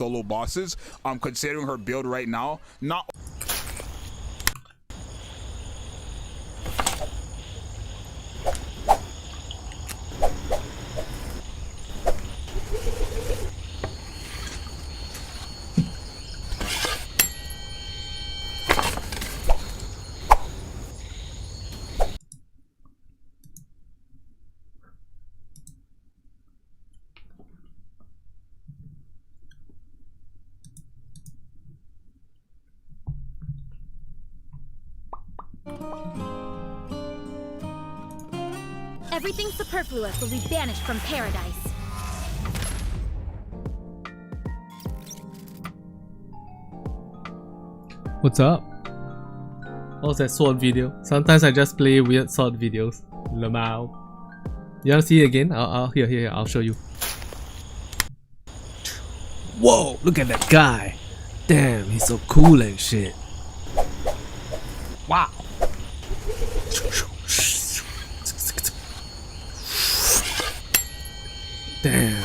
solo bosses. Considering her build right now, not Everything superfluous will be banished from paradise. What's up? What's that sword video? Sometimes I just play weird sword videos. Lamau. You wanna see it again? Here, I'll show you. Whoa, look at that guy. Damn, he's so cool and shit. Wow. Damn.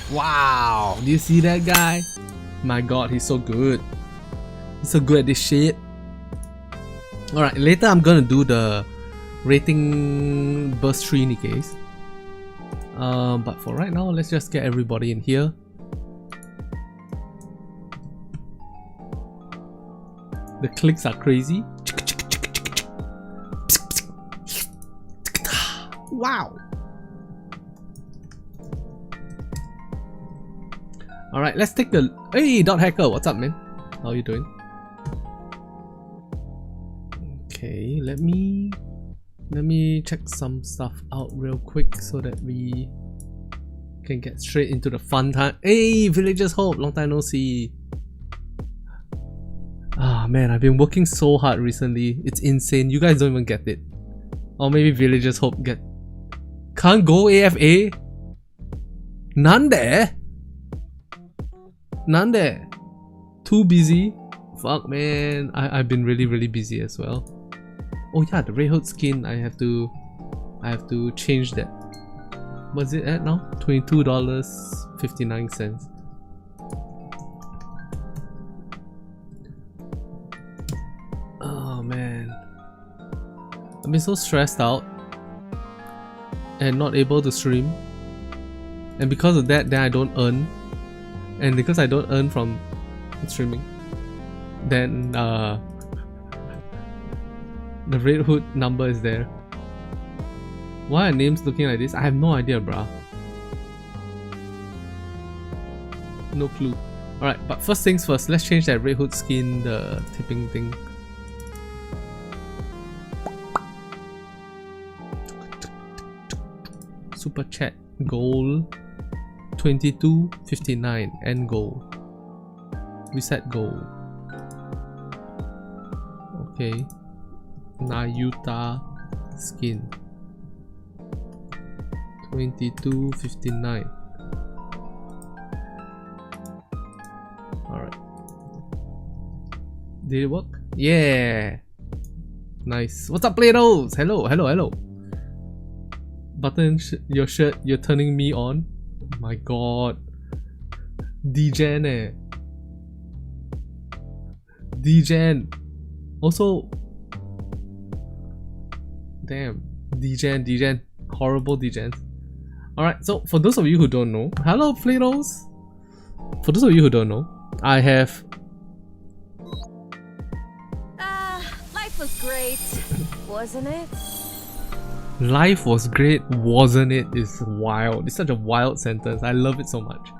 Wow. Do you see that guy? My god, he's so good. He's so good at this shit. Alright, later I'm gonna do the rating burst 3 Nikkes. But for right now, let's just get everybody in here. The clicks are crazy. Wow. Alright, let's take a... Hey, Dot Hacker, what's up, man? How are you doing? Okay, let me check some stuff out real quick so that we can get straight into the fun time. Hey, Villagers Hope, long time no see. Ah man, I've been working so hard recently. It's insane. You guys don't even get it. Or maybe Villagers Hope get... Can't go AFA? Nande? Nande? Too busy? Fuck man, I've been really busy as well. Oh yeah, the Red Hood skin, I have to change that. What's it at now? $22.59. Oh man, I've been so stressed out and not able to stream, and because of that then I don't earn, and because I don't earn from streaming, then the Red Hood number is there. Why are names looking like this? I have no idea, bruh. No clue. Alright, but first things first, let's change that Red Hood skin, the tipping thing. Super chat goal 22.59 end goal. Reset goal. Okay. Nayuta skin 22.59. Alright. Did it work? Yeah. Nice. What's up, Play-Dohs? Hello. Button your shirt, you're turning me on. My god. Degen eh. Degen. Also, damn. Degen. Horrible Degen. Alright, so for those of you who don't know, hello Play-Dohs. For those of you who don't know, I have... Life was great, wasn't it? Life was great, wasn't it? Is wild. It's such a wild sentence. I love it so much.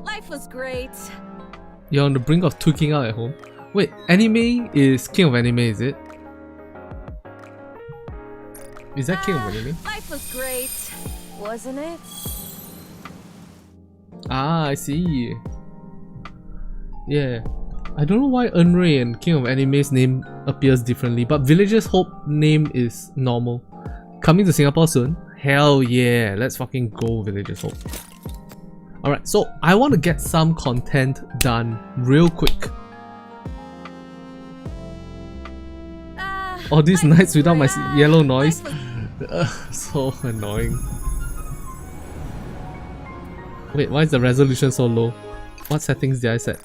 Life was great. You're on the brink of tweaking out at home. Wait, anime is king of anime, is it? Is that king of anime? Life was great, wasn't it? Ah, I see. Yeah. I don't know why Enrei and King of Anime's name appears differently, but Villagers Hope name is normal. Coming to Singapore soon? Hell yeah, let's fucking go Villagers Hope. Alright, so I want to get some content done real quick. All these nights without my yellow noise. Life was So annoying. Wait, why is the resolution so low? What settings did I set?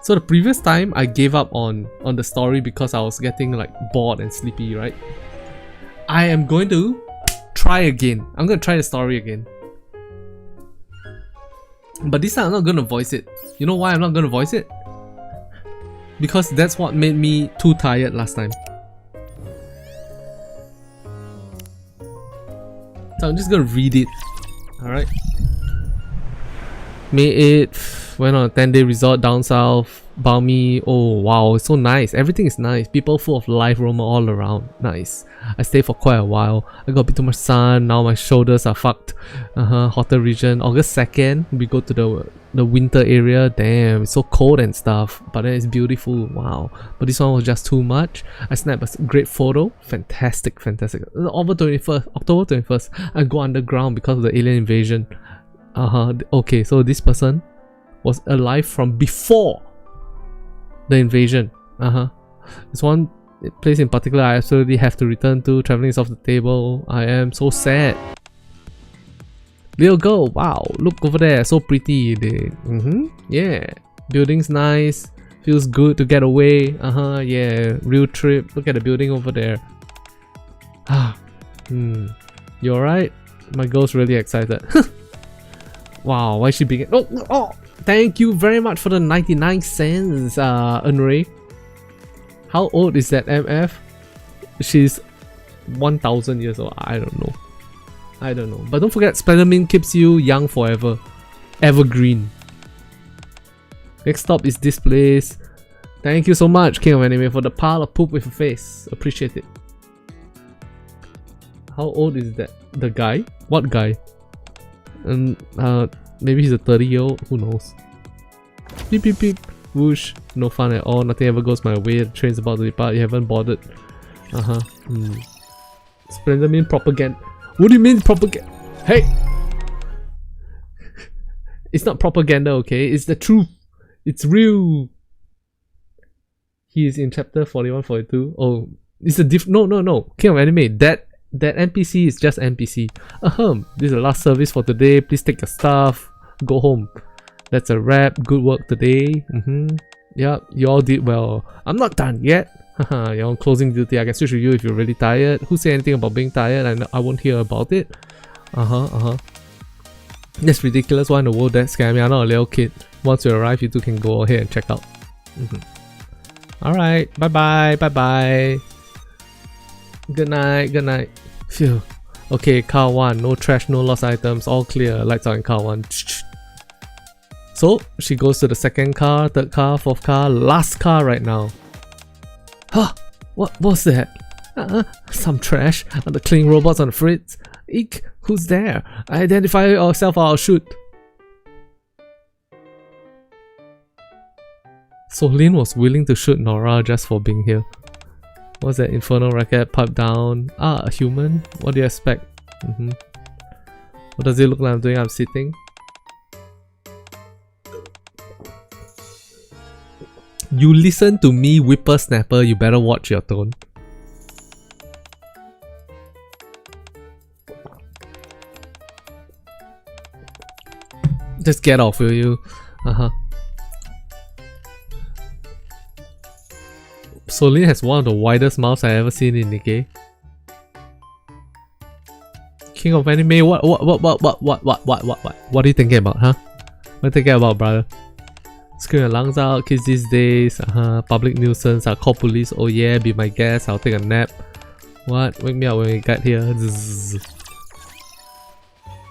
So the previous time I gave up on the story because I was getting like bored and sleepy, right? I am going to try again. I'm going to try the story again. But this time I'm not going to voice it. You know why I'm not going to voice it? Because that's what made me too tired last time. So I'm just going to read it. Alright. May 8th, went on a 10-day resort down south. Balmy. Oh wow, it's so nice. Everything is nice. People full of life roam all around. Nice. I stayed for quite a while. I got a bit too much sun. Now my shoulders are fucked. Hotter region. August 2nd, we go to the winter area. Damn, it's so cold and stuff. But then it's beautiful. Wow. But this one was just too much. I snapped a great photo. Fantastic, fantastic. October 21st, I go underground because of the alien invasion. Okay, so this person was alive from before the invasion. There's one place in particular I absolutely have to return to. Traveling is off the table. I am so sad. Little girl, wow, look over there, so pretty. Yeah. Building's nice. Feels good to get away. Yeah. Real trip. Look at the building over there. You alright? My girl's really excited. Wow, why is she being... Oh! Thank you very much for the 99 cents, Unray. How old is that MF? She's 1000 years old. I don't know. But don't forget, Spider-Man keeps you young forever. Evergreen. Next stop is this place. Thank you so much, King of Anime, for the pile of poop with a face. Appreciate it. How old is that? The guy? What guy? Maybe he's a 30-year-old, who knows. Beep beep beep. Whoosh. No fun at all, nothing ever goes my way. The train's about to depart, you haven't bothered. Splendormin propaganda. What do you mean propaganda? Hey! It's not propaganda, okay? It's the truth. It's real. He is in chapter 41, 42. Oh, it's a no. King of Anime, that NPC is just NPC. This is the last service for today. Please take your stuff. Go home. That's a wrap. Good work today. Yep, you all did well. I'm not done yet. You're on closing duty. I can switch with you if you're really tired. Who said anything about being tired? I won't hear about it. That's ridiculous. Why in the world that scare me? I'm not a little kid. Once you arrive, you two can go ahead and check out. Alright, bye-bye. Good night. Phew. Okay, car 1, no trash, no lost items, all clear. Lights out in car 1. So, she goes to the second car, third car, fourth car, last car right now. What was that? Some trash. The cleaning robots on the fritz. Eek, who's there? Identify yourself or I'll shoot. Solin was willing to shoot Nora just for being here. What's that? Infernal racket, pipe down. A human? What do you expect? What does it look like I'm doing? I'm sitting. You listen to me, whippersnapper, you better watch your tone. Just get off, will you? Solin has one of the widest mouths I've ever seen in Nikke. King of Anime, what are you thinking about, huh? What are you thinking about, brother? Scream your lungs out, kids these days, public nuisance, I'll call police, oh yeah, be my guest, I'll take a nap. What? Wake me up when we get here. Zzz.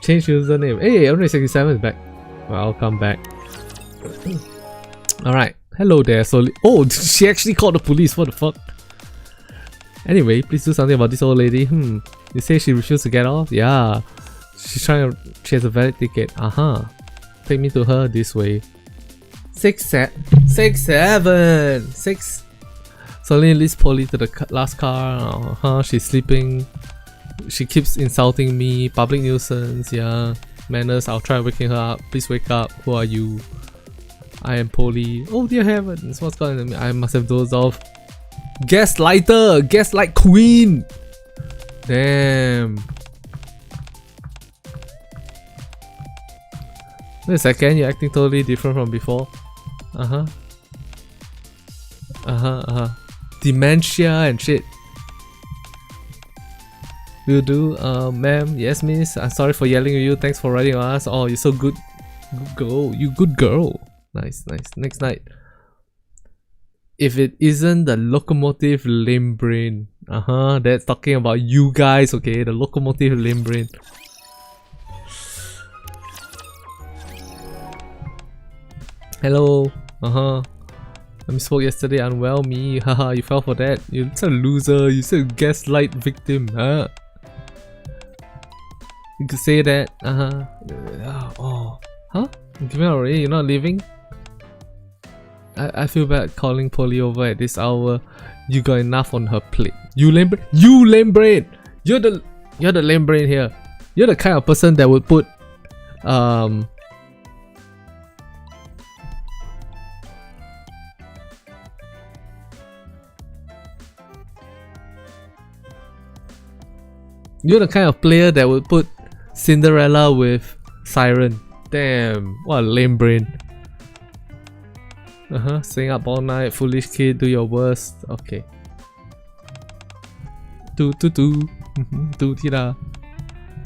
Change username. Hey, only 67 is back. Well, I'll come back. Alright. Hello there, Solin. Oh, she actually called the police, what the fuck? Anyway, please do something about this old lady. You say she refused to get off? Yeah. She has a valid ticket. Take me to her this way. 6, 7, 6. Solin leads Polly to the last car. She's sleeping. She keeps insulting me. Public nuisance, yeah. Manners, I'll try waking her up. Please wake up. Who are you? I am Polly. Oh dear heavens, what's going on? I must have dozed off. Gaslighter! Gaslight queen! Damn. Wait a second, you're acting totally different from before. Dementia and shit. Will do. Ma'am, yes miss. I'm sorry for yelling at you. Thanks for writing on us. Oh, you're so good. Good girl. You good girl. Nice, nice. Next night. If it isn't the locomotive lame brain. That's talking about you guys, okay? The locomotive lame brain. Hello. I misspoke yesterday, unwell me. Haha, you fell for that. You're such a loser. You're such a gaslight victim, huh? You could say that. Oh. Huh? You giving up already? You're not leaving? I feel bad calling Polly over at this hour. You got enough on her plate. You lame brain. You lame brain. You're the lame brain here. You're the kind of person that would put You're the kind of player that would put Cinderella with Siren. Damn, what a lame brain. Staying up all night, foolish kid, do your worst. Okay. Do tira.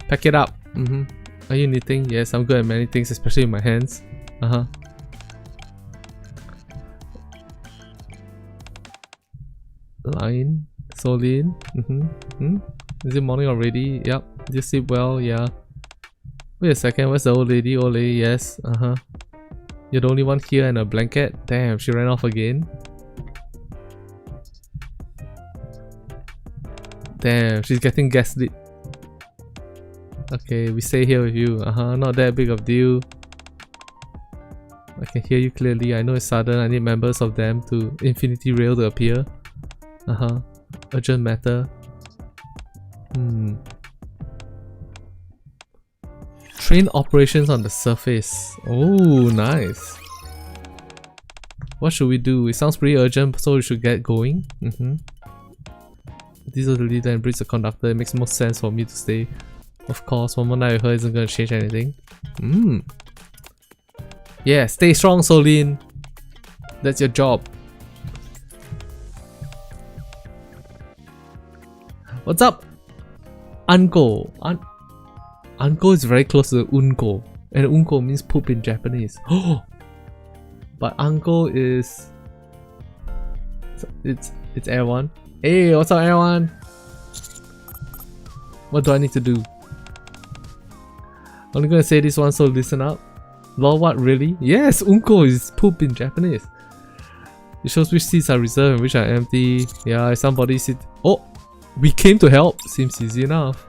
Pack it up. Are you knitting? Yes, I'm good at many things, especially with my hands. Line. Solin. Is it morning already? Yep. Did you sleep well? Yeah. Wait a second, where's the old lady? Old lady, yes. You're the only one here and a blanket? Damn, she ran off again. Damn, she's getting gaslit. Okay, we stay here with you. Not that big of deal. I can hear you clearly. I know it's sudden. I need members of them to Infinity Rail to appear. Urgent matter. Train operations on the surface. Oh, nice. What should we do? It sounds pretty urgent, so we should get going. These are the leader and Breed's the conductor. It makes more sense for me to stay. Of course, one more night with her isn't going to change anything. Yeah, stay strong, Solin. That's your job. What's up? Anko. Anko is very close to Unko. And Unko means poop in Japanese. But Anko is... It's Air One. Hey, what's up, Air One? What do I need to do? Only gonna say this one, so listen up. Lol, what, really? Yes, Unko is poop in Japanese. It shows which seats are reserved and which are empty. Yeah, somebody sit... Oh! We came to help. Seems easy enough.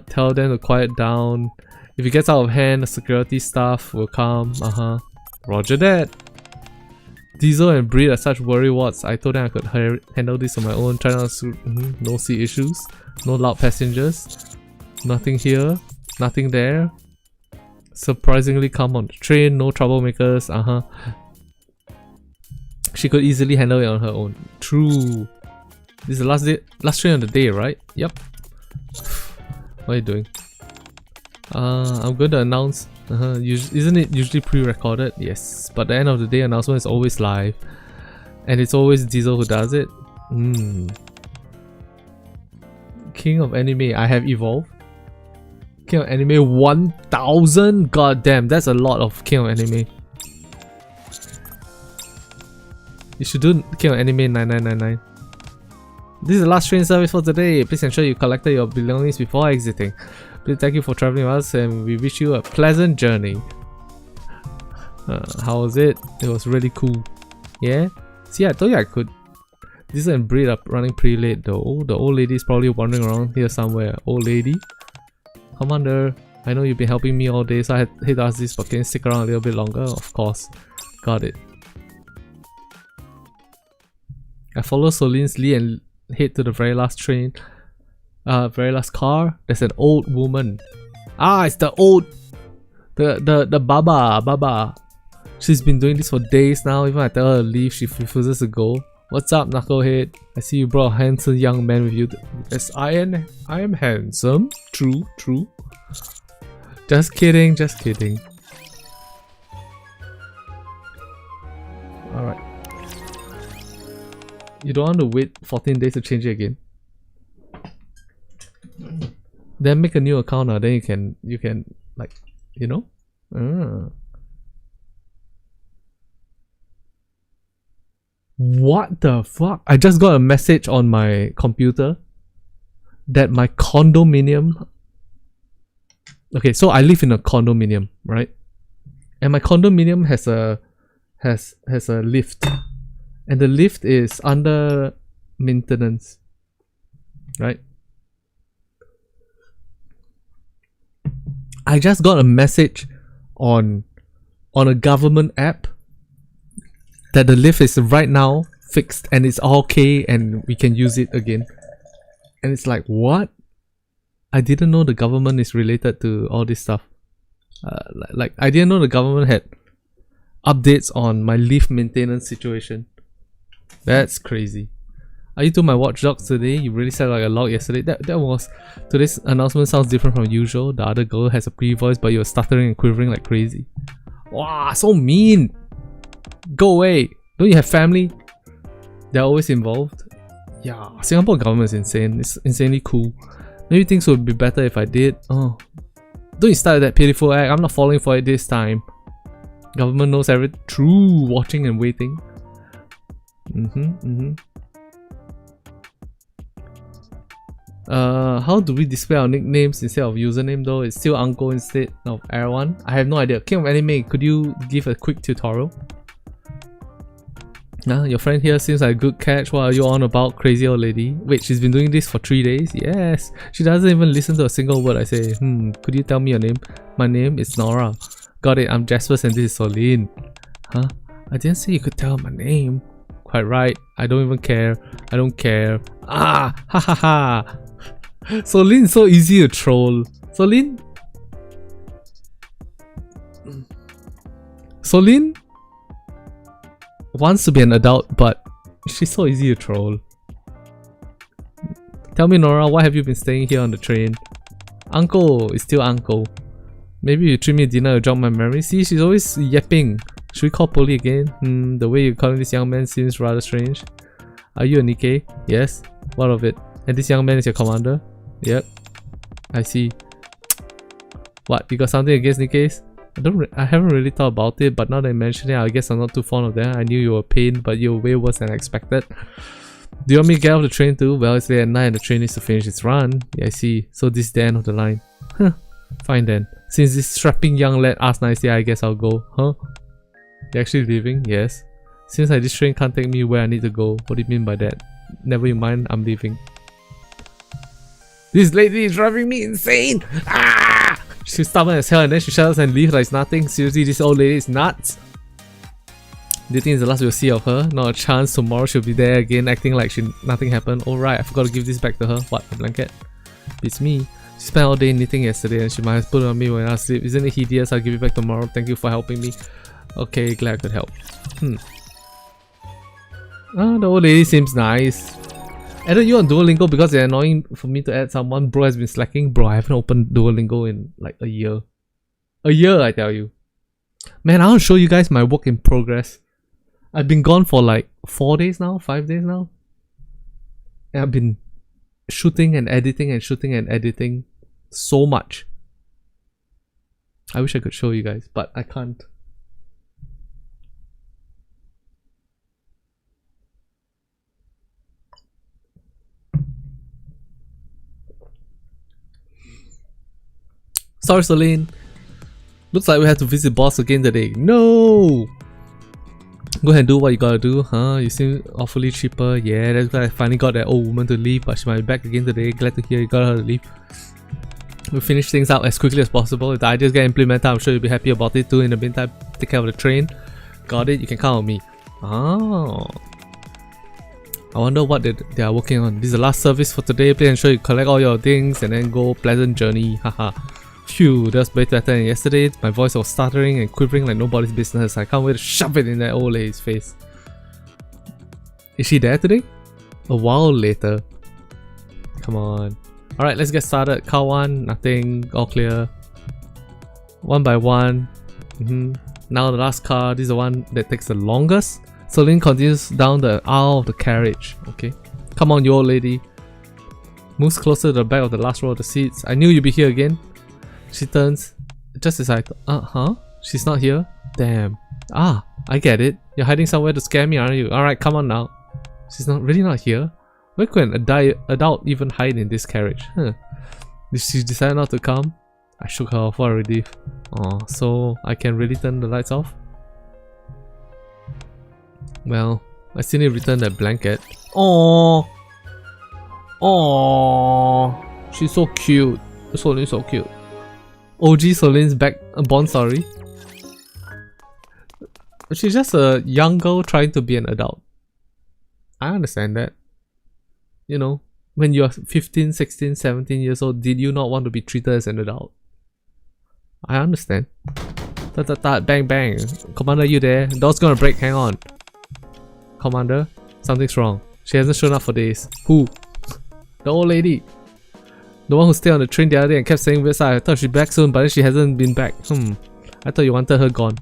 Tell them to quiet down. If it gets out of hand, the security staff will come. Roger that. Diesel and Breed are such worrywarts. I told them I could handle this on my own. Try not to... No seat issues. No loud passengers. Nothing here. Nothing there. Surprisingly calm on the train. No troublemakers. She could easily handle it on her own. True. This is the last train of the day, right? Yep. What are you doing? I'm going to announce. Isn't it usually pre-recorded? Yes. But at the end of the day, announcement is always live. And it's always Diesel who does it. King of Anime. I have evolved. King of Anime 1000? God damn, that's a lot of King of Anime. You should do King of Anime 9999. This is the last train service for today. Please ensure you collected your belongings before exiting. Please thank you for traveling with us and we wish you a pleasant journey. How was it? It was really cool. Yeah? See, I told you I could. Diesel and Breed are running pretty late though. The old lady is probably wandering around here somewhere. Old lady? Commander, I know you've been helping me all day, so I hate to ask this, but can you stick around a little bit longer? Of course. Got it. I follow Solin's lead and head to the very last train. Very last car. There's an old woman. Ah, it's the old... The Baba. She's been doing this for days now. Even I tell her to leave, she refuses to go. What's up, knucklehead? I see you brought a handsome young man with you. Yes, I am handsome. True, true. Just kidding, just kidding. Alright. You don't want to wait 14 days to change it again? Then make a new account now, then you can like, you know? What the fuck? I just got a message on my computer that my condominium. Okay, so I live in a condominium, right? And my condominium has a lift, and the lift is under maintenance, right? I just got a message on a government app that the lift is right now fixed and it's all okay and we can use it again. And it's like, what? I didn't know the government is related to all this stuff. Like I didn't know the government had updates on my lift maintenance situation. That's crazy. Are you to my watchdogs today? You really sound like a log yesterday. That was... Today's announcement sounds different from usual. The other girl has a pretty voice, but you're stuttering and quivering like crazy. Wow, so mean! Go away! Don't you have family? They're always involved. Yeah, Singapore government is insane. It's insanely cool. Maybe things would be better if I did. Oh. Don't you start that pitiful act. I'm not falling for it this time. Government knows everything. True, watching and waiting. How do we display our nicknames instead of username though? It's still Uncle instead of Erwan. I have no idea. King of Anime, could you give a quick tutorial? Your friend here seems like a good catch. What are you on about, crazy old lady? Wait, she's been doing this for 3 days? Yes. She doesn't even listen to a single word I say. Could you tell me your name? My name is Nora. Got it, I'm Jaspas and this is Solene. Huh? I didn't say you could tell my name. Quite right. I don't even care. I don't care. Ah! Ha ha ha! Solene's so easy to troll. Solene wants to be an adult, but she's so easy to troll. Tell me, Nora, why have you been staying here on the train? Uncle is still uncle. Maybe you treat me dinner to jog my memory. See, she's always yapping. Should we call Polly again? The way you're calling this young man seems rather strange. Are you a Nikke? Yes. What of it? And this young man is your commander? Yep. I see. What? You got something against Nikkes? I haven't really thought about it, but now that I mention it, I guess I'm not too fond of them. I knew you were a pain, but you were way worse than I expected. Do you want me to get off the train too? Well, it's late at night and the train needs to finish its run. Yeah, I see. So this is the end of the line. Huh. Fine then. Since this strapping young lad asked nicely, I guess I'll go. Huh? You're actually leaving? Yes. Since this train can't take me where I need to go. What do you mean by that? Never mind, I'm leaving. This lady is driving me insane! Ah! She's stubborn as hell and then she shuts us and leaves like it's nothing. Seriously, this old lady is nuts. Do you think it's the last we'll see of her? Not a chance. Tomorrow she'll be there again acting like nothing happened. Oh right, I forgot to give this back to her. What, a blanket? It's me. She spent all day knitting yesterday and she might have put it on me when I was asleep. Isn't it hideous? I'll give it back tomorrow. Thank you for helping me. Okay, glad I could help. The old lady seems nice. Added you on Duolingo because it's annoying for me to add someone. Bro has been slacking. Bro, I haven't opened Duolingo in like a year. A year, I tell you. Man, I want to show you guys my work in progress. I've been gone for like 4 days now, 5 days now. And I've been shooting and editing and shooting and editing so much. I wish I could show you guys, but I can't. Sorry, Solene. Looks like we have to visit boss again today. No! Go ahead and do what you gotta do, huh? You seem awfully cheaper. Yeah, that's why I finally got that old woman to leave, but she might be back again today. Glad to hear you got her to leave. We'll finish things out as quickly as possible. If the ideas get implemented, I'm sure you'll be happy about it too. In the meantime, take care of the train. Got it? You can count on me. Oh. I wonder what they are working on. This is the last service for today. Please ensure you collect all your things and then go pleasant journey. Haha. Phew, that was better than yesterday. My voice was stuttering and quivering like nobody's business. I can't wait to shove it in that old lady's face. Is she there today? A while later. Come on. Alright, let's get started. Car 1, nothing, all clear. One by one. Now the last car, this is the one that takes the longest. Celine continues down the aisle of the carriage. Okay. Come on, you old lady. Moves closer to the back of the last row of the seats. I knew you'd be here again. She turns. Just as I thought. She's not here? Damn. Ah, I get it. You're hiding somewhere to scare me, aren't you? Alright, come on now. She's really not here? Where could an adult even hide in this carriage? Did she decide not to come? I shook her off. What a relief. Oh, so I can really turn the lights off? Well, I still need to return that blanket. Oh, she's so cute. Soline's so cute. OG Soline's back. Born sorry. She's just a young girl trying to be an adult. I understand that. You know, when you're 15, 16, 17 years old, did you not want to be treated as an adult? I understand. Bang bang. Commander, you there? Door's gonna break, hang on. Commander, something's wrong. She hasn't shown up for days. Who? The old lady. The one who stayed on the train the other day and kept saying weird stuff. I thought she'd be back soon, but then she hasn't been back. I thought you wanted her gone.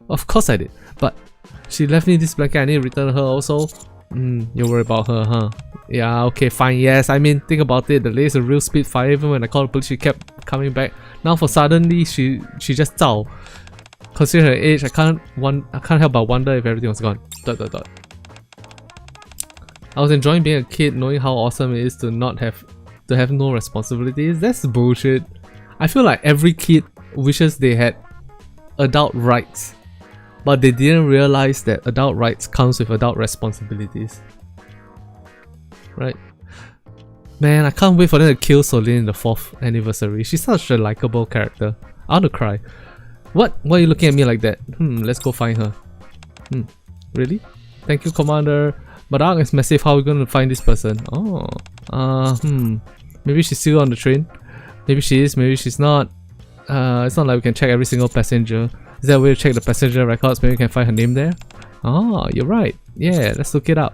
Of course I did. But she left me this blanket. I need to return her also. You worry about her, huh? Yeah, okay, fine, yes. I mean, think about it. The lady's a real spitfire. Even when I called the police, she kept coming back. Now for suddenly, she just zao. Considering her age, I can't help but wonder if everything was gone. ... I was enjoying being a kid, knowing how awesome it is to have no responsibilities. That's bullshit. I feel like every kid wishes they had adult rights, but they didn't realize that adult rights comes with adult responsibilities. Right? Man, I can't wait for them to kill Soline in the 4th anniversary. She's such a likable character. I want to cry. What? Why are you looking at me like that? Let's go find her. Really? Thank you, Commander. But Ark is massive. How are we going to find this person? Maybe she's still on the train. Maybe she is, maybe she's not. It's not like we can check every single passenger. Is there a way to check the passenger records? Maybe we can find her name there? Oh, you're right. Yeah, let's look it up.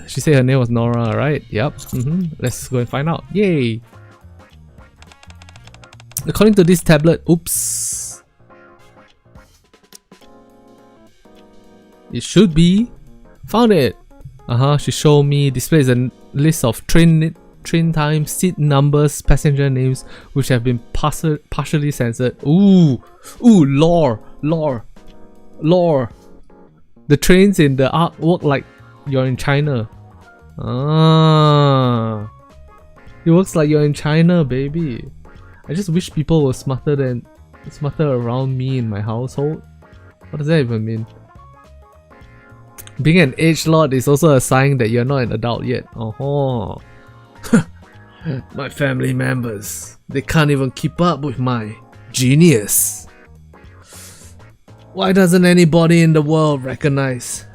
She said her name was Nora, right? Yep. Let's go and find out. Yay! According to this tablet, oops. It should be. Found it! She showed me. Displays a list of train times, seat numbers, passenger names, which have been partially censored. Ooh, lore. The trains in the arc work like you're in China. It works like you're in China, baby. I just wish people were smarter around me in my household. What does that even mean? Being an agelord is also a sign that you're not an adult yet. My family members, they can't even keep up with my genius. Why doesn't anybody in the world recognize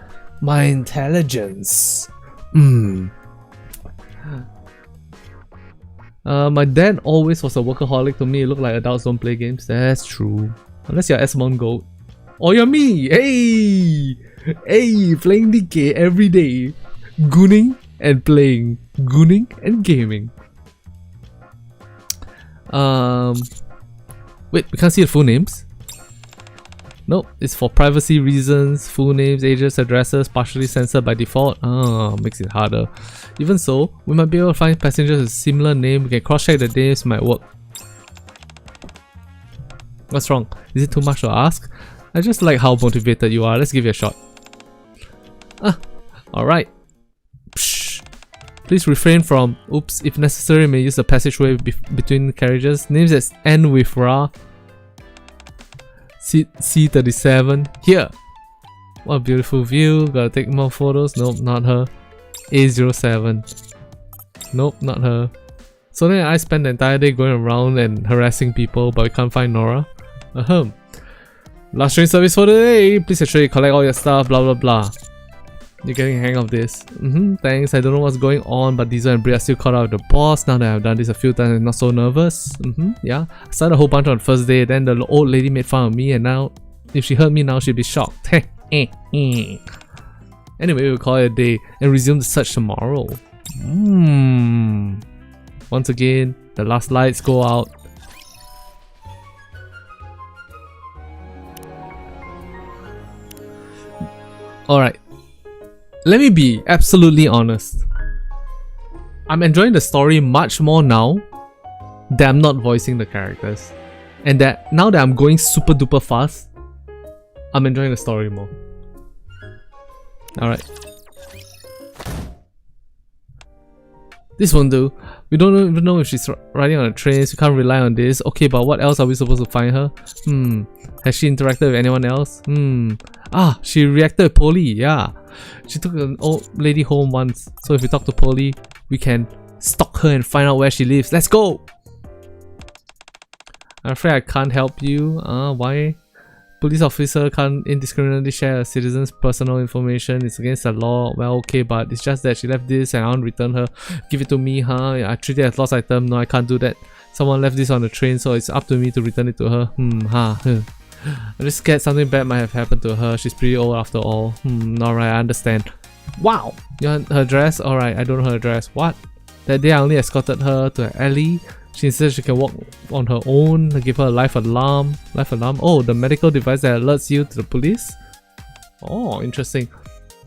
my intelligence? My dad always was a workaholic. To me, it looked like adults don't play games. That's true. Unless you're Esmond Gold. Or you're me! Hey! Playing Nikke every day. Gooning and playing. Gooning and gaming. Wait, we can't see the full names? Nope, it's for privacy reasons. Full names, ages, addresses, partially censored by default. Makes it harder. Even so, we might be able to find passengers with a similar name. We can cross-check the names, might work. What's wrong? Is it too much to ask? I just like how motivated you are. Let's give it a shot. Alright. Please refrain from, oops, if necessary, may use the passageway between carriages. Names that end with Ra. Seat C37. Here! What a beautiful view. Gotta take more photos. Nope, not her. A07. Nope, not her. So then I spent the entire day going around and harassing people, but we can't find Nora. Last train service for the day. Please ensure you collect all your stuff, blah blah blah. You're getting a hang of this. Thanks. I don't know what's going on, but Diesel and Brie are still caught up with the boss. Now that I've done this a few times, I'm not so nervous. Yeah. I started a whole bunch on the first day, then the old lady made fun of me, and now, if she heard me now, she'd be shocked. Anyway, we'll call it a day and resume the search tomorrow. Once again, the last lights go out. Alright. Let me be absolutely honest. I'm enjoying the story much more now that I'm not voicing the characters. And that now that I'm going super duper fast, I'm enjoying the story more. Alright. This won't do. We don't even know if she's riding on a train, so we can't rely on this. Okay, but what else are we supposed to find her? Has she interacted with anyone else? Ah, she reacted with Polly, yeah. She took an old lady home once, so if we talk to Polly, we can stalk her and find out where she lives. Let's go! I'm afraid I can't help you. Why? Police officer can't indiscriminately share a citizen's personal information. It's against the law. Well, okay, but it's just that she left this and I want to return her. Give it to me, huh? I treat it as lost item. No, I can't do that. Someone left this on the train, so it's up to me to return it to her. I'm just scared something bad might have happened to her. She's pretty old after all. Alright, I understand. Wow! You want her address? Alright, I don't know her address. What? That day I only escorted her to an alley. She said she can walk on her own. I gave her a life alarm. Life alarm? Oh, the medical device that alerts you to the police? Oh, interesting.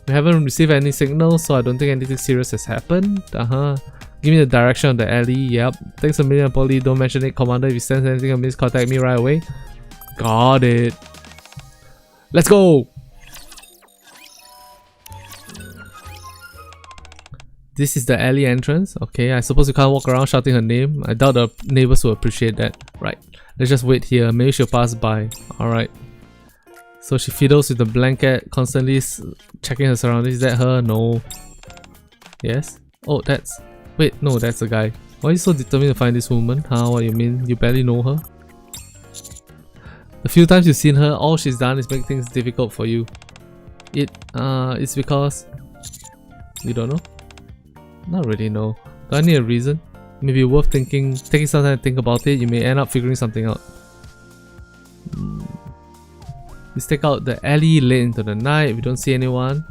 We haven't received any signals, so I don't think anything serious has happened. Give me the direction of the alley. Yep. Thanks a million, Polly. Don't mention it, Commander. If you sense anything amiss, contact me right away. Got it. Let's go! This is the alley entrance. Okay, I suppose you can't walk around shouting her name. I doubt the neighbors will appreciate that. Right, let's just wait here. Maybe she'll pass by. Alright. So she fiddles with the blanket, constantly checking her surroundings. Is that her? No. Yes? Oh, that's... Wait, no, that's the guy. Why are you so determined to find this woman? Huh? What do you mean? You barely know her? The few times you've seen her, all she's done is make things difficult for you. It's because... You don't know? Not really, no. Do I need a reason? Maybe worth taking some time to think about it. You may end up figuring something out. Let's take out the alley late into the night. We don't see anyone.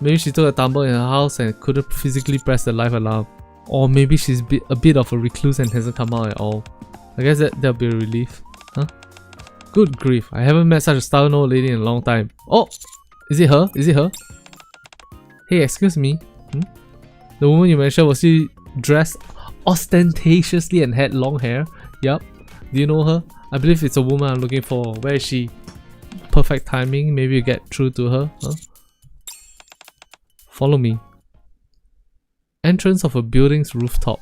Maybe she took a tumble in her house and couldn't physically press the life alarm. Or maybe she's a bit of a recluse and hasn't come out at all. I guess that'll be a relief. Huh? Good grief, I haven't met such a stubborn old lady in a long time. Oh! Is it her? Is it her? Hey, excuse me. The woman you mentioned, was she dressed ostentatiously and had long hair? Yup. Do you know her? I believe it's a woman I'm looking for. Where is she? Perfect timing. Maybe you get through to her. Huh? Follow me. Entrance of a building's rooftop.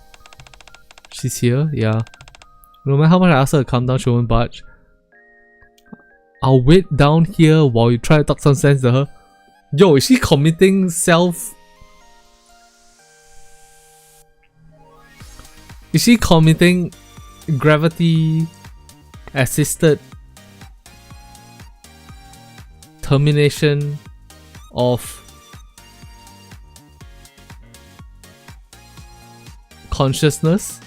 She's here? Yeah. No matter how much I ask her to calm down, she won't budge. I'll wait down here while you try to talk some sense to her. Yo, is she committing Is she committing gravity assisted termination of consciousness?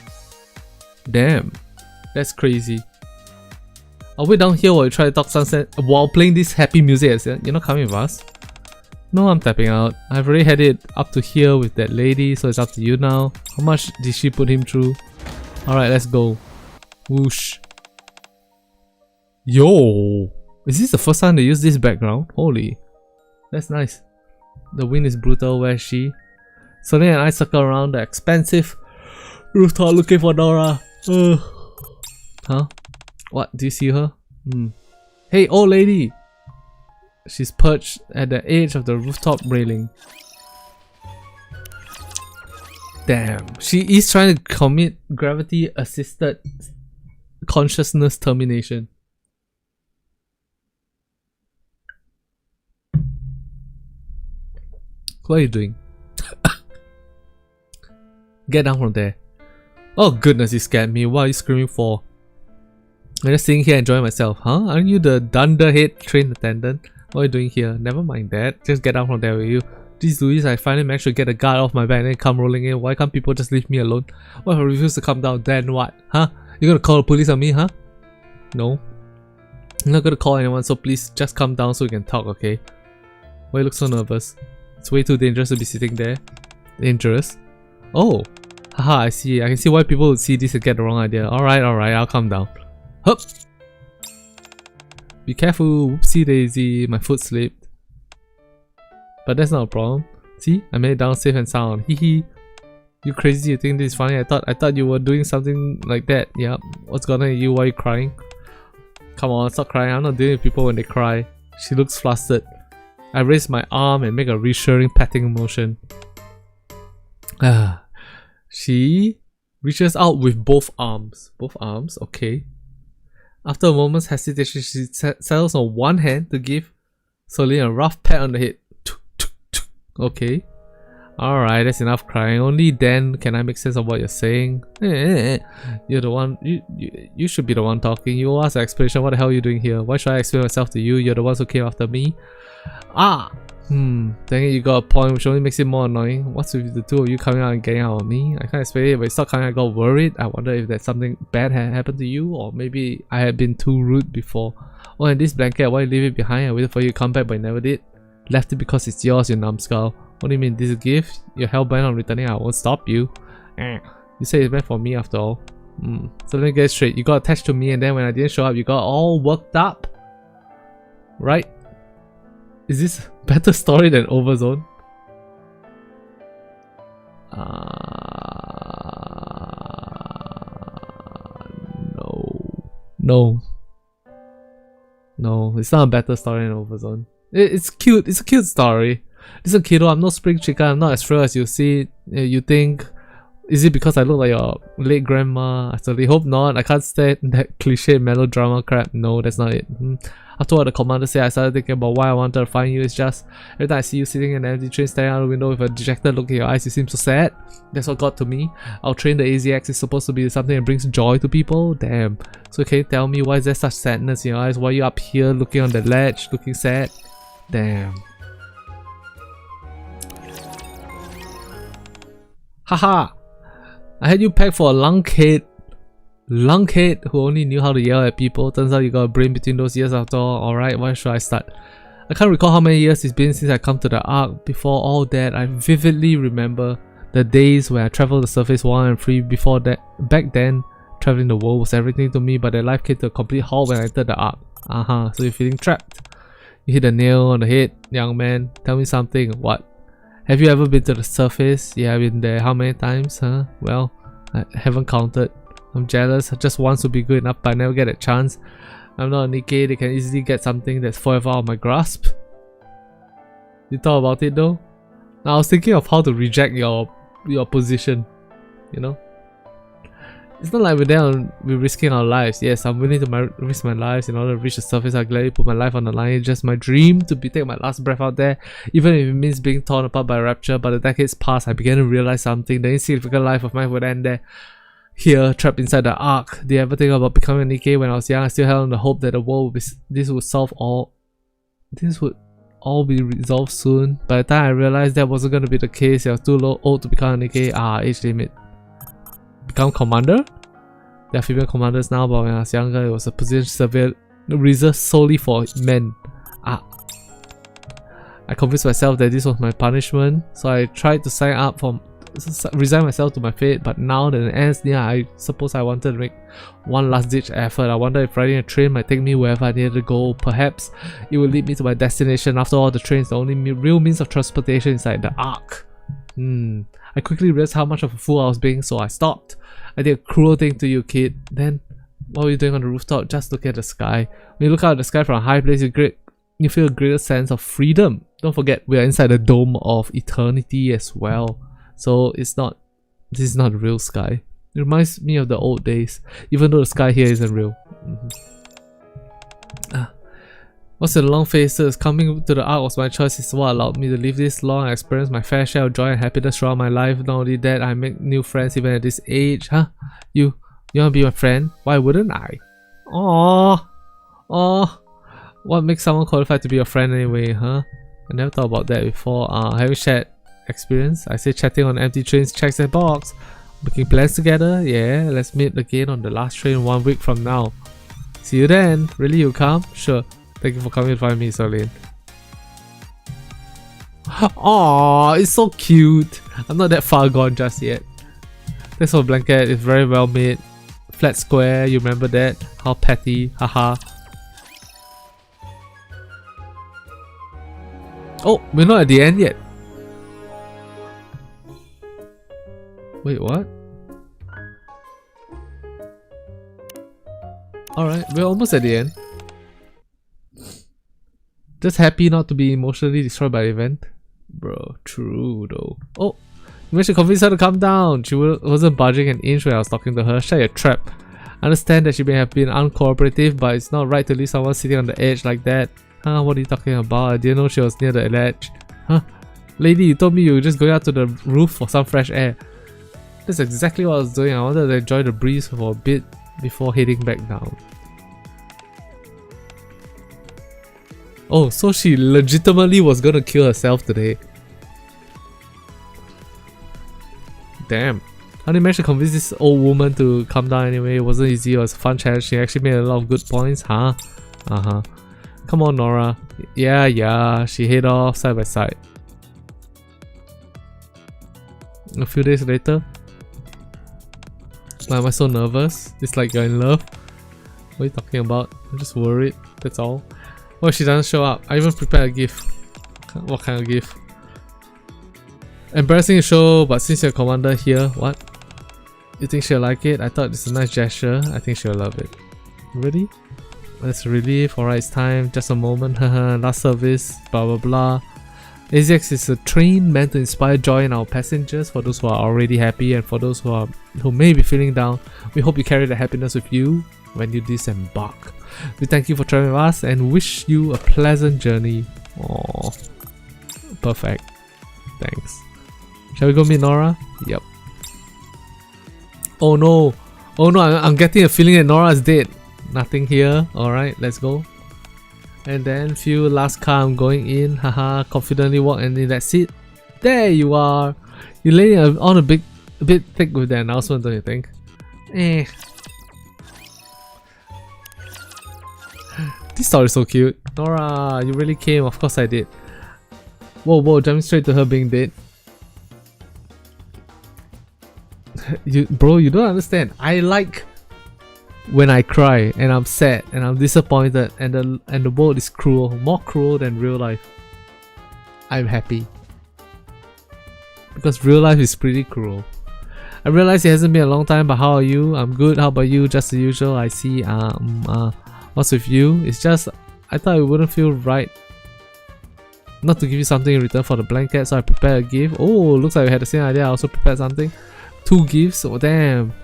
Damn, that's crazy. I'll wait down here while you try to talk sunset while playing this happy music. You're not coming with us? No, I'm tapping out. I've already had it up to here with that lady, so it's up to you now. How much did she put him through? Alright, let's go. Whoosh. Yo! Is this the first time they use this background? Holy. That's nice. The wind is brutal. Where is she? Sonny and I circle around the expansive rooftop looking for Nora. Huh? What? Do you see her? Hey, old lady! She's perched at the edge of the rooftop railing. Damn, she is trying to commit gravity assisted consciousness termination. What are you doing? Get down from there. Oh goodness, you scared me. What are you screaming for? I'm just sitting here enjoying myself. Huh? Aren't you the dunderhead train attendant? What are you doing here? Never mind that. Just get down from there, will you? Jeez Louise, I finally managed to get a guard off my back and then come rolling in. Why can't people just leave me alone? What if I refuse to come down? Then what? Huh? You gonna call the police on me, huh? No. I'm not gonna call anyone, so please just come down so we can talk, okay? Why you look so nervous? It's way too dangerous to be sitting there. Dangerous? Oh! Haha, I see. I can see why people would see this and get the wrong idea. Alright, I'll calm down. Hup! Be careful, whoopsie daisy, my foot slipped. But that's not a problem. See, I made it down safe and sound. Hehe. You crazy, you think this is funny? I thought you were doing something like that. Yep. What's going on with you? Why are you crying? Come on, stop crying. I'm not dealing with people when they cry. She looks flustered. I raise my arm and make a reassuring patting motion. She reaches out with both arms. Both arms, okay. After a moment's hesitation, she settles on one hand to give Solene a rough pat on the head. Okay. Alright, that's enough crying. Only then can I make sense of what you're saying. You're the one, you should be the one talking. You owe us an explanation. What the hell are you doing here? Why should I explain myself to you? You're the ones who came after me. Dang it, you got a point, which only makes it more annoying. What's with the two of you coming out and getting out on me? I can't explain it, but it's not coming. I got worried. I wonder if there's something bad had happened to you, or maybe I had been too rude before. Oh, and this blanket, why leave it behind? I waited for you to come back, but you never did. Left it because it's yours, you numbskull. What do you mean, this is a gift? You're hellbent on returning, I won't stop you. You say it's meant for me after all. So let me get straight. You got attached to me, and then when I didn't show up, you got all worked up. Right? Is this a better story than Overzone? No. No, it's not a better story than Overzone. It's cute. It's a cute story. Listen, kiddo, I'm no spring chicken. I'm not as frail as you see. You think. Is it because I look like your late grandma? I certainly hope not. I can't stand that cliche melodrama crap. No, that's not it. After what the commander said, I started thinking about why I wanted to find you. It's just every time I see you sitting in an empty train staring out the window with a dejected look in your eyes, you seem so sad. That's what got to me. Our train, the AZX, is supposed to be something that brings joy to people. Damn. So can you tell me why is there such sadness in your eyes? Why are you up here looking on the ledge, looking sad? Damn. Haha! I had you pegged for a lunkhead who only knew how to yell at people. Turns out you got a brain between those ears after all. Alright, where should I start? I can't recall how many years it's been since I come to the Ark. Before all that, I vividly remember the days where I traveled the surface wild and free. Before that, back then, traveling the world was everything to me, but their life came to a complete halt when I entered the Ark. So you're feeling trapped. You hit a nail on the head, young man. Tell me something. What? Have you ever been to the surface? Yeah, I've been there. How many times, huh? Well, I haven't counted. I'm jealous. Just once would be good enough, but I never get a chance. I'm not a Nikke. They can easily get something that's forever out of my grasp. You thought about it though? Now, I was thinking of how to reject your position. You know? It's not like we're risking our lives. Yes, I'm willing to risk my lives in order to reach the surface. I gladly put my life on the line. It's just my dream to take my last breath out there, even if it means being torn apart by rapture. But the decades passed, I began to realize something. The insignificant life of mine would end there. Here, trapped inside the Ark. Did I ever think about becoming a Nikke when I was young? I still held on the hope that the world this would all be resolved soon. By the time I realized that wasn't going to be the case, I was too old to become a Nikke. Age limit. Become commander? There are female commanders now, but when I was younger, it was a position reserved solely for men. I convinced myself that this was my punishment, so I tried to resign myself to my fate. But now that the end's near, I suppose I wanted to make one last ditch effort. I wonder if riding a train might take me wherever I needed to go. Perhaps it will lead me to my destination. After all, the train is the only real means of transportation inside the Ark. I quickly realized how much of a fool I was being, so I stopped. I did a cruel thing to you, kid. Then, what were you doing on the rooftop? Just look at the sky. When you look out at the sky from a high place, you feel a greater sense of freedom. Don't forget, we are inside the dome of eternity as well. So this is not the real sky. It reminds me of the old days, even though the sky here isn't real. What's the long faces? Coming to the Ark was my choice. It's what allowed me to live this long and experience my fair share of joy and happiness throughout my life. Not only that, I make new friends even at this age. Huh? You wanna be my friend? Why wouldn't I? Aww. What makes someone qualified to be a friend anyway, huh? I never thought about that before. Having shared experience? I say chatting on empty trains checks that box. Making plans together? Yeah, let's meet again on the last train 1 week from now. See you then. Really, you come? Sure. Thank you for coming to find me, Solene. Aww, it's so cute. I'm not that far gone just yet. Thanks for the blanket, it's very well made. Flat square, you remember that? How petty, haha. Oh, we're not at the end yet. Wait, what? Alright, we're almost at the end. Just happy not to be emotionally destroyed by the event. Bro, true though. Oh, you managed to convince her to calm down. She wasn't budging an inch when I was talking to her. Shut your trap. I understand that she may have been uncooperative, but it's not right to leave someone sitting on the edge like that. Huh, what are you talking about? I didn't know she was near the ledge. Huh? Lady, you told me you were just going out to the roof for some fresh air. That's exactly what I was doing. I wanted to enjoy the breeze for a bit before heading back down. Oh, so she legitimately was gonna kill herself today. Damn. How did you manage to convince this old woman to calm down anyway? It wasn't easy, it was a fun challenge. She actually made a lot of good points, huh? Uh-huh. Come on, Nora. Yeah, she head off side by side. A few days later. Why am I so nervous? It's like you're in love. What are you talking about? I'm just worried, that's all. Oh, she doesn't show up. I even prepared a gift. What kind of gift? Embarrassing to show, but since you're commander here, what? You think she'll like it? I thought it's a nice gesture. I think she'll love it. Really? That's a relief. Alright, it's time. Just a moment. Last service. Blah blah blah. AZX is a train meant to inspire joy in our passengers. For those who are already happy and for those who may be feeling down, we hope you carry the happiness with you when you disembark. We thank you for traveling with us and wish you a pleasant journey. Aww. Perfect. Thanks. Shall we go meet Nora? Yep. Oh no. Oh no, I'm getting a feeling that Nora is dead. Nothing here. Alright, let's go. And then few last car, I'm going in. Haha, confidently walk and in that seat. There you are. You're laying on a bit thick with the announcement, don't you think? This story is so cute. Nora, you really came. Of course I did. Whoa, jumping straight to her being dead. Bro, you don't understand. I like when I cry and I'm sad and I'm disappointed and the world is cruel, more cruel than real life. I'm happy because real life is pretty cruel. I realize it hasn't been a long time, but how are you? I'm good. How about you? Just the usual. I see. What's with you? It's just I thought it wouldn't feel right not to give you something in return for the blanket, so I prepared a gift. Oh, looks like we had the same idea. I also prepared something. 2 gifts. Oh damn.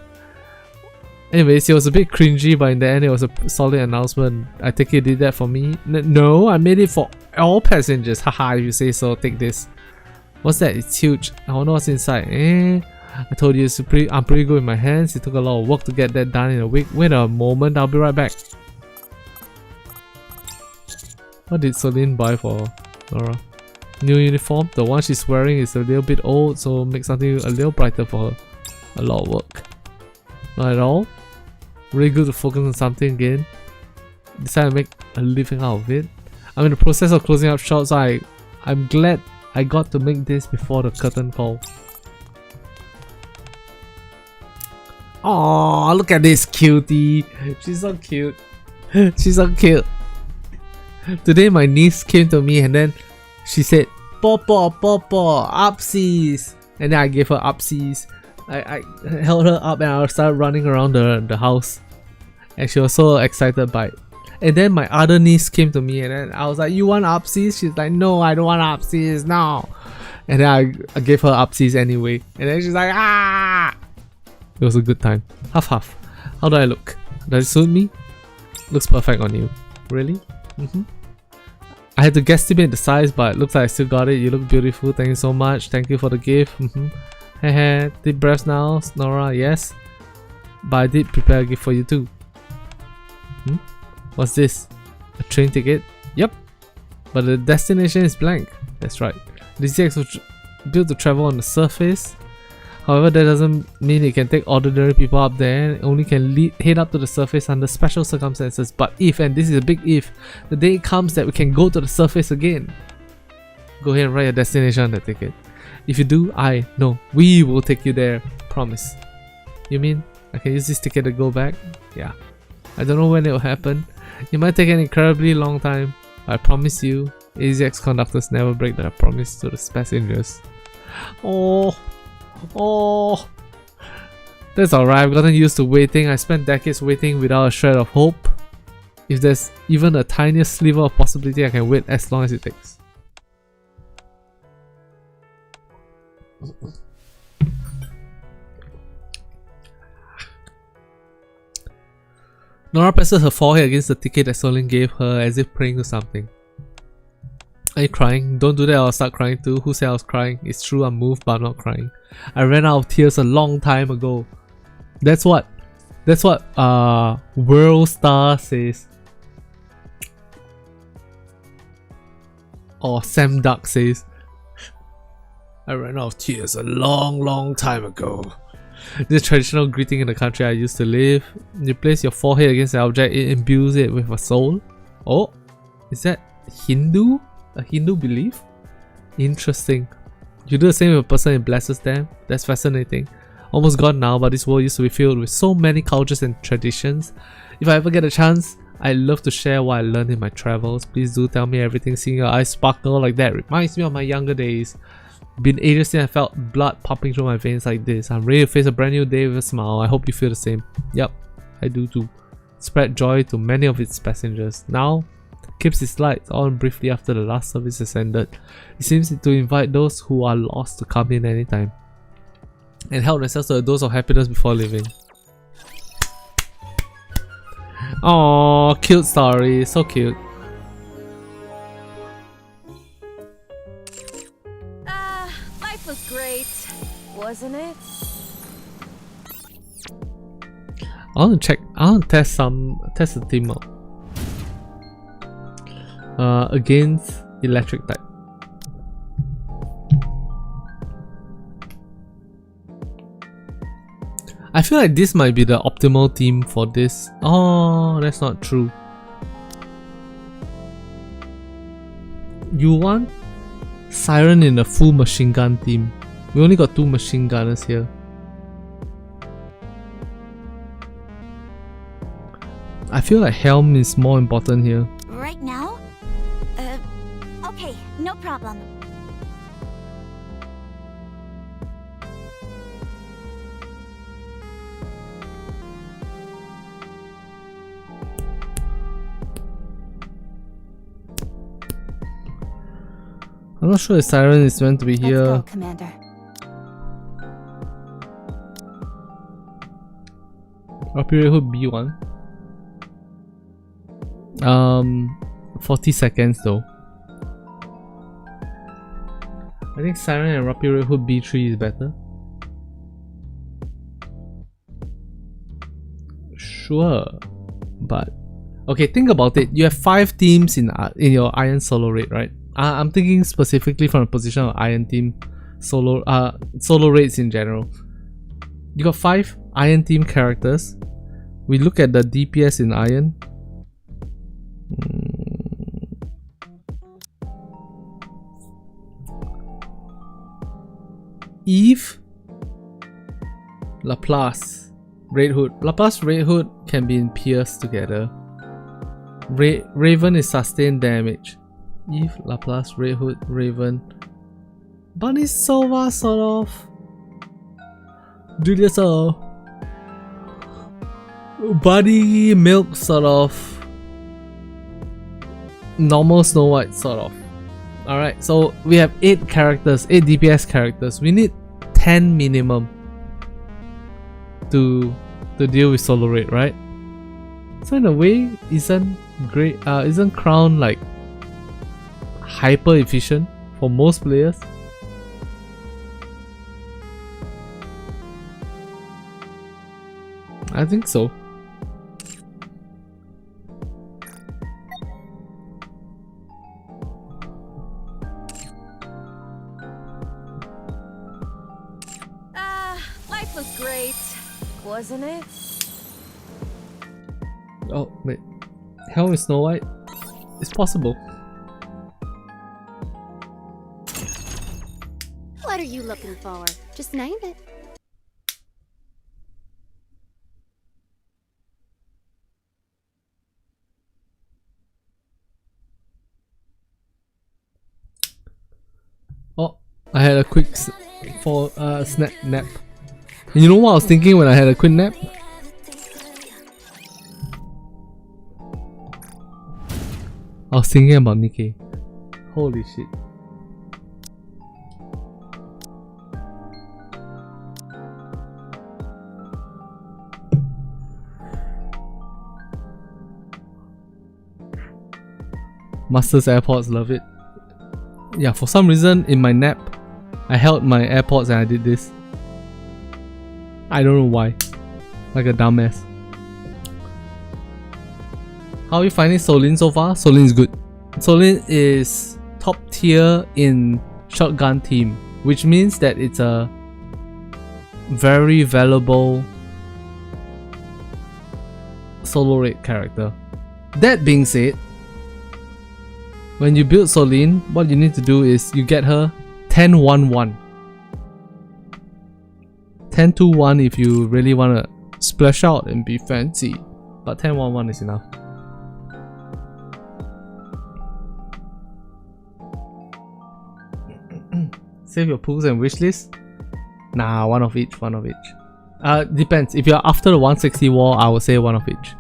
Anyways, it was a bit cringy, but in the end it was a solid announcement. I think you did that for me. No, I made it for all passengers. Haha, if you say so, take this. What's that? It's huge. I wonder what's inside. I told you I'm pretty good with my hands. It took a lot of work to get that done in a week. Wait a moment, I'll be right back. What did Celine buy for Nora? New uniform. The one she's wearing is a little bit old, so make something a little brighter for her. A lot of work. Not at all. Really good to focus on something again. Decided to make a living out of it. I'm in the process of closing up shop, so I'm glad I got to make this before the curtain call. Oh, look at this cutie. She's so cute. She's so cute. Today my niece came to me and then she said, Popo, upsies. And then I gave her upsies. I held her up and I started running around the house. And she was so excited by it. And then my other niece came to me and then I was like, you want upsies? She's like, no, I don't want upsies, no. And then I gave her upsies anyway. And then she's like, ah! It was a good time. Half. How do I look? Does it suit me? Looks perfect on you. Really? I had to guesstimate the size, but it looks like I still got it. You look beautiful. Thank you so much. Thank you for the gift. Hehe. Deep breaths now, Nora. Yes. But I did prepare a gift for you too. What's this? A train ticket? Yep. But the destination is blank. That's right. The ZX was built to travel on the surface. However, that doesn't mean it can take ordinary people up there. It only can head up to the surface under special circumstances. But if, and this is a big if, the day comes that we can go to the surface again. Go ahead and write your destination on the ticket. If you do, we will take you there. Promise. You mean I can use this ticket to go back? Yeah. I don't know when it will happen. It might take an incredibly long time. I promise you, AZX conductors never break their promise to the passengers. Oh. That's alright, I've gotten used to waiting. I spent decades waiting without a shred of hope. If there's even a tiniest sliver of possibility, I can wait as long as it takes. Nora presses her forehead against the ticket that Solin gave her as if praying to something. Are you crying? Don't do that or I'll start crying too. Who said I was crying? It's true, I'm moved but I'm not crying. I ran out of tears a long time ago. That's what World Star says. Or Sam Duck says. I ran out of tears a long time ago. This traditional greeting in the country I used to live. You place your forehead against the object, it imbues it with a soul. Oh, is that Hindu? A Hindu belief? Interesting. You do the same with a person, it blesses them. That's fascinating. Almost gone now, but this world used to be filled with so many cultures and traditions. If I ever get a chance, I'd love to share what I learned in my travels. Please do tell me everything. Seeing your eyes sparkle like that reminds me of my younger days. Been ages since I felt blood pumping through my veins like this. I'm ready to face a brand new day with a smile. I hope you feel the same. Yep, I do too. Spread joy to many of its passengers. Now, keeps its lights on briefly after the last service has ended. It seems to invite those who are lost to come in anytime and help themselves to a dose of happiness before leaving. Oh, cute story. So cute. Life was great, wasn't it? I want to test the team out. Against electric type. I feel like this might be the optimal team for this. Oh, that's not true. You want Siren in a full machine gun team. We only got 2 machine gunners here. I feel like Helm is more important here. Right now? Okay, no problem. I'm not sure if Siren is meant to be here. Let's go, Commander. Rapid Hood B1. 40 seconds though. I think Siren and Rapid Hood B3 is better. Sure, but okay, think about it. You have 5 teams in your Iron solo raid, right? I'm thinking specifically from the position of Iron team solo raids in general. You got 5 Iron team characters. We look at the DPS in Iron. Eve, Laplace, Red Hood. Laplace, Red Hood can be in Pierce together. Raven is sustained damage. Eve, Laplace, Red Hood, Raven. Bunny Sova sort of. Julius Buddy Milk sort of. Normal Snow White sort of. Alright, so we have 8 characters, 8 DPS characters. We need 10 minimum to deal with solo raid, right? So in a way, isn't Crown like hyper efficient for most players? I think so. Life was great, wasn't it? Oh wait, Hell is Snow White? It's possible. are you looking for? Just name it. Oh, I had a quick snack nap. And you know what I was thinking when I had a quick nap? I was thinking about Nikke. Holy shit. Master's AirPods, love it. Yeah, for some reason in my nap, I held my AirPods and I did this. I don't know why. Like a dumbass. How are you finding Solin so far? Solin is good. Solin is top tier in shotgun team, which means that it's a very valuable solo raid character. That being said, when you build Solin, what you need to do is you get her 10-1-1. 10-2-1 if you really want to splash out and be fancy, but 10-1-1 is enough. Save your pools and wishlist? Nah, one of each. Depends. If you're after the 160 war, I would say one of each.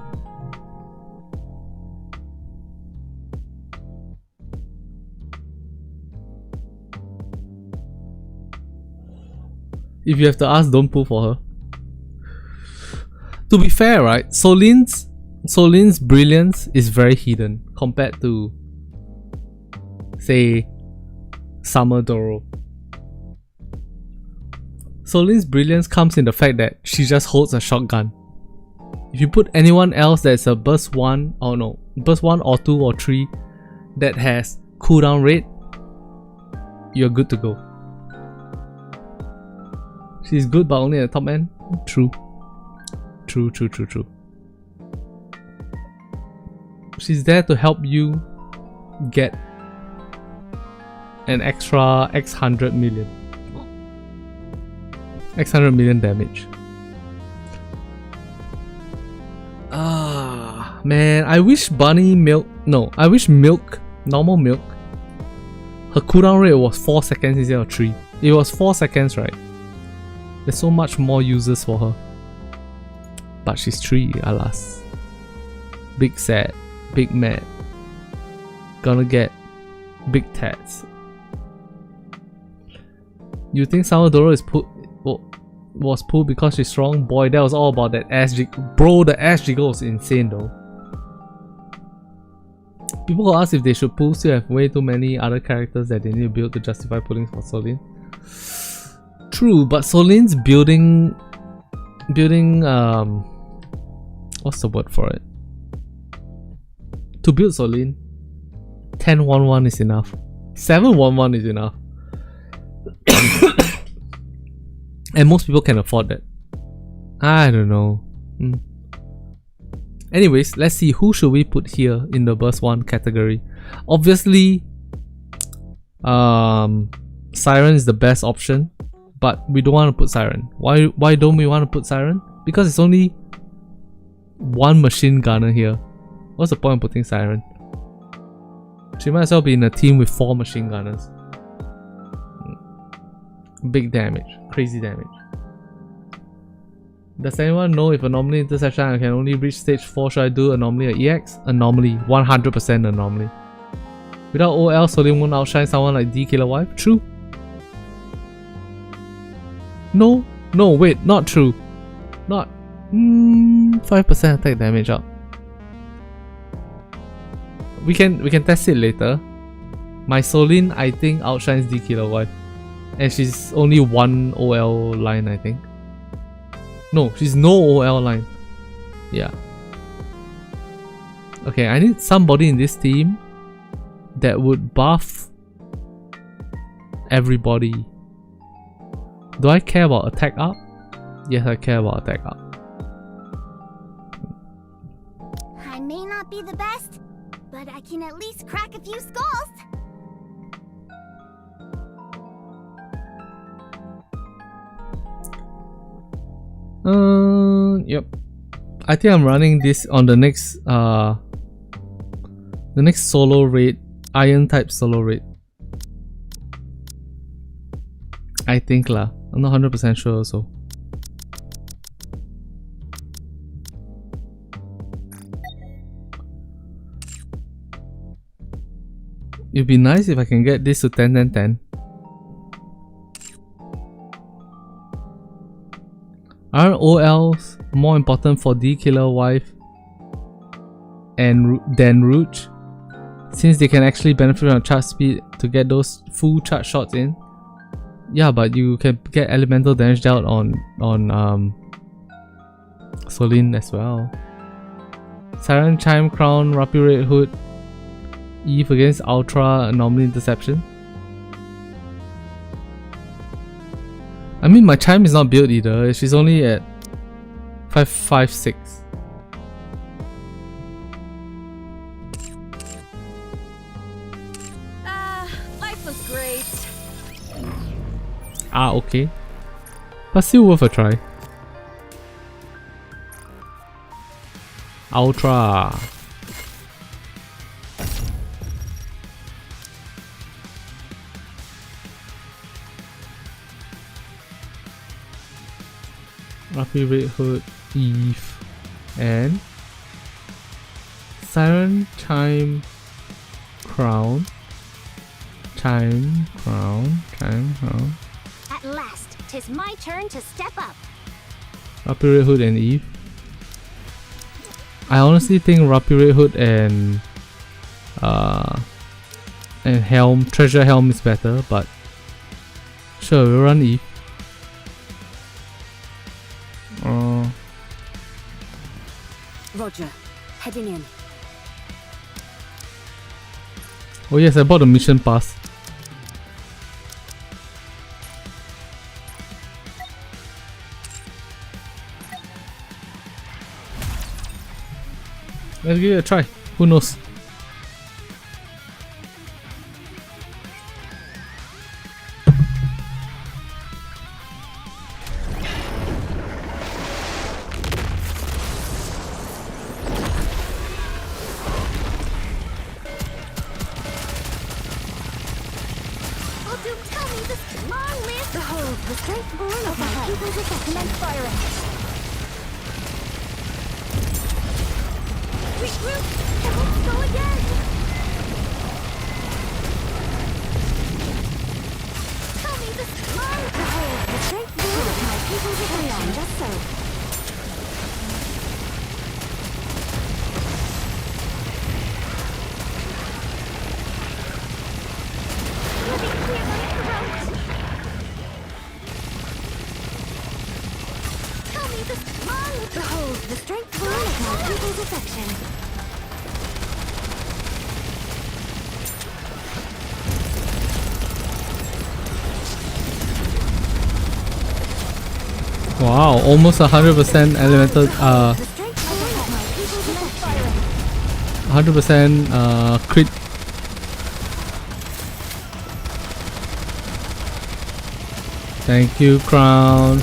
If you have to ask, don't pull for her. To be fair, right, Solin's brilliance is very hidden compared to, say, Summer Doro. Solin's brilliance comes in the fact that she just holds a shotgun. If you put anyone else that's a burst 1 or 2 or 3 that has cooldown rate, you're good to go. She's good but only at the top end? True. She's there to help you get an extra X 100 million. X 100 million damage. Ah, man, I wish I wish normal milk, her cooldown rate was 4 seconds instead of 3. It was 4 seconds, right? There's so much more uses for her. But she's 3, alas. Big sad, big mad. Gonna get big tats. You think Salvador was pulled because she's strong? Boy, that was all about that ass jig. Bro, the ass jiggle was insane though. People will ask if they should pull, still have way too many other characters that they need to build to justify pulling for Solin. True, but Solin's building what's the word for it? To build Solin, 10-1-1 is enough. 7-1-1 is enough. And most people can afford that. I don't know. Anyways, let's see, who should we put here in the burst 1 category. Obviously, Siren is the best option, but we don't want to put Siren. Why don't we want to put Siren? Because it's only one machine gunner here. What's the point of putting Siren? She might as well be in a team with 4 machine gunners. Big damage, crazy damage. Does anyone know if anomaly intersection I can only reach stage 4? Should I do anomaly or EX? Anomaly, 100% anomaly. Without OL, Solin won't outshine someone like D Killer Wife? True. No, wait, not true. Not 5% attack damage up. We can test it later. My Solin, I think, outshines D Killer Wife. And she's only 1 OL line, I think. No, she's no OL line. Yeah. Okay, I need somebody in this team that would buff everybody. Do I care about attack up? Yes, I care about attack up. I may not be the best, but I can at least crack a few skulls. Yep. I think I'm running this on the next solo raid, iron type solo raid. I think lah. I'm not 100% sure also. It'd be nice if I can get this to 10 10 10. Are OLs more important for D Killer Wife than Rouge? Since they can actually benefit from charge speed to get those full charge shots in. Yeah, but you can get elemental damage dealt on Solin as well. Siren Chime Crown, Rapid Red Hood, Eve against Ultra Anomaly Interception. I mean, my Chime is not built either. She's only at 556. Life was great. Okay. But still worth a try. Ultra. Rapid Red Hood, Eve, and Siren Chime Crown. Chime Crown. At last, 'tis my turn to step up. Rapid Red Hood and Eve. I honestly think Rapid Red Hood and Helm, Treasure Helm is better, but sure, we'll run Eve. Roger. Heading in. Oh yes, I bought a mission pass. Let's give it a try. Who knows? Wow, almost 100% elemental 100% crit. Thank you, Crown.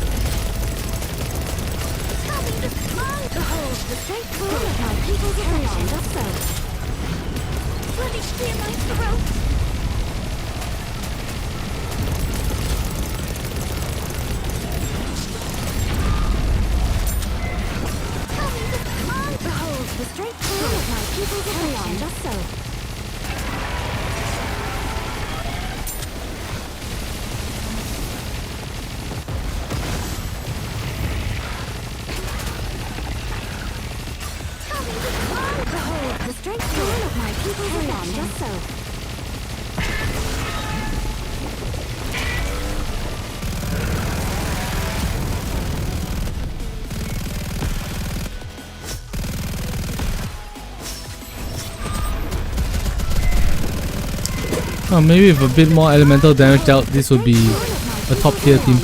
Maybe with a bit more elemental damage dealt, this would be a top tier team.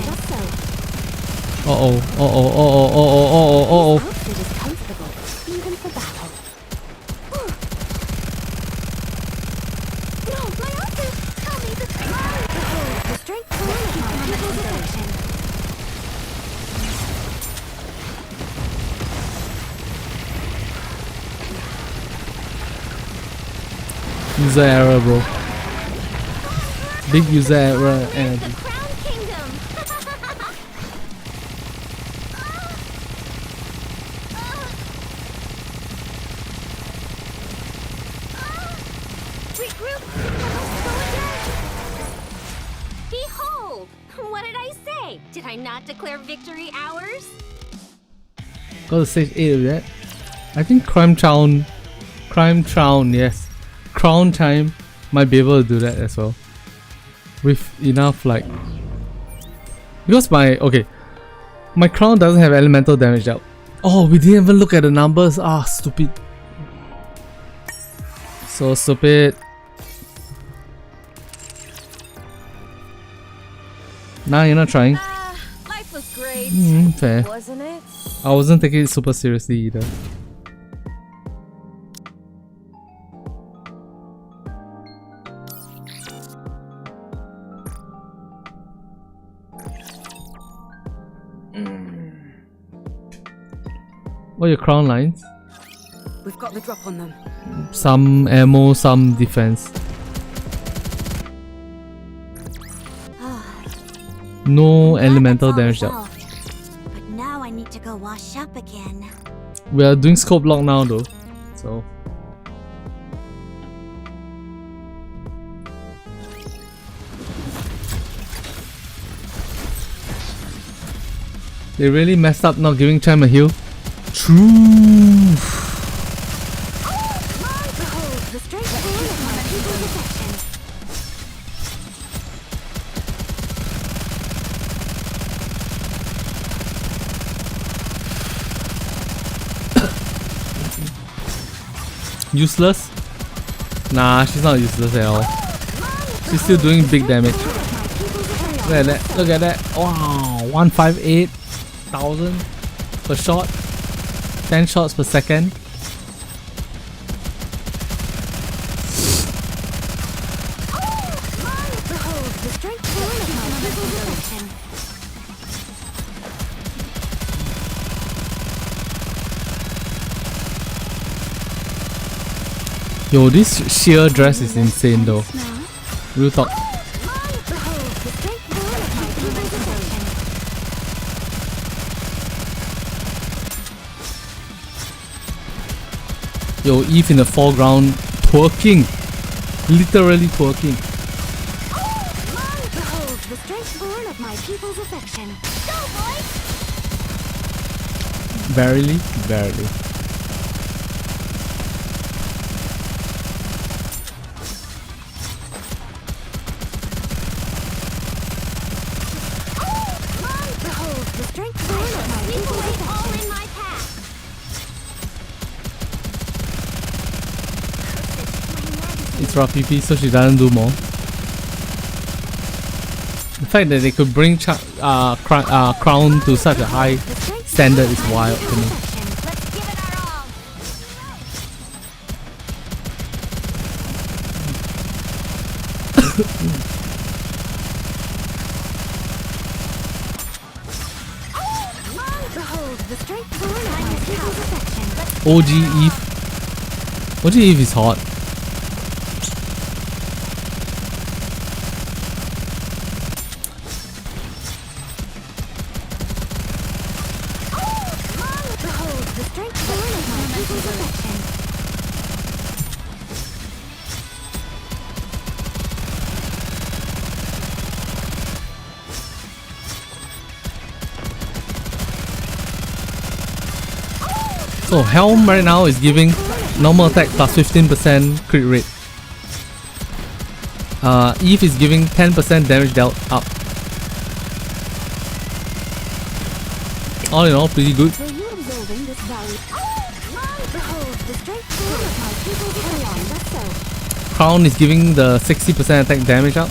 User error, bro. Big user error energy. The Crown Kingdom. Regroup. Behold! What did I say? Did I not declare victory ours? Go to stage 8 of that. I think Crime Town, yes. Crown Time might be able to do that as well. With enough like... Because my crown doesn't have elemental damage out. Oh, we didn't even look at the numbers. Ah, stupid. So stupid. Nah, you're not trying. Life was great. Fair. Wasn't it? I wasn't taking it super seriously either. What are your crown lines? We've got the drop on them. Some ammo, some defense. No elemental damage out. But now I need to go wash up again. We are doing scope lock now though, so. They really messed up not giving Chime a heal. True. Behold, the strength of my people's affection. Useless? Nah, she's not useless at all. She's still doing big damage. Look at that, look at that. Wow, 158,000 per shot. 10 shots per second. Behold, the strength of my people's affection. Yo, this sheer dress is insane though. Real talk. Behold, the strength of my people's affection. Yo, Eve in the foreground twerking. Literally twerking. Behold, the strength born of my people's affection. Go, boys! Verily, verily. Behold, the strength born of my people's affection. All in my path. It's rough PP, so she doesn't do more. The fact that they could bring Crown to such a high standard is wild to me. Let's give it our all. Behold, the strength born of my people's affection. OG Eve. OG Eve is hot. Behold, the strength born of my people's affection. So Helm right now is giving normal attack plus 15% crit rate. Eve is giving 10% damage dealt up. All in all, pretty good. Were you observing this valley? Behold, the strength born of my people's affection. That's so. Crown is giving the 60% attack damage up.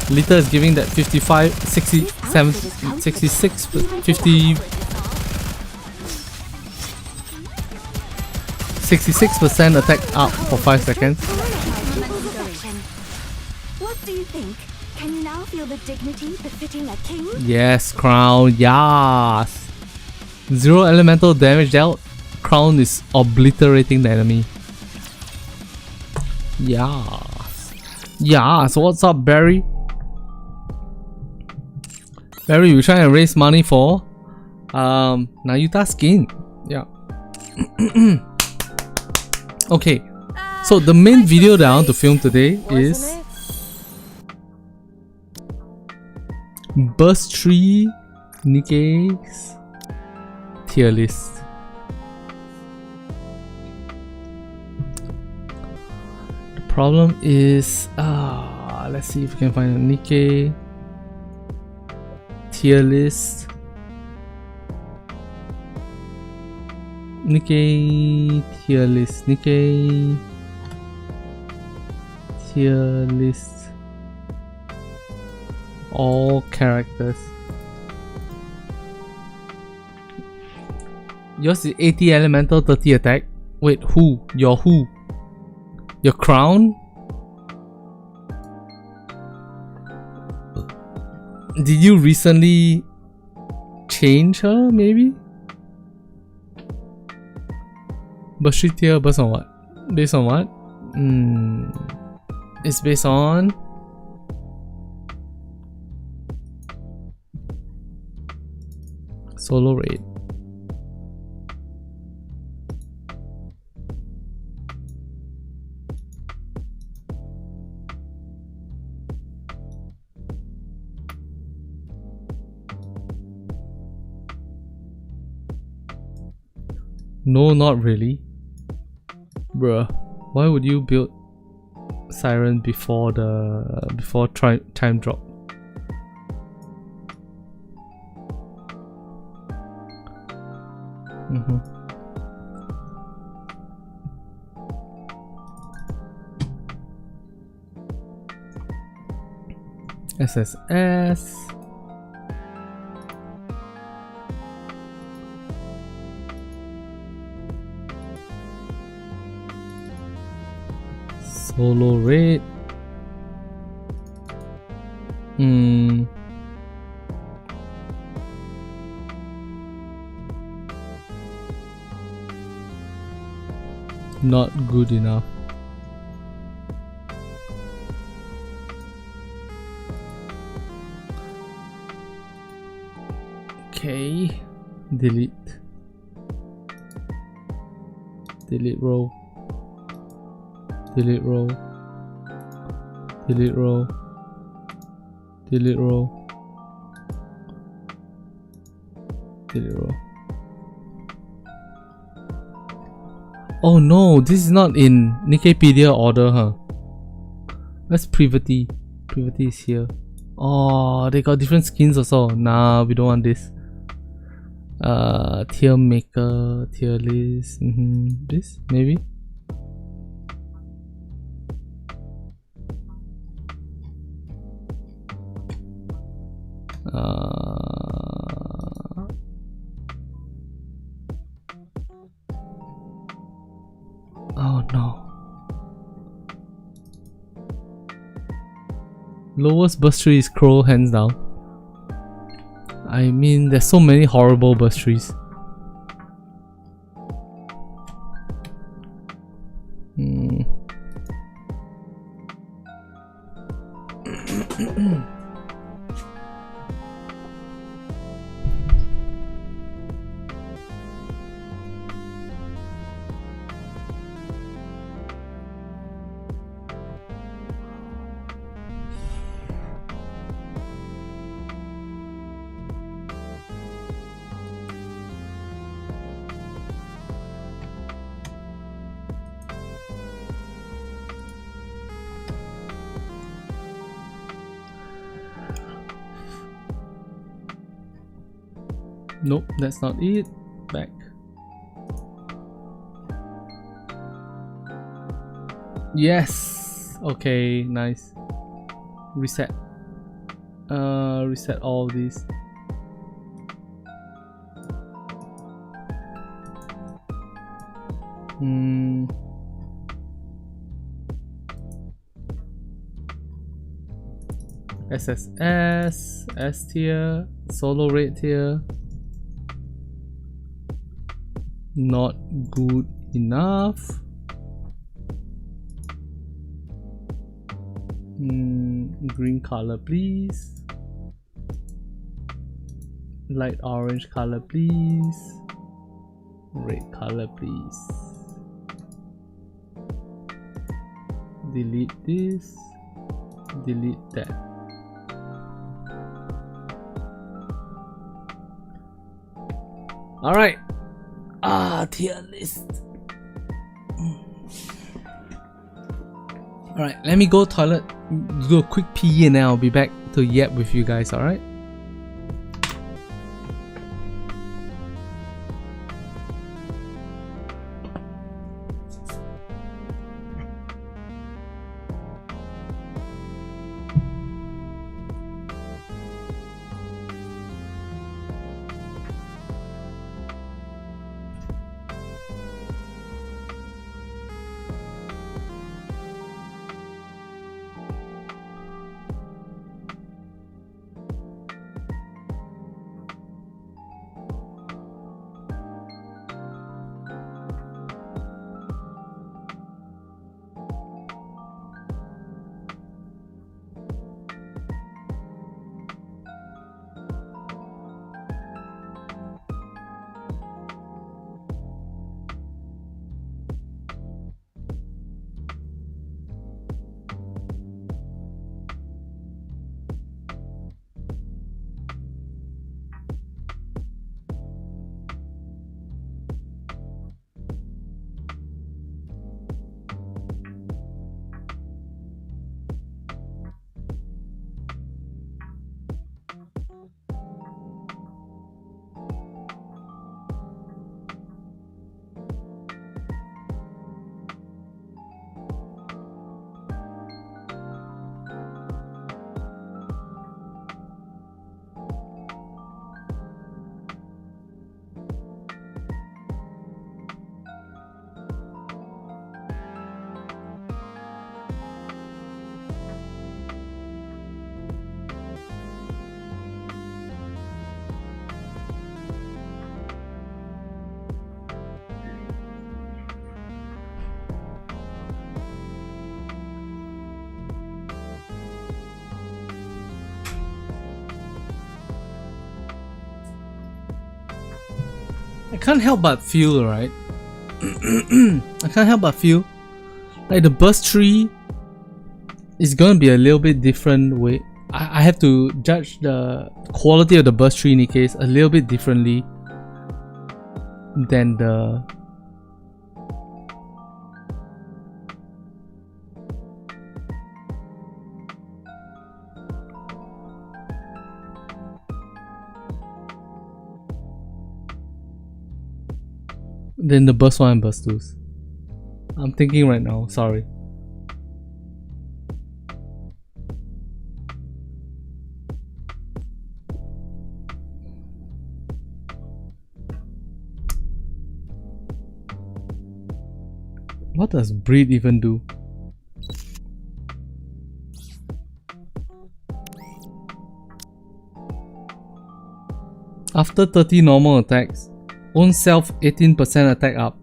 Lita is giving that 55, 67, 66, 50, 66% attack up for 5 seconds. What do you think? Can you now feel the dignity befitting a king? Yes, Crown, yes! 0 elemental damage dealt. Crown is obliterating the enemy. Yeah. Yeah, so what's up, Barry? Barry, we're trying to raise money for Nayuta skin. Yeah. Okay. So the main video that I want to film today is Burst 3 Nikke's tier list. The problem is let's see if we can find a Nikke tier list. Nikke tier list. Nikke tier list. All characters. Yours is 80 elemental, 30 attack. Wait, who? Your who? Your crown? Did you recently change her, maybe? But she tier based on what? Based on what? It's based on solo raid. No, not really. Bruh, why would you build Siren before time drop? SSS. Solo raid. Not good enough. Okay, delete. Delete row. Delete row. Delete row. Delete row. Delete row. Oh no, this is not in Nikkepedia order, huh? Where's Privity? Privity is here. Oh, they got different skins also. Nah, we don't want this. Tier maker, tier list. This maybe. Oh no. Lowest burst tree is Crow, hands down. I mean, there's so many horrible burst trees. Nope, that's not it. Back. Yes. Okay, nice. Reset. Reset all of these. SSS, S tier, solo raid tier. Not good enough. Green color, please. Light orange color, please. Red color, please. Delete this. Delete that. Alright. Tier list. Alright, let me go toilet, do a quick pee, and then I'll be back to yap with you guys, alright? I can't help but feel, right? I can't help but feel like the burst tree is gonna be a little bit different way. I have to judge the quality of the burst tree in any case a little bit differently than the burst 1 and burst 2s. I'm thinking right now, sorry. What does breed even do? After 30 normal attacks, own self 18% attack up.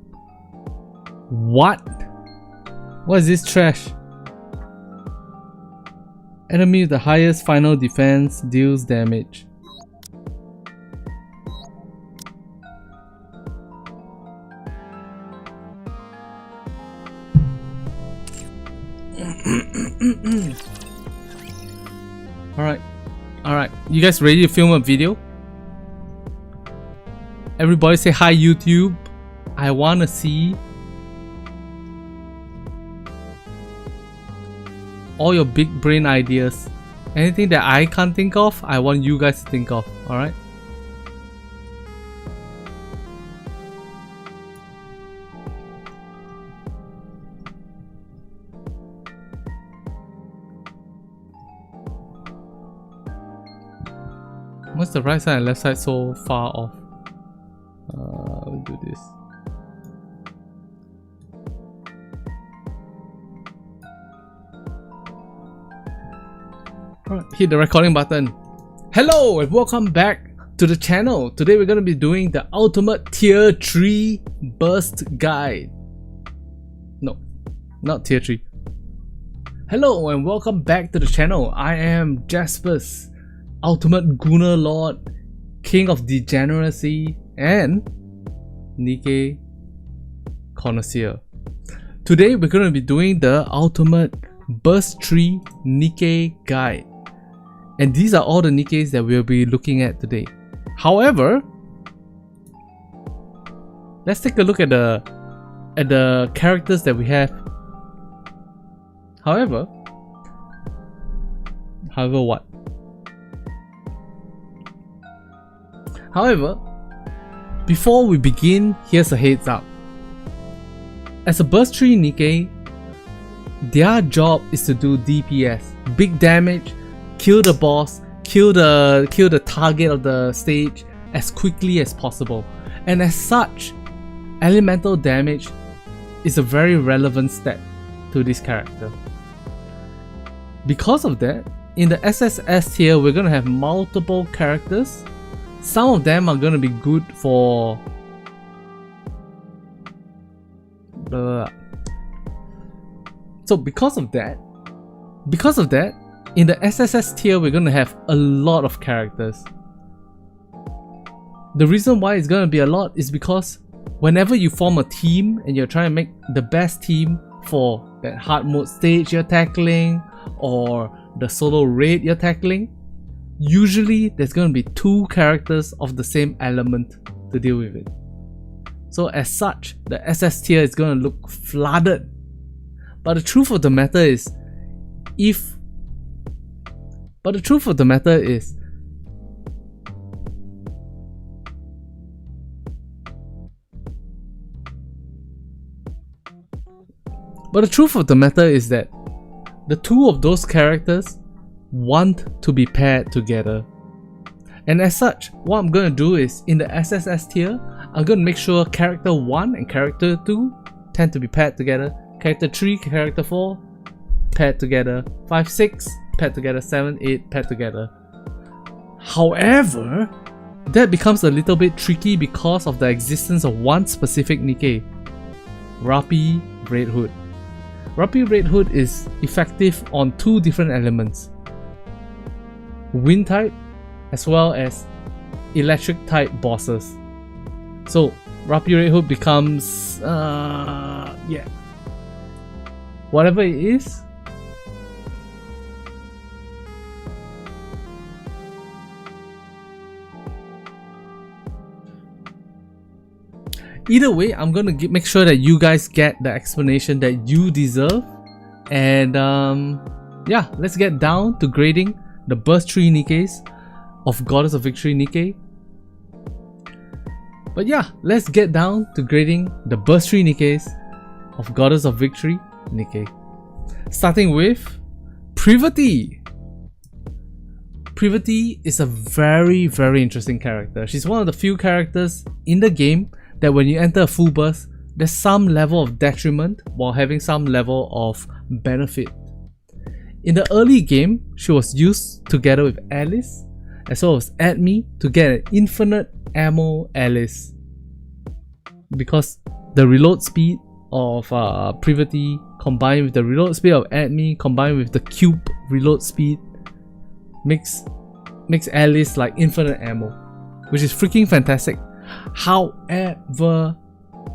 What? What is this trash? Enemy with the highest final defense deals damage. Alright. You guys ready to film a video? Everybody say hi YouTube. I wanna see all your big brain ideas. Anything that I can't think of, I want you guys to think of. Alright? What's the right side and left side so far off? We'll do this. Alright, hit the recording button. Hello and welcome back to the channel. Today we're gonna be doing the ultimate tier 3 burst guide. No, not tier 3. Hello and welcome back to the channel. I am Jaspas, Ultimate Gunner Lord, King of Degeneracy, and Nikke Connoisseur. Today we're going to be doing the Ultimate Burst Tree Nikke Guide. And these are all the Nikkes that we'll be looking at today. However, let's take a look at the characters that we have. However what? However, before we begin, here's a heads up. As a Burst Tree Nikke, their job is to do DPS, big damage, kill the boss, kill the target of the stage as quickly as possible. And as such, elemental damage is a very relevant stat to this character. Because of that, in the SSS tier, we're going to have multiple characters. Some of them are going to be good for So because of that, in the SSS tier, we're going to have a lot of characters. The reason why it's going to be a lot is because whenever you form a team and you're trying to make the best team for that hard mode stage you're tackling or the solo raid you're tackling, usually there's going to be two characters of the same element to deal with it. So as such, the SS tier is going to look flooded. But the truth of the matter is, that the two of those characters want to be paired together. And as such, what I'm going to do is, in the SSS tier, I'm going to make sure character 1 and character 2 tend to be paired together. Character 3, character 4 paired together. 5, 6 paired together. 7, 8 paired together. However, that becomes a little bit tricky because of the existence of one specific Nikke, Rapi Red Hood. Rapi Red Hood is effective on two different elements: wind type as well as electric type bosses. So Rapi Red Hood becomes whatever it is. Either way, I'm gonna make sure that you guys get the explanation that you deserve. And yeah, let's get down to grading the Burst Tree Nikkes of Goddess of Victory Nikke. But yeah, let's get down to grading the Burst Tree Nikkes of Goddess of Victory Nikke. Starting with Privati. Privati is a very interesting character. She's one of the few characters in the game that when you enter a full burst, there's some level of detriment while having some level of benefit. In the early game, she was used together with Alice as well as Admi to get an infinite ammo Alice, because the reload speed of Privati combined with the reload speed of Admi combined with the cube reload speed makes Alice like infinite ammo, which is freaking fantastic. However,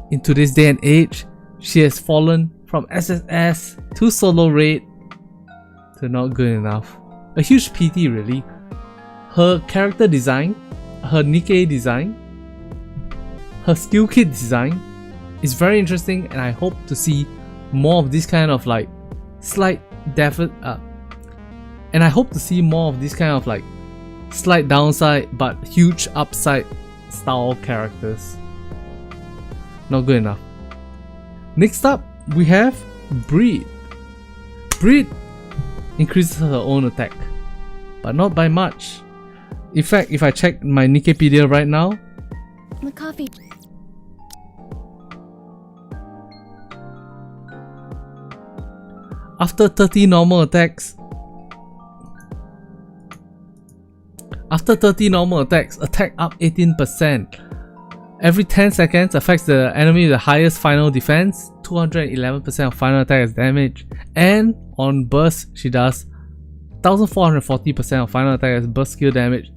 in today's day and age, she has fallen from SSS to solo raid to not good enough. A huge pity really. Her character design, her Nikke design, her skill kit design is very interesting, and I hope to see more of this kind of like slight downside but huge upside style characters. Not good enough. Next up, we have Breed. Breed increases her own attack, but not by much. In fact, if I check my Nikkepedia right now, The coffee. after 30 normal attacks, attack up 18%. Every 10 seconds affects the enemy with the highest final defense, 211% of final attack as damage, and On burst, she does 1440% of final attack as burst skill damage,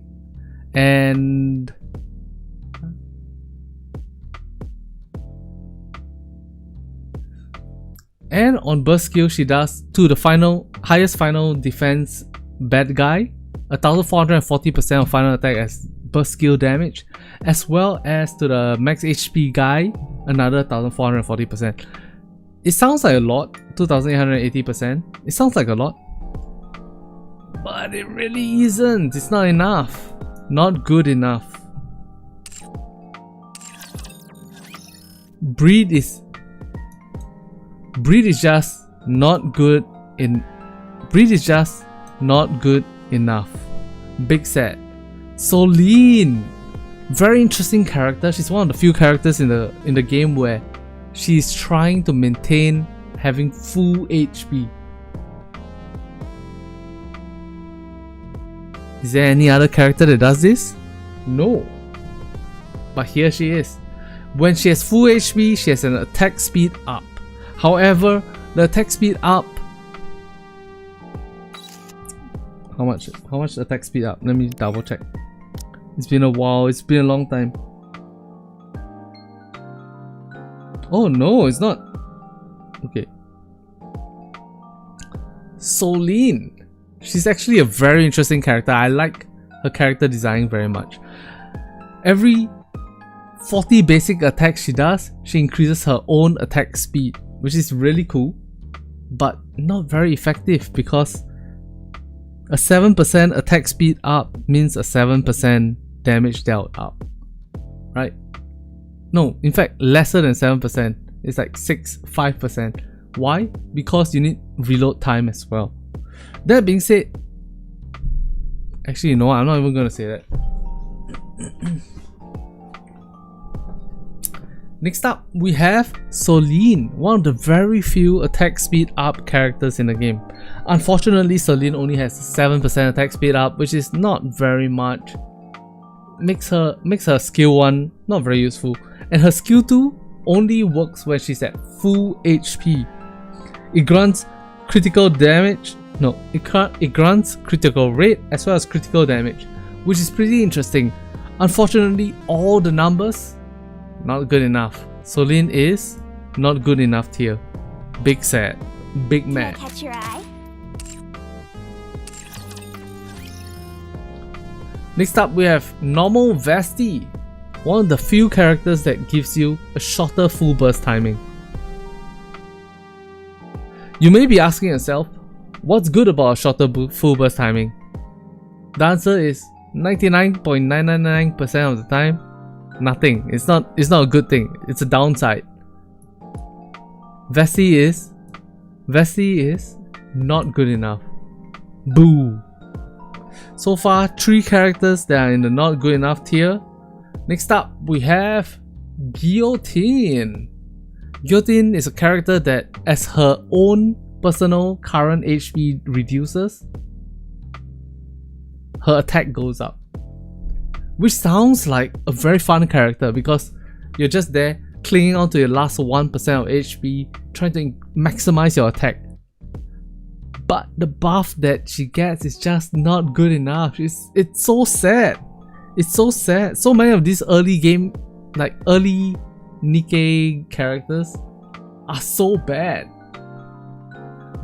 and on burst skill she does to the highest final defense bad guy 1440% of final attack as burst skill damage, as well as to the max HP guy another 1440%. It sounds like a lot, 2880%. It sounds like a lot, but it really isn't. It's not enough. Not good enough. Breed is just not good enough. Big sad. Soline, very interesting character. She's one of the few characters in the game where she's trying to maintain having full HP. Is there any other character that does this? No. But here she is. When she has full HP, she has an attack speed up. However, the attack speed up. How much attack speed up? Let me double check. It's been a while, it's been a long time. Oh no, it's not. Okay. Soline. She's actually a very interesting character. I like her character design very much. Every 40 basic attacks she does, she increases her own attack speed, which is really cool, but not very effective because a 7% attack speed up means a 7% damage dealt up, right? No, in fact, lesser than 7%. It's like 5%. Why? Because you need reload time as well. That being said, actually, no, I'm not even gonna say that. Next up, we have Soline, one of the very few attack speed up characters in the game. Unfortunately, Soline only has 7% attack speed up, which is not very much. Makes her skill 1 not very useful, and her skill 2 only works when she's at full HP. It grants critical damage. No, it grants critical rate as well as critical damage, which is pretty interesting. Unfortunately, all the numbers not good enough. Soline is not good enough tier. Big sad. Big mad. Can I catch your eye? Next up, we have normal Vesti, one of the few characters that gives you a shorter full burst timing. You may be asking yourself, what's good about a shorter full burst timing? The answer is 99.999% of the time, nothing. It's not a good thing. It's a downside. Vesti is not good enough. Boo. So far, 3 characters that are in the not good enough tier. Next up, we have Guillotine. Guillotine is a character that, as her own personal current HP reduces, her attack goes up. Which sounds like a very fun character because you're just there clinging on to your last 1% of HP, trying to maximize your attack. But the buff that she gets is just not good enough. It's so sad. It's so sad. So many of these early game, like early Nikke characters are so bad.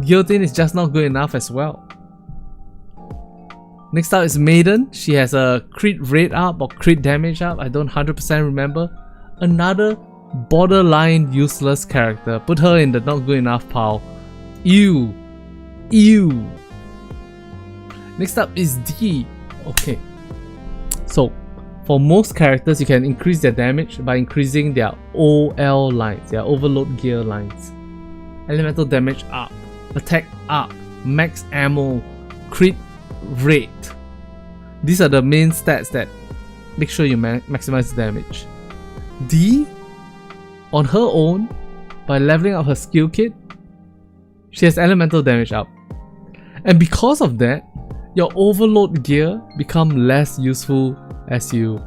Guillotine is just not good enough as well. Next up is Maiden. She has a crit rate up or crit damage up. I don't 100% remember. Another borderline useless character. Put her in the not good enough pile. Ew. Ew. Next up is D. Okay. So, for most characters, you can increase their damage by increasing their OL lines, their overload gear lines. Elemental damage up, attack up, max ammo, crit rate. These are the main stats that make sure you maximize the damage. D, on her own, by leveling up her skill kit, she has elemental damage up. And because of that, your overload gear become less useful as you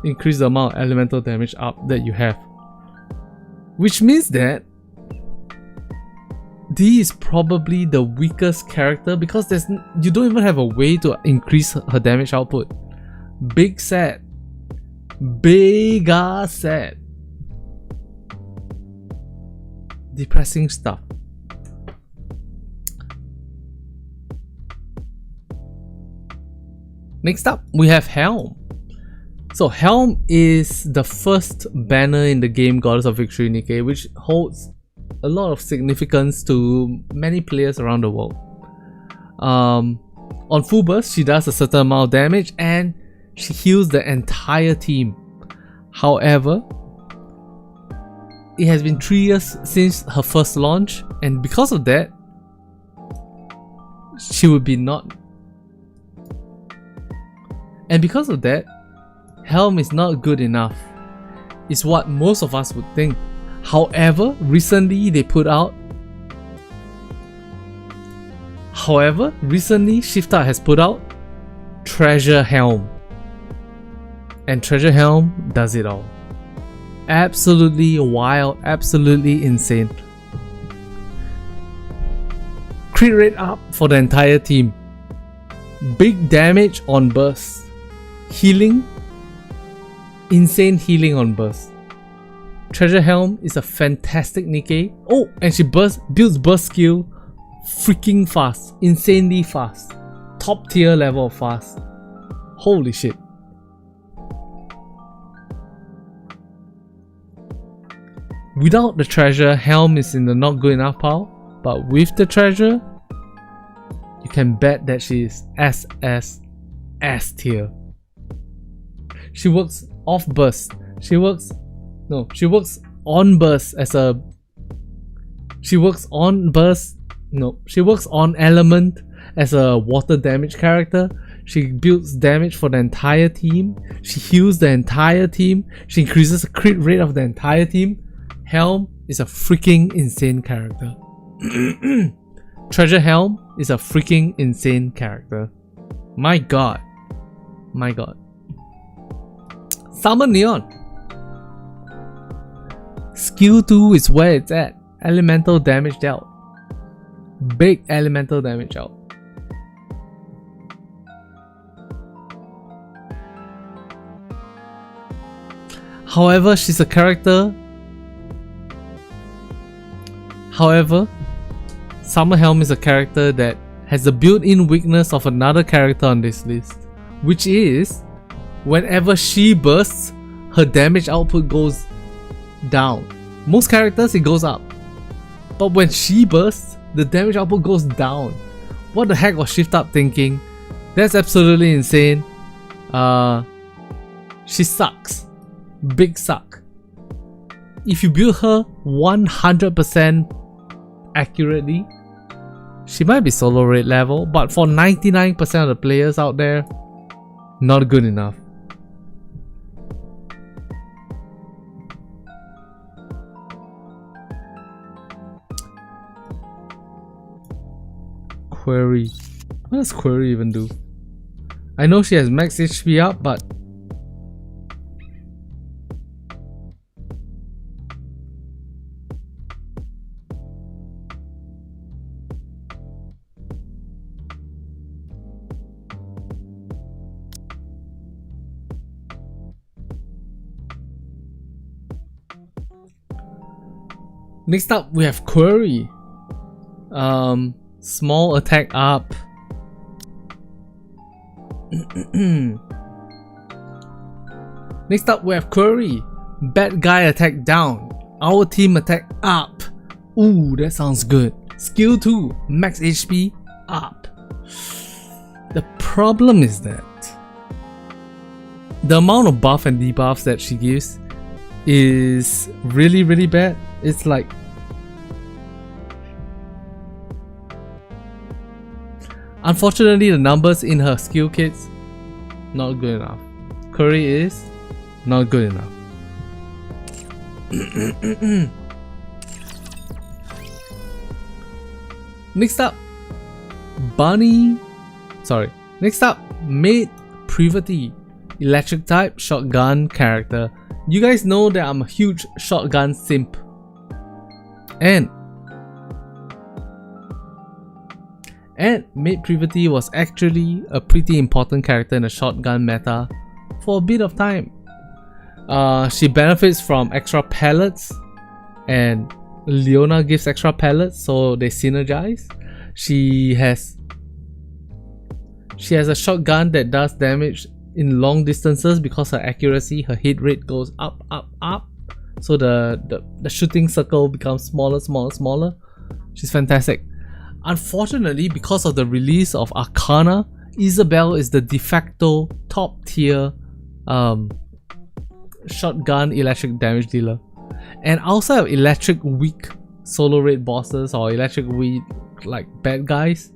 increase the amount of elemental damage up that you have. Which means that Dee is probably the weakest character because you don't even have a way to increase her damage output. Big sad. Big ass sad. Depressing stuff. Next up, we have Helm. So Helm is the first banner in the game Goddess of Victory Nikke, which holds a lot of significance to many players around the world. On full burst, she does a certain amount of damage and she heals the entire team. However, it has been 3 years since her first launch, and because of that, she would be not. And because of that, Helm is not good enough, is what most of us would think. However, recently ShiftUp has put out Treasure Helm. And Treasure Helm does it all. Absolutely wild, absolutely insane. Crit rate up for the entire team. Big damage on burst. Healing. Insane healing on burst. Treasure Helm is a fantastic Nikke. Oh, and she builds burst skill freaking fast. Insanely fast. Top tier level of fast. Holy shit. Without the treasure, Helm is in the not good enough pile. But with the treasure, you can bet that she is S tier. She works off burst. She works on burst as a. She works on burst. No, she works on element as a water damage character. She builds damage for the entire team. She heals the entire team. She increases the crit rate of the entire team. Helm is a freaking insane character. Treasure Helm is a freaking insane character. My god. My god. Summon Neon. Skill 2 is where it's at. Elemental damage dealt. Big elemental damage out. However, she's a character. Summer Helm is a character that has the built-in weakness of another character on this list, which is whenever she bursts, her damage output goes down. Most characters it goes up, but when she bursts, the damage output goes down. What the heck was ShiftUp thinking? That's absolutely insane. She sucks. Big suck. If you build her 100% accurately, she might be solo rate level, but for 99% of the players out there, not good enough. Query. What does Query even do? I know she has max HP up, but next up we have Query. Small attack up. Next up we have Query. Bad guy attack down. Our team attack up. Ooh, that sounds good. Skill 2, max HP up. The problem is that the amount of buff and debuffs that she gives is really bad. It's like unfortunately the numbers in her skill kits not good enough. Curry is not good enough. Next up, Next up, Maid Privity, electric type shotgun character. You guys know that I'm a huge shotgun simp, and And Maid Privity was actually a pretty important character in the shotgun meta for a bit of time. She benefits from extra pellets, and Leona gives extra pellets, so they synergize. She has a shotgun that does damage in long distances because her accuracy, her hit rate goes up, up, up. So the shooting circle becomes smaller, smaller, smaller. She's fantastic. Unfortunately, because of the release of Arcana, Isabel is the de facto top tier shotgun electric damage dealer. And outside of electric weak solo raid bosses or electric weak like bad guys,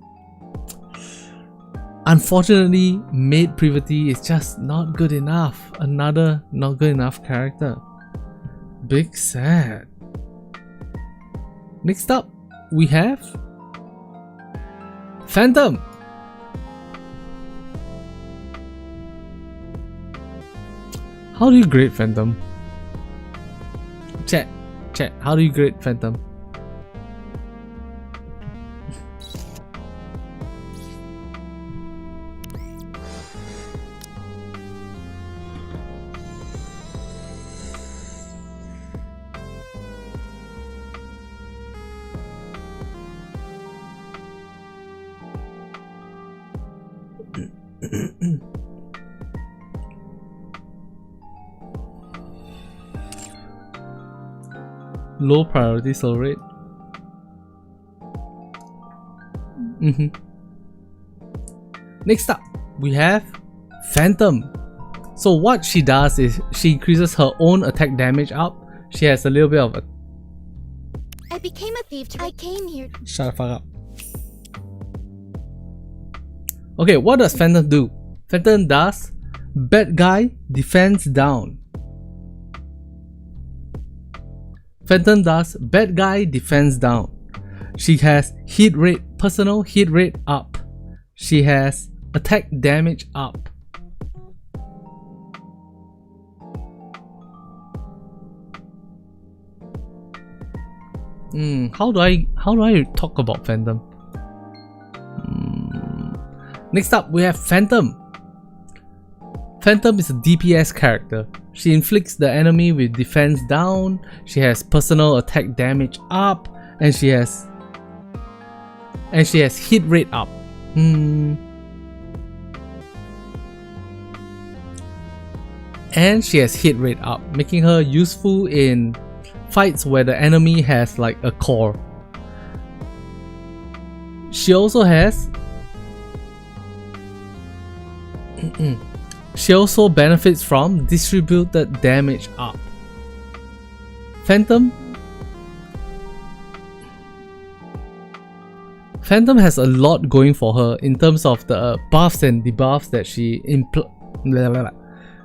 unfortunately Maid Privity is just not good enough. Another not good enough character. Big sad. Next up we have Phantom. How do you grade Phantom? Chat, how do you grade Phantom? Low priority soul rate. Next up, we have Phantom. So what she does is she increases her own attack damage up. She has a little bit of a... I became a thief I came here. Shut the fuck up. Okay, what does Phantom do? Phantom does bad guy defense down. Phantom does bad guy defense down. She has hit rate, personal hit rate up. She has attack damage up. How do I talk about Phantom? Next up we have Phantom. Phantom is a DPS character. She inflicts the enemy with defense down, she has personal attack damage up, and she has hit rate up. And she has hit rate up, making her useful in fights where the enemy has like a core. She also has she also benefits from distributed damage up. Phantom has a lot going for her in terms of the buffs and debuffs that she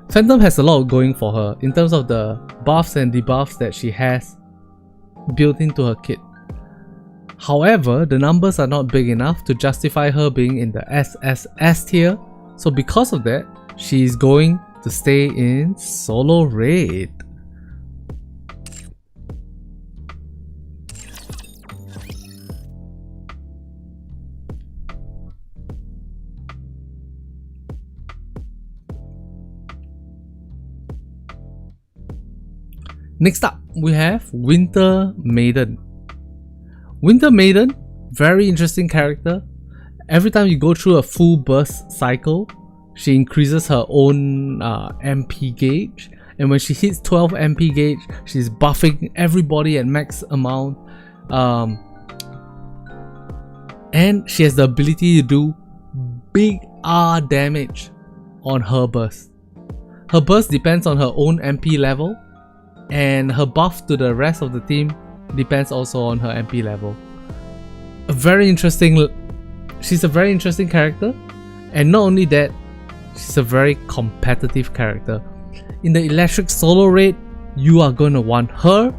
Phantom has a lot going for her in terms of the buffs and debuffs that she has built into her kit. However, the numbers are not big enough to justify her being in the SSS tier, so because of that, she is going to stay in solo raid. Next up, we have Winter Maiden. Winter Maiden, very interesting character. Every time you go through a full burst cycle, she increases her own MP gauge, and when she hits 12 MP gauge, she's buffing everybody at max amount, and she has the ability to do big R damage on her burst. Her burst depends on her own MP level, and her buff to the rest of the team depends also on her MP level. She's a very interesting character, and not only that, she's a very competitive character. In the electric solo raid, you are going to want her.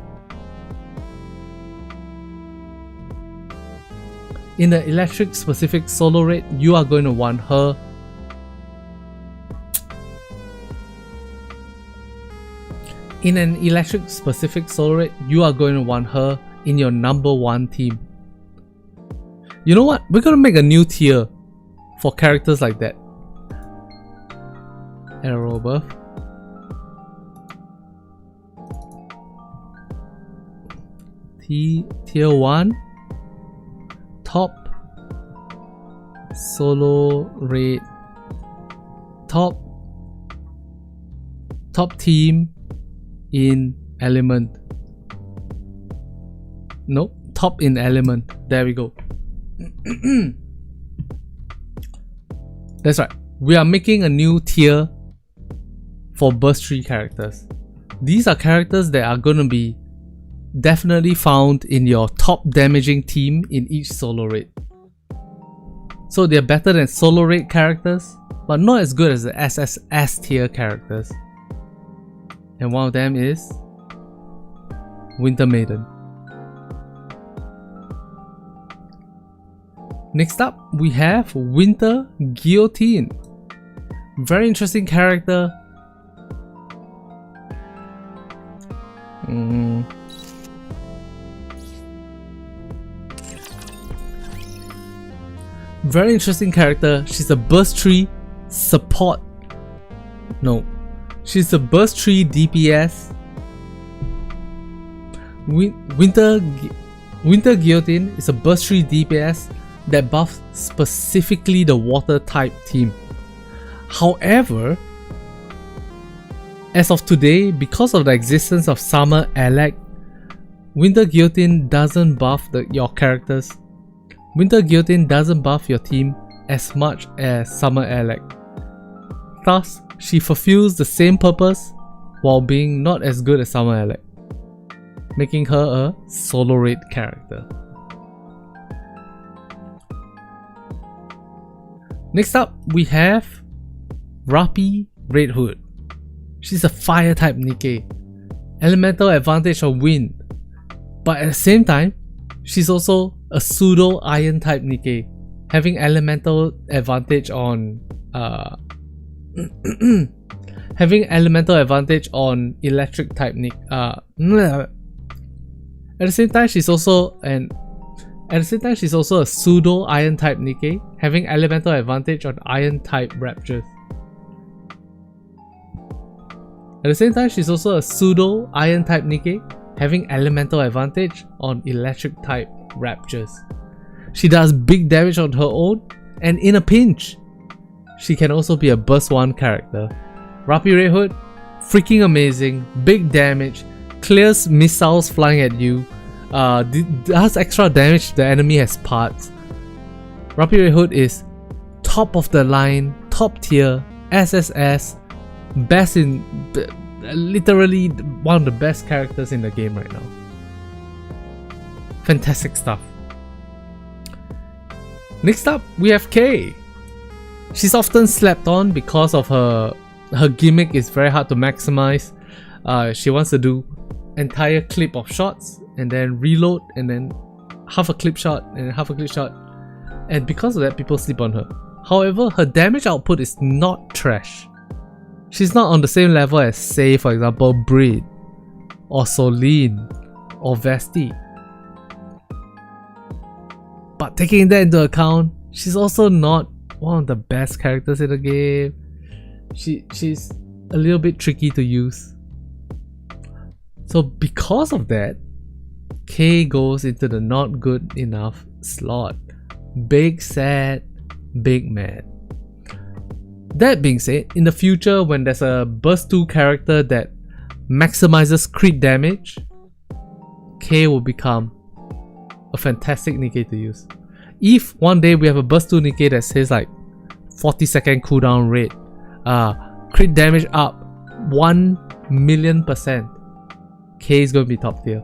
In the electric specific solo raid, you are going to want her. In an electric specific solo raid, you are going to want her in your number 1 team. You know what? We're gonna make a new tier for characters like that. Arrow above. Tier 1. Top solo raid. Top team in element. Nope, top in element. There we go. That's right. We are making a new tier for burst 3 characters. These are characters that are gonna be definitely found in your top damaging team in each solo raid. So they're better than solo raid characters, but not as good as the SSS tier characters. And one of them is Winter Maiden. Next up, we have Winter Guillotine. Very interesting character. Very interesting character. She's a burst 3 support. No, she's a burst 3 DPS. Winter Guillotine is a burst 3 DPS that buffs specifically the water type team. However, as of today, because of the existence of Summer Alec, Winter Guillotine doesn't buff your characters. Winter Guillotine doesn't buff your team as much as Summer Alec. Thus, she fulfills the same purpose while being not as good as Summer Alec, making her a solo raid character. Next up, we have Rapi Red Hood. She's a fire type Nikke, elemental advantage on wind, but at the same time, she's also a pseudo iron type Nikke, having elemental advantage on electric type Nick. At the same time, she's also a pseudo iron type Nikke, having elemental advantage on iron type raptures. At the same time, she's also a pseudo iron type Nikke, having elemental advantage on electric type raptures. She does big damage on her own, and in a pinch, she can also be a burst 1 character. Rapi Red Hood, freaking amazing, big damage, clears missiles flying at you, does extra damage if the enemy has parts. Rapi Red Hood is top of the line, top tier, SSS, best in, literally one of the best characters in the game right now. Fantastic stuff. Next up, we have Kay. She's often slept on because of her gimmick is very hard to maximize. She wants to do entire clip of shots and then reload and then half a clip shot and half a clip shot, and because of that people sleep on her. However, her damage output is not trash. She's not on the same level as, say, for example, Breed or Solene or Vesti. But taking that into account, she's also not one of the best characters in the game. She's a little bit tricky to use. So because of that, Kay goes into the not good enough slot. Big sad, big mad. That being said, in the future when there's a burst 2 character that maximizes crit damage, Kay will become a fantastic Nikke to use. If one day we have a burst 2 Nikke that says like 40-second cooldown rate, crit damage up 1,000,000%, Kay is going to be top tier.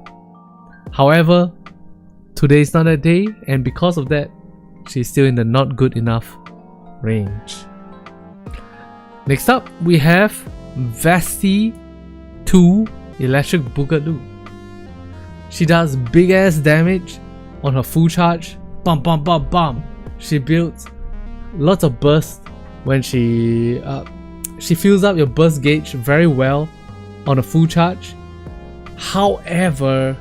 However, today is not that day, and because of that, she's still in the not good enough range. Next up, we have Vesti 2 Electric Boogaloo. She does big ass damage on her full charge. Bum bum bum bum. She builds lots of burst when she fills up your burst gauge very well on a full charge. However,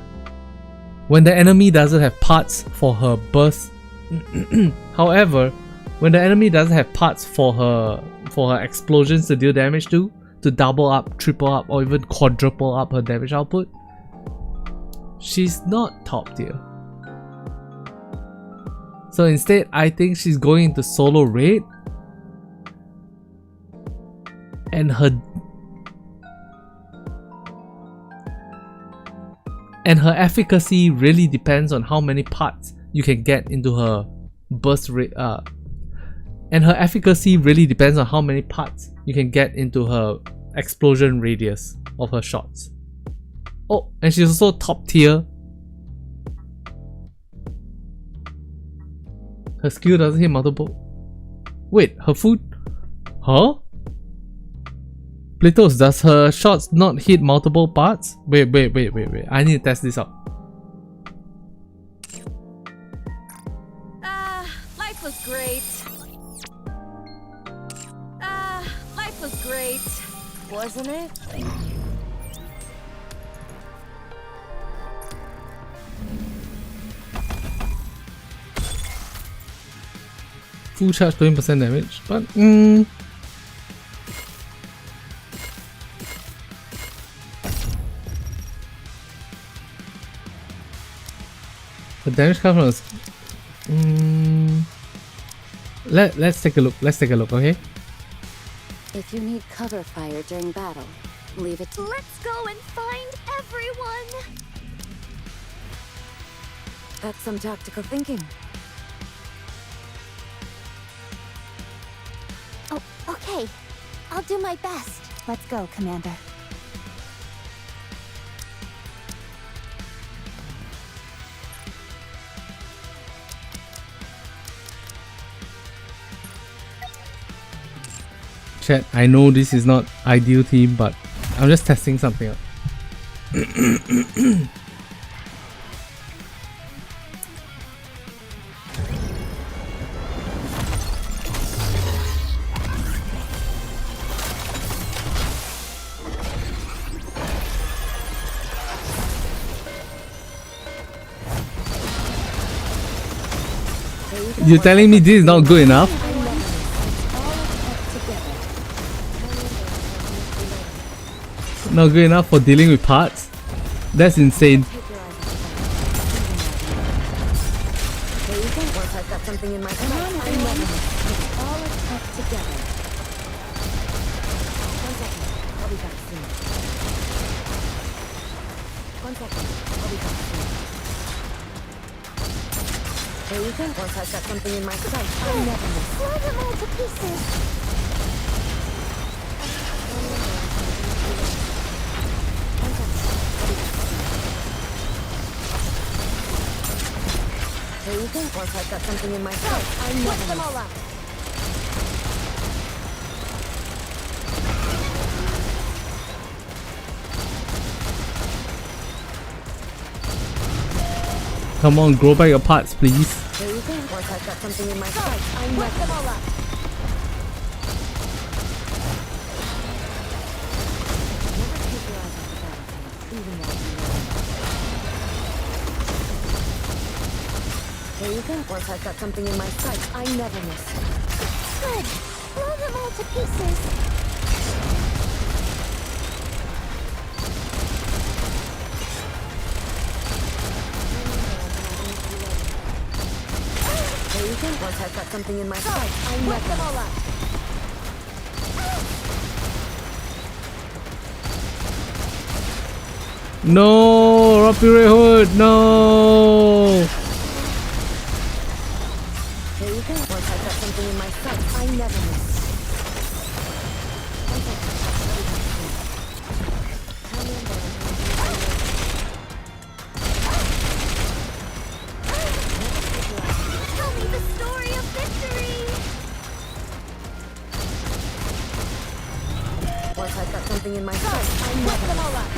when the enemy doesn't have parts for her burst However, when the enemy doesn't have parts for her explosions to deal damage to double up, triple up, or even quadruple up her damage output, she's not top tier. So instead, I think she's going into solo raid, and her efficacy really depends on how many parts you can get into her burst rate. And her efficacy really depends on how many parts you can get into her explosion radius of her shots. Oh, and she's also top tier. Her skill doesn't hit multiple. Wait, her food? Huh? Plitos, does her shots not hit multiple parts? Wait. I need to test this out. Life was great. Life was great, wasn't it? Full charge 20% damage, but the damage comes from let's take a look. Okay. If you need cover fire during battle, leave it to— Let's go and find everyone. That's some tactical thinking. Oh, okay. I'll do my best. Let's go, Commander. Chat, I know this is not ideal team, but I'm just testing something out. You're telling me this is not good enough? Not good enough for dealing with parts? That's insane. There you go. Once I've got something in my sight, I never miss. It's all up together. One second. I'll be back soon. One second. I'll be back soon. There you go. Once I've got something in my sight, I never miss. Blow them all to pieces. There you go. Once I've got something in my sight, I never miss. Them all up. Come on, grow back your parts, please. There you go. Once I've got something in my sight, I never miss. Them all up. Never take your eyes off the battlefield, even while you're there you go. Once I've got something in my sight, I never miss. Good. Blow them all to pieces. There you go. Once I've got something in my sight, I never miss. Them all up. No, Rapure Hood, no. There you go. Once I've got something in my sight, I never miss. Tell me the story of victory. Once I've got something in my sight, I never them all up.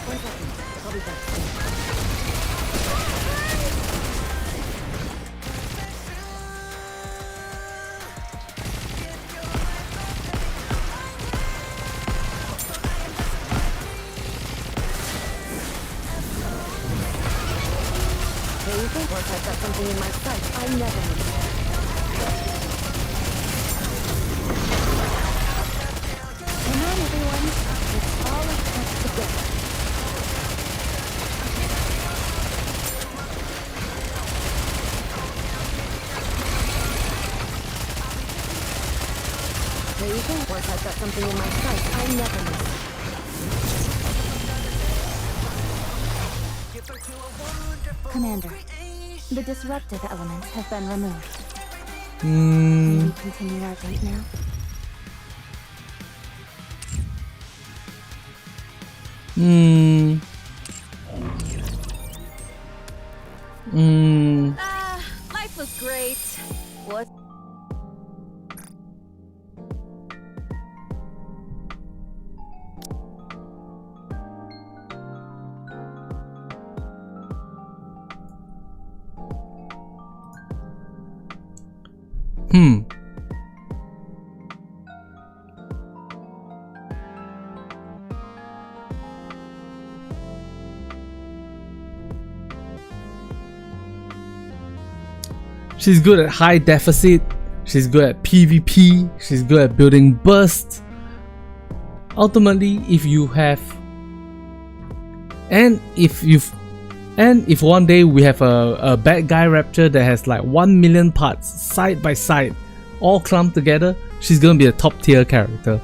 One second. I'll be back soon. I've got something in my sight. I never miss. Come on, everyone. It's all a step together. There you go. Once I've got something in my sight, I never miss. Commander, the disruptive elements have been removed. May Hmm. we continue our date now? Hmm. Hmm. Life was great. What? Hmm. She's good at high deficit, she's good at PvP, she's good at building bursts. Ultimately, if you have if one day we have a bad guy rapture that has like 1 million parts side by side all clumped together, she's gonna be a top tier character.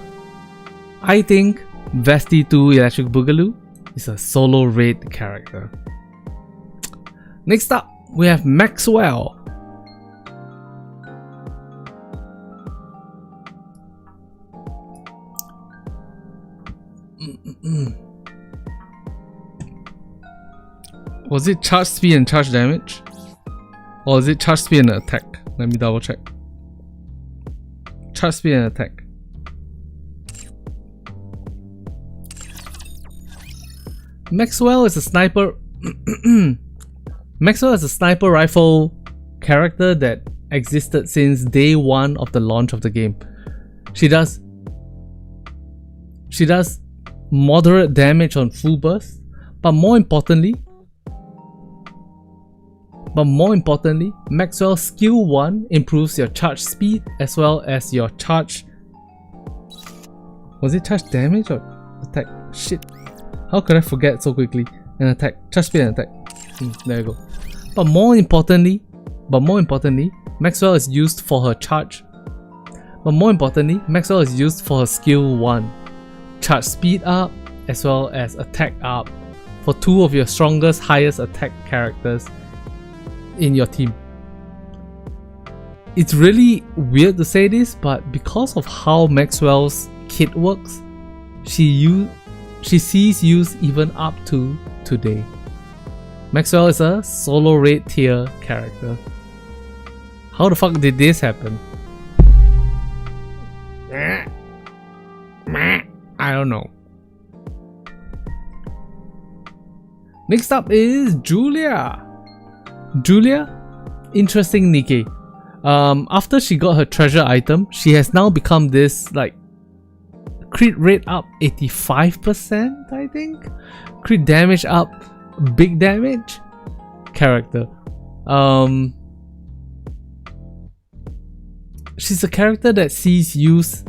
I think Vesti 2 Electric Boogaloo is a solo raid character. Next up, we have Maxwell. Was it charge speed and charge damage? Or is it charge speed and attack? Let me double check. Charge speed and attack. Maxwell is a sniper. Maxwell is a sniper rifle character that existed since day one of the launch of the game. She does moderate damage on full burst, but more importantly, Maxwell's skill 1 improves your charge speed as well as your charge. Was it charge damage or attack? Shit. How could I forget so quickly? And attack. Charge speed and attack. There you go. But more importantly, Maxwell is used for her charge. But more importantly, Maxwell is used for her skill 1. Charge speed up as well as attack up for 2 of your strongest, highest attack characters in your team. It's really weird to say this, but because of how Maxwell's kit works, she sees use even up to today. Maxwell is a solo raid tier character. How the fuck did this happen? I don't know. Next up is Julia. Interesting Nikke. After she got her treasure item, she has now become this like crit rate up 85%, I think. Crit damage up, big damage character. She's a character that sees use.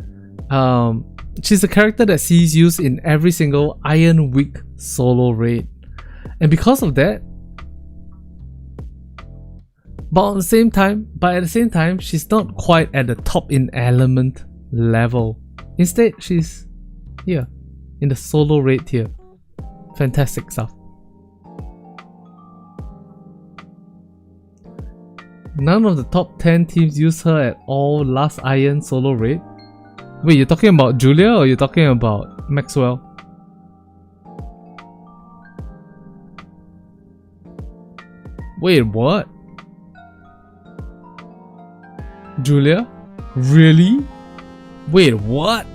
She's a character that sees use in every single Iron Week solo raid, and because of that, but at the same time, she's not quite at the top in element level. Instead, she's here in the solo raid tier. Fantastic stuff. None of the top 10 teams use her at all last Iron solo raid. Wait, you're talking about Julia or you're talking about Maxwell? Wait, what? Julia? Really? Wait, what?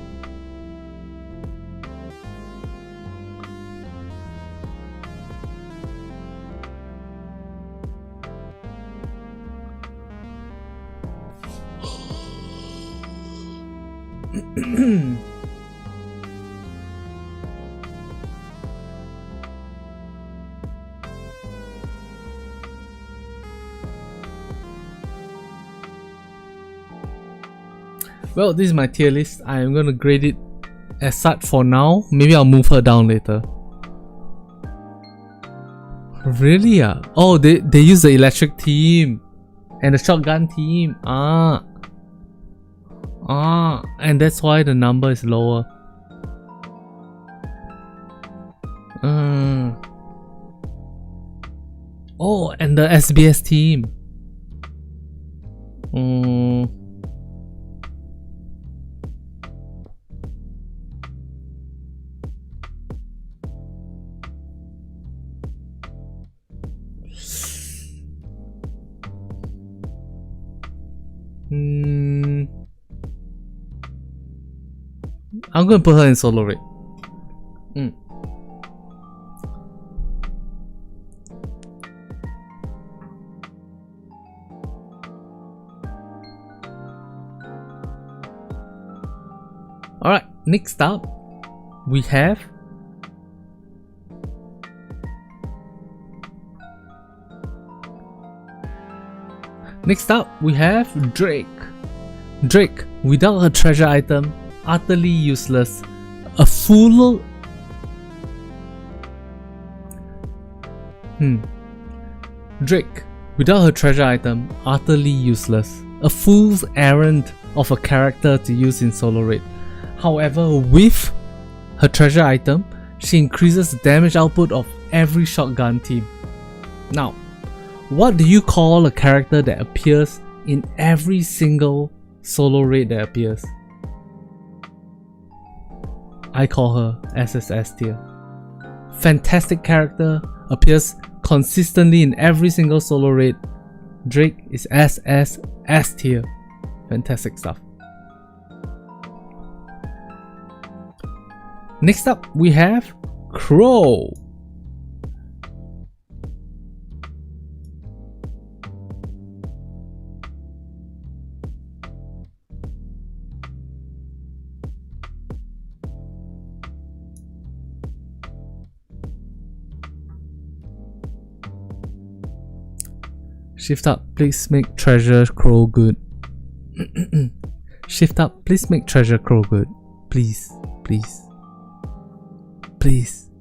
Well, this is my tier list. I am gonna grade it as such for now. Maybe I'll move her down later. Really? Oh, they use the electric team and the shotgun team. And that's why the number is lower. Oh, and the SBS team. I'm gonna put her in solo rate. Alright, next up we have Drake. Drake, without her treasure item, utterly useless. A fool. Drake, without her treasure item, utterly useless. A fool's errand of a character to use in solo raid. However, with her treasure item, she increases the damage output of every shotgun team. Now, what do you call a character that appears in every single solo raid that appears? I call her SSS tier. Fantastic character, appears consistently in every single solo raid. Drake is SSS tier. Fantastic stuff. Next up, we have Crow. Shift up, please make treasure Crow good. Shift up, please make treasure Crow good. Please, please. Please.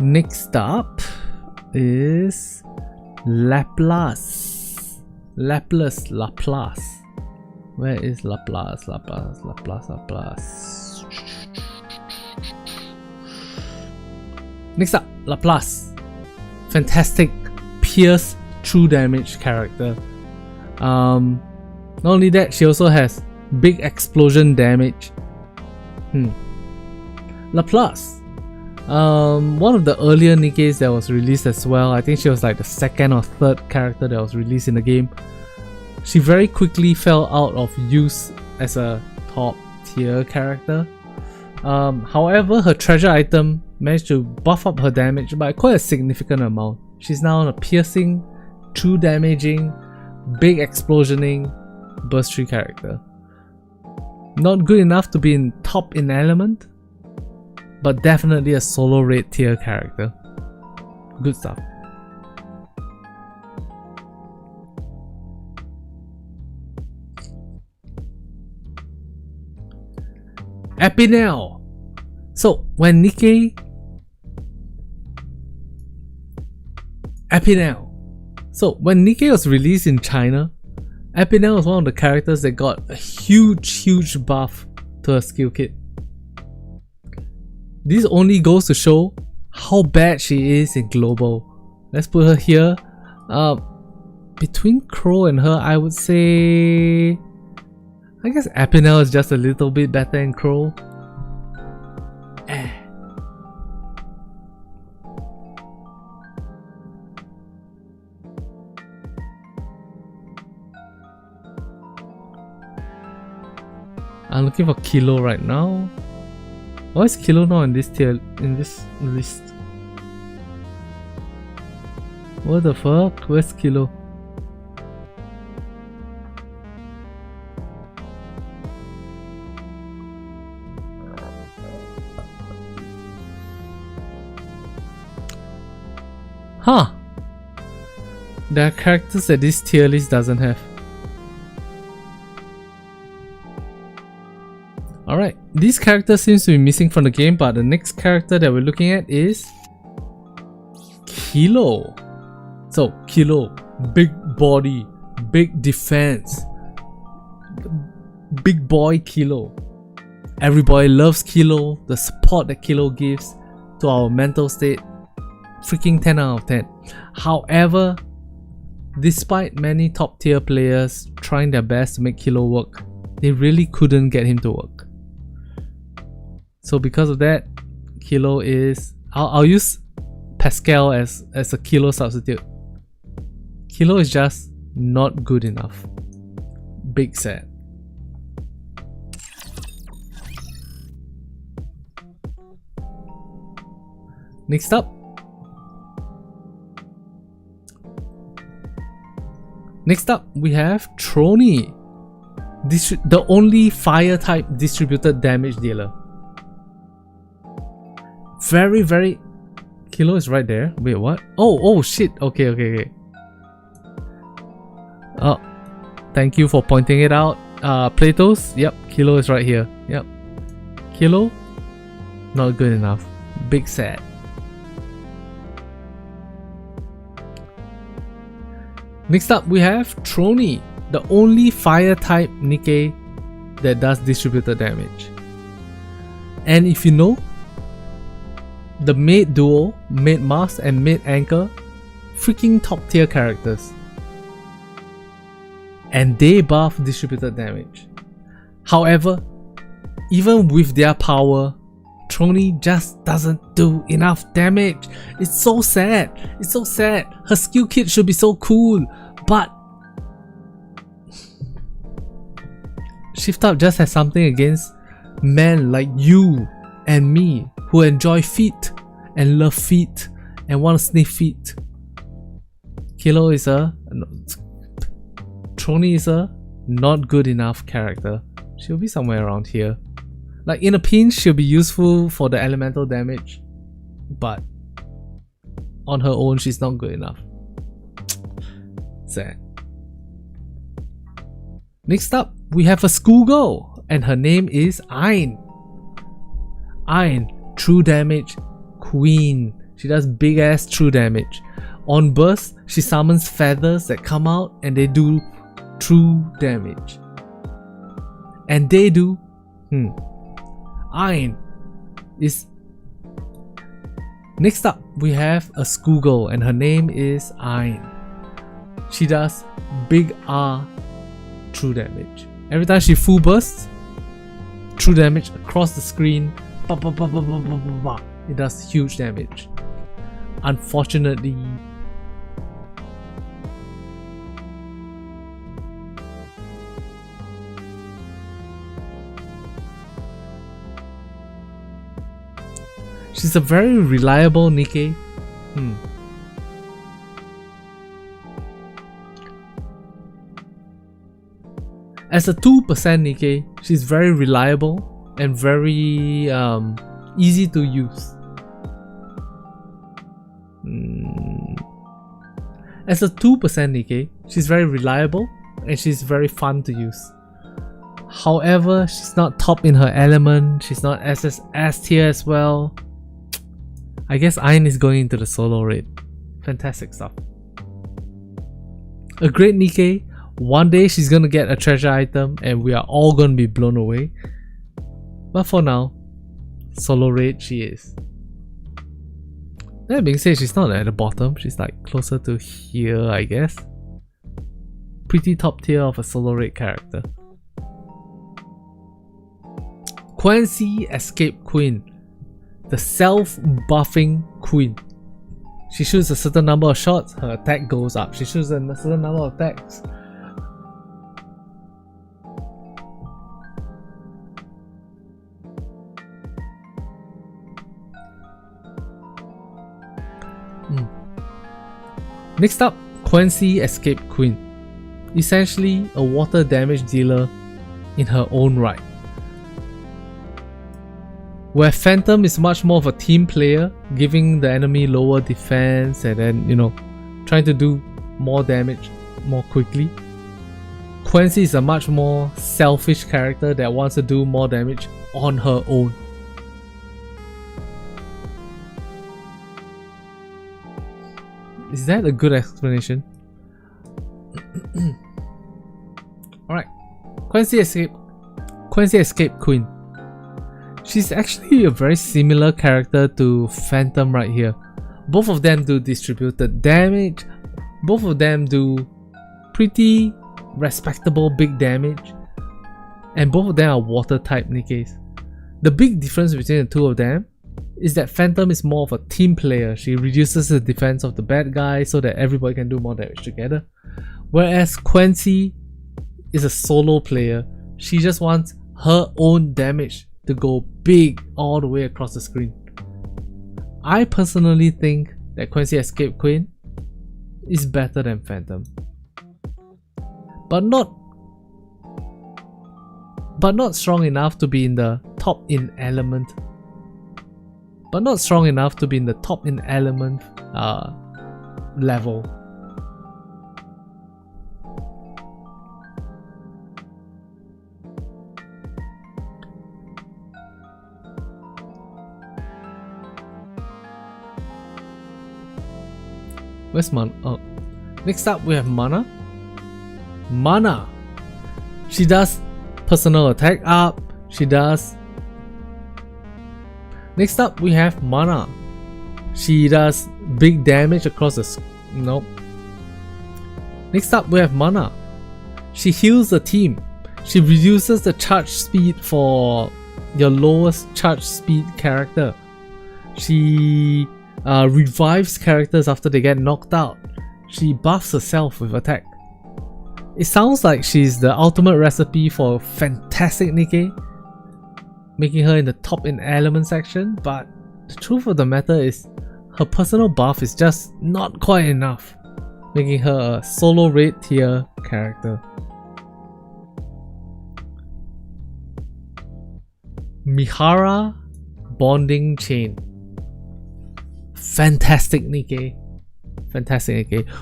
Next up is Laplace. Laplace. Where is Laplace? Next up, Laplace. Fantastic pierce true damage character. Not only that, she also has big explosion damage. Laplace. One of the earlier Nikkes that was released as well. I think she was like the second or third character that was released in the game. She very quickly fell out of use as a top tier character. However, her treasure item managed to buff up her damage by quite a significant amount. She's now a piercing, true damaging, big explosioning, burst 3 character. Not good enough to be in top in element, but definitely a solo raid tier character. Good stuff. Epinel. So when Nikke was released in China, Epinel was one of the characters that got a huge buff to her skill kit. This only goes to show how bad she is in global. Let's put her here. Between Crow and her, I would say, I guess Epinel is just a little bit better than Crow. I'm looking for Kilo right now. Why is Kilo not in this tier, in this list? What the fuck? Where's Kilo? Huh. There are characters that this tier list doesn't have. Alright, this character seems to be missing from the game, but the next character that we're looking at is Kilo. So, Kilo, big body, big defense, big boy Kilo. Everybody loves Kilo, the support that Kilo gives to our mental state. Freaking 10 out of 10. However, despite many top tier players trying their best to make Kilo work, they really couldn't get him to work. So because of that, Kilo is... I'll use Pascal as a Kilo substitute. Kilo is just not good enough. Big sad. Next up. Next up, we have Trony. The only fire type distributed damage dealer. Very... Kilo is right there. Wait, what? Oh shit. Okay. Oh, thank you for pointing it out. Platos, yep, Kilo is right here. Yep. Kilo, not good enough. Big sad. Next up, we have Trony, the only fire type Nikke that does distributed damage. And if you know, the mid duo, mid mask and mid anchor, freaking top tier characters. And they buff distributed damage. However, even with their power, Trony just doesn't do enough damage. It's so sad. It's so sad. Her skill kit should be so cool, but Shift Up just has something against men like you and me who enjoy feet and love feet and want to sniff feet. Trony is a not good enough character. She'll be somewhere around here. Like in a pinch, she'll be useful for the elemental damage, but on her own, she's not good enough. Sad. Next up, we have a schoolgirl, and her name is Ayn. Ayn, true damage queen. She does big ass true damage. On burst, she summons feathers that come out and they do true damage. And they do Ayn is... Next up, we have a schoolgirl and her name is Ayn. She does big R true damage. Every time she full bursts, true damage across the screen, it does huge damage. Unfortunately, she's a very reliable Nikke. As a 2% Nikke, she's very reliable and very easy to use. As a 2% Nikke, she's very reliable and she's very fun to use. However, she's not top in her element, she's not S tier as well. I guess Ayn is going into the solo raid. Fantastic stuff. A great Nikke. One day she's gonna get a treasure item and we are all gonna be blown away. But for now, solo raid she is. That being said, she's not at the bottom, she's like closer to here, I guess. Pretty top tier of a solo raid character. Quincy Escape Queen, the self-buffing queen. She shoots a certain number of shots, her attack goes up. She shoots a certain number of attacks. Next up, Quincy Escape Queen. Essentially a water damage dealer in her own right. Where Phantom is much more of a team player, giving the enemy lower defense and then, you know, trying to do more damage more quickly. Quincy is a much more selfish character that wants to do more damage on her own. Is that a good explanation? Alright. Quincy Escape Queen. She's actually a very similar character to Phantom right here. Both of them do distributed damage. Both of them do pretty respectable big damage. And both of them are water type Nikkes. The big difference between the two of them is that Phantom is more of a team player. She reduces the defense of the bad guy so that everybody can do more damage together. Whereas Quincy is a solo player. She just wants her own damage to go big all the way across the screen. I personally think that Quincy Escape Queen is better than Phantom. But not strong enough to be in the top in element. Level. Where's Mana? Oh. Next up we have Mana. Mana. She does personal attack up. She does. Next up we have Mana. She does big damage across the nope. Next up we have Mana. She heals the team. She reduces the charge speed for your lowest charge speed character. She revives characters after they get knocked out. She buffs herself with attack. It sounds like she's the ultimate recipe for fantastic Nikke, making her in the top in element section, but the truth of the matter is her personal buff is just not quite enough, making her a solo raid tier character. Mihara Bonding Chain. Fantastic Nikke.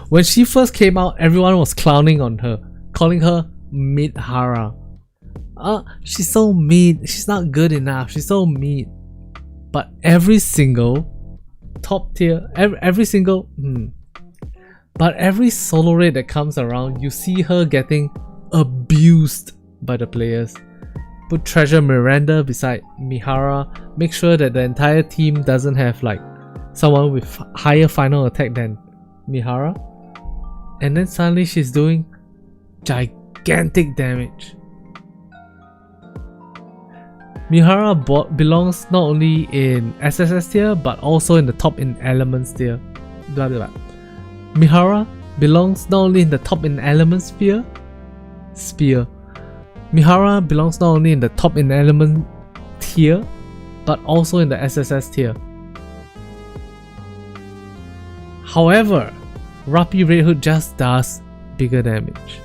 When she first came out, everyone was clowning on her, calling her mid-hara. She's so mid, she's not good enough, she's so mid. But every single top tier, every solo raid that comes around, you see her getting abused by the players. Put Treasure Miranda beside Mihara, make sure that the entire team doesn't have like someone with higher final attack than Mihara, and then suddenly she's doing gigantic damage. Mihara belongs not only in SSS tier but also in the top in elements tier. Mihara belongs not only in the top in elements sphere. Mihara belongs not only in the top in element tier but also in the SSS tier. However, Rapi Red Hood just does bigger damage.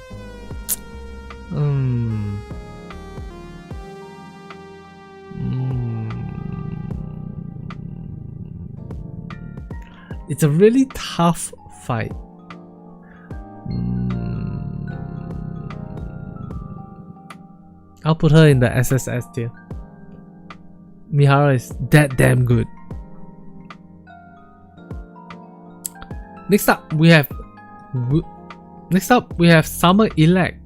It's a really tough fight. I'll put her in the SSS tier. Mihara is that damn good. Next up we have Summer Elect.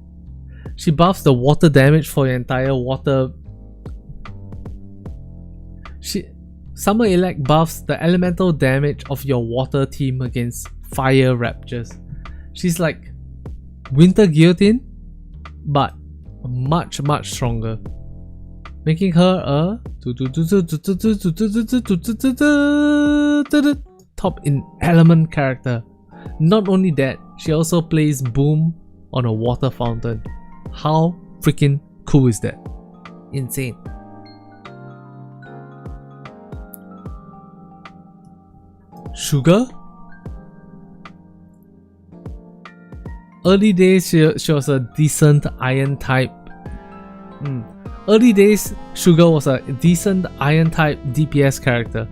She buffs the water damage for your entire water. Summer Elect buffs the elemental damage of your water team against fire raptures. She's like Winter Guillotine, but much stronger, making her a top in element character. Not only that, she also plays Boom on a water fountain. How freaking cool is that? Insane. Sugar? Early days she was a decent iron type. Early days Sugar was a decent iron type DPS character,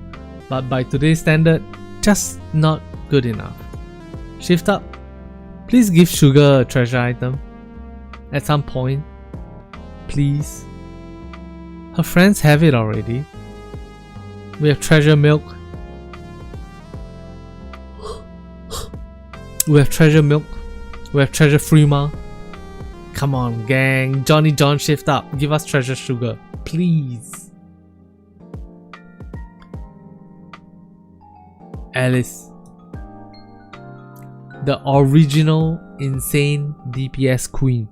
but by today's standard, just not good enough. Shift up, Please give Sugar a treasure item at some point. Please. Her friends have it already. We have treasure milk. We have treasure milk. We have treasure Freema. Come on, gang. Johnny John, shift up. Give us treasure sugar. Please. Alice. The original insane DPS queen.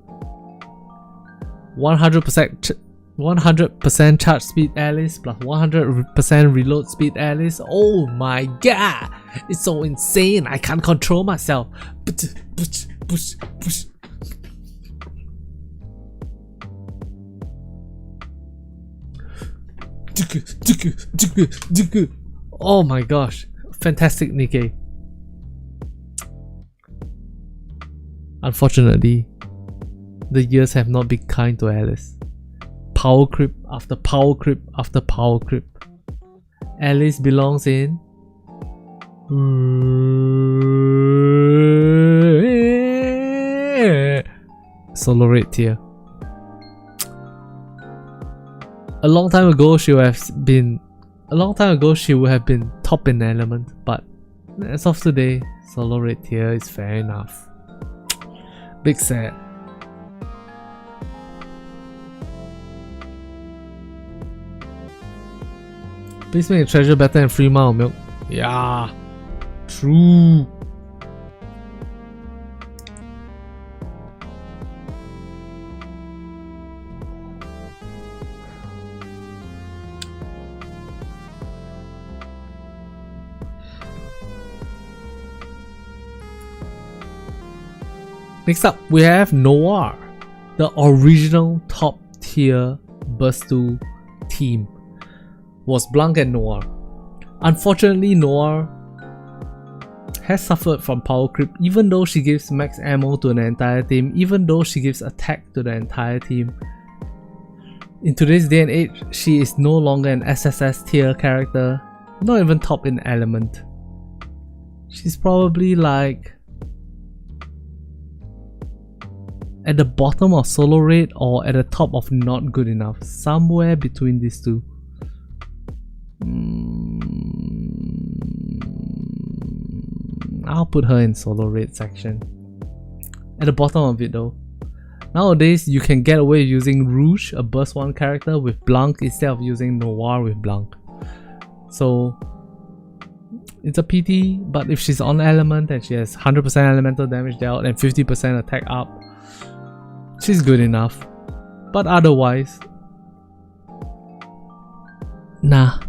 100% charge speed Alice plus 100% reload speed Alice. Oh my god! It's so insane, I can't control myself. Oh my gosh, fantastic Nikke. Unfortunately, the years have not been kind to Alice. Power creep after power creep after power creep. Alice belongs in solo rate tier. A long time ago she would have been top in element, but as of today, solo rate tier is fair enough. Big sad. Please make a treasure better than free amount of milk. Yeah, true. Next up, we have Noir, the original top tier Burst 2 team. Was Blanc and Noir. Unfortunately, Noir has suffered from power creep, even though she gives max ammo to the entire team, even though she gives attack to the entire team. In today's day and age, she is no longer an SSS tier character, not even top in element. She's probably like at the bottom of solo rate or at the top of not good enough, somewhere between these two. I'll put her in solo rate section. At the bottom of it though. Nowadays you can get away using Rouge, a burst 1 character, with Blanc instead of using Noir with Blanc. So it's a pity, but if she's on element and she has 100% elemental damage dealt and 50% attack up, she's good enough. But otherwise, nah.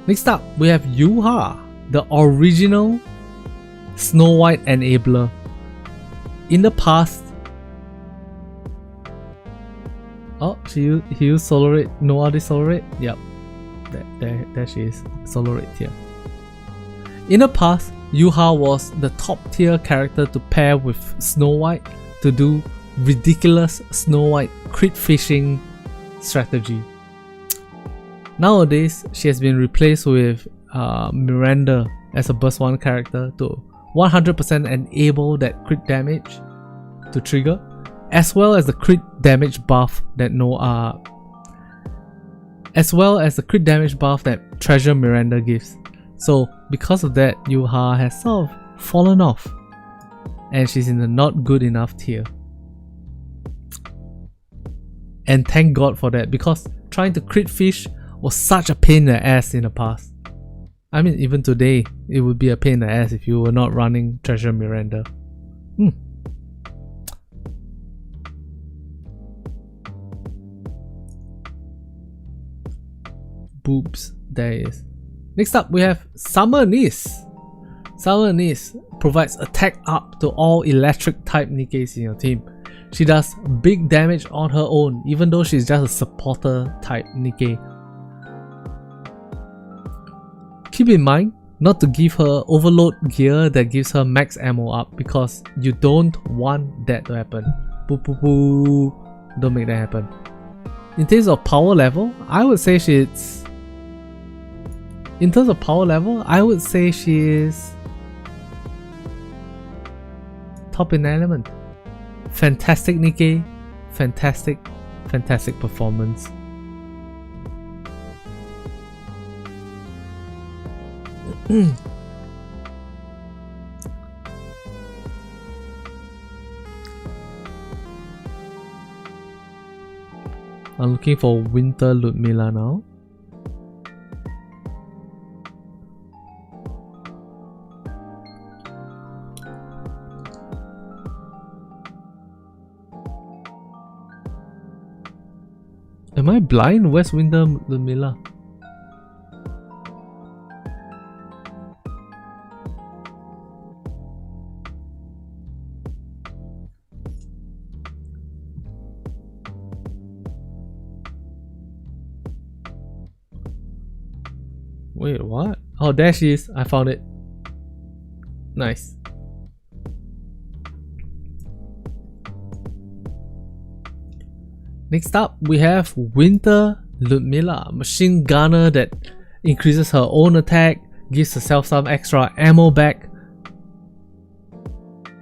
Next up, we have Yuha, the original Snow White enabler. In the past, he used solo rate. No other solo rate. Yep, there she is, solo rate here. In the past, Yuha was the top tier character to pair with Snow White to do ridiculous Snow White crit fishing strategy. Nowadays, she has been replaced with Miranda as a burst 1 character to 100% enable that crit damage to trigger, as well as the crit damage buff that Treasure Miranda gives. So because of that, Yuha has sort of fallen off, and she's in the not good enough tier. And thank God for that, because trying to crit fish was such a pain in the ass in the past. I mean, even today, it would be a pain in the ass if you were not running Treasure Miranda. Boobs, there it is. Next up, we have Summer Nis. Summer Nis provides attack up to all electric type Nikkes in your team. She does big damage on her own, even though she's just a supporter type Nikke. Keep in mind not to give her overload gear that gives her max ammo up, because you don't want that to happen. Boo boo boo. Don't make that happen. In terms of power level, I would say she's... In terms of power level, I would say she is... top in element. Fantastic Nikke. Fantastic performance. I'm looking for Winter Ludmilla now. Am I blind? Where's Winter Ludmilla? Wait, what? Oh, there she is. I found it. Nice. Next up, we have Winter Ludmilla, machine gunner that increases her own attack, gives herself some extra ammo back.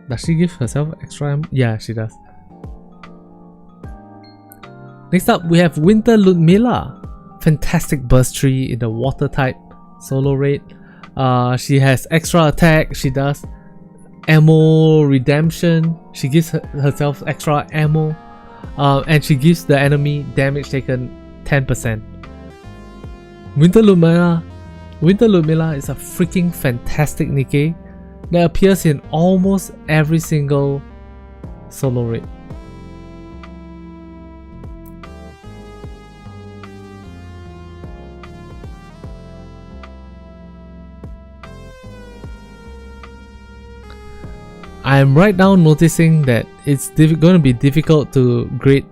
Does she give herself extra ammo? Yeah, she does. Next up, we have Winter Ludmilla, fantastic burst tree in the water type solo raid. She has extra attack, she does ammo redemption, she gives herself extra ammo, and she gives the enemy damage taken 10%. Winter Ludmilla is a freaking fantastic Nikke that appears in almost every single solo raid. I am right now noticing that it's going to be difficult to grade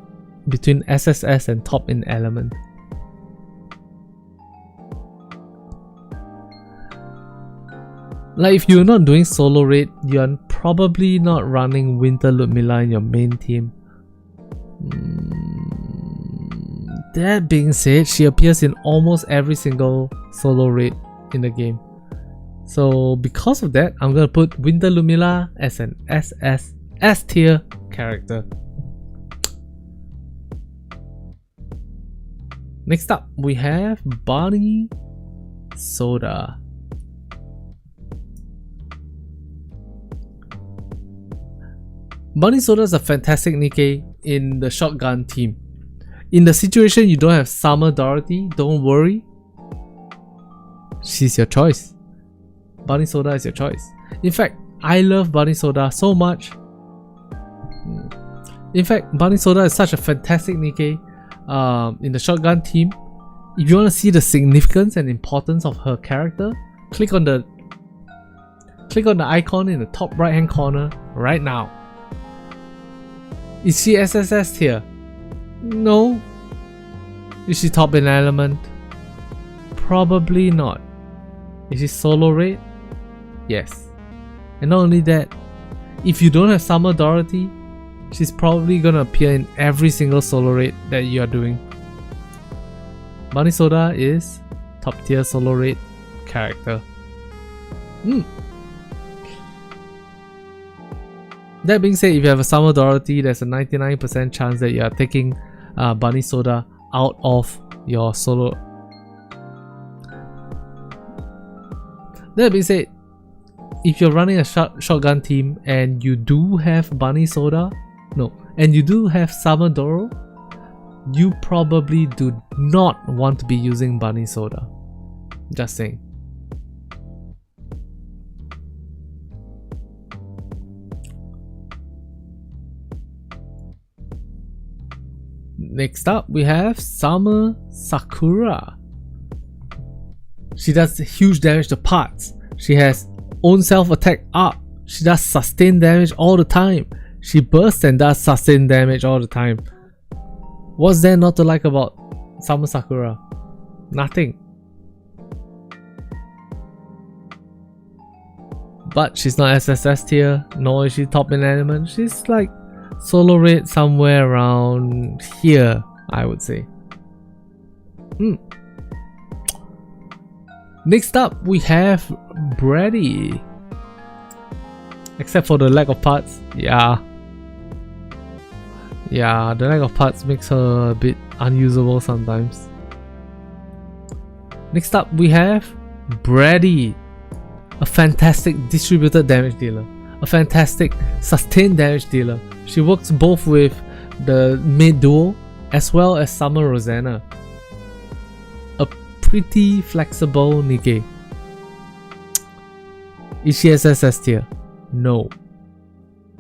between SSS and top in element. Like if you're not doing solo raid, you're probably not running Winter Ludmilla in your main team. That being said, she appears in almost every single solo raid in the game. So because of that, I'm gonna put Winter Ludmilla as an S tier character. Next up, we have Bunny Soda. Bunny Soda is a fantastic Nikke in the shotgun team. In the situation you don't have Summer Dorothy, don't worry. She's your choice. Bunny Soda is your choice. In fact, I love Bunny Soda so much. In fact, Bunny Soda is such a fantastic Nikke in the shotgun team. If you want to see the significance and importance of her character, click on the icon in the top right hand corner right now. Is she SSS tier? No. Is she top in element? Probably not. Is she solo raid? Yes. And not only that, if you don't have Summer Dorothy, she's probably gonna appear in every single solo raid that you are doing. Bunny Soda is top tier solo raid character. That being said, if you have a Summer Dorothy, there's a 99% chance that you are taking Bunny Soda out of your solo. That being said, if you're running a shotgun team and you do have Bunny Soda, and you do have Summer Doro, you probably do not want to be using Bunny Soda. Just saying. Next up, we have Summer Sakura. She does huge damage to parts. She has own self attack up. She does sustained damage all the time. She bursts and does sustained damage all the time. What's there not to like about Summer Sakura? Nothing. But she's not SSS tier, nor is she top in element. She's like solo raid somewhere around here, I would say. Next up, we have Brady. Except for the lack of parts. Yeah, the lack of parts makes her a bit unusable sometimes. Next up, we have Brady. A fantastic distributed damage dealer. A fantastic sustained damage dealer. She works both with the mid duo as well as Summer Rosanna. A pretty flexible Nikke. Is she SS tier? No.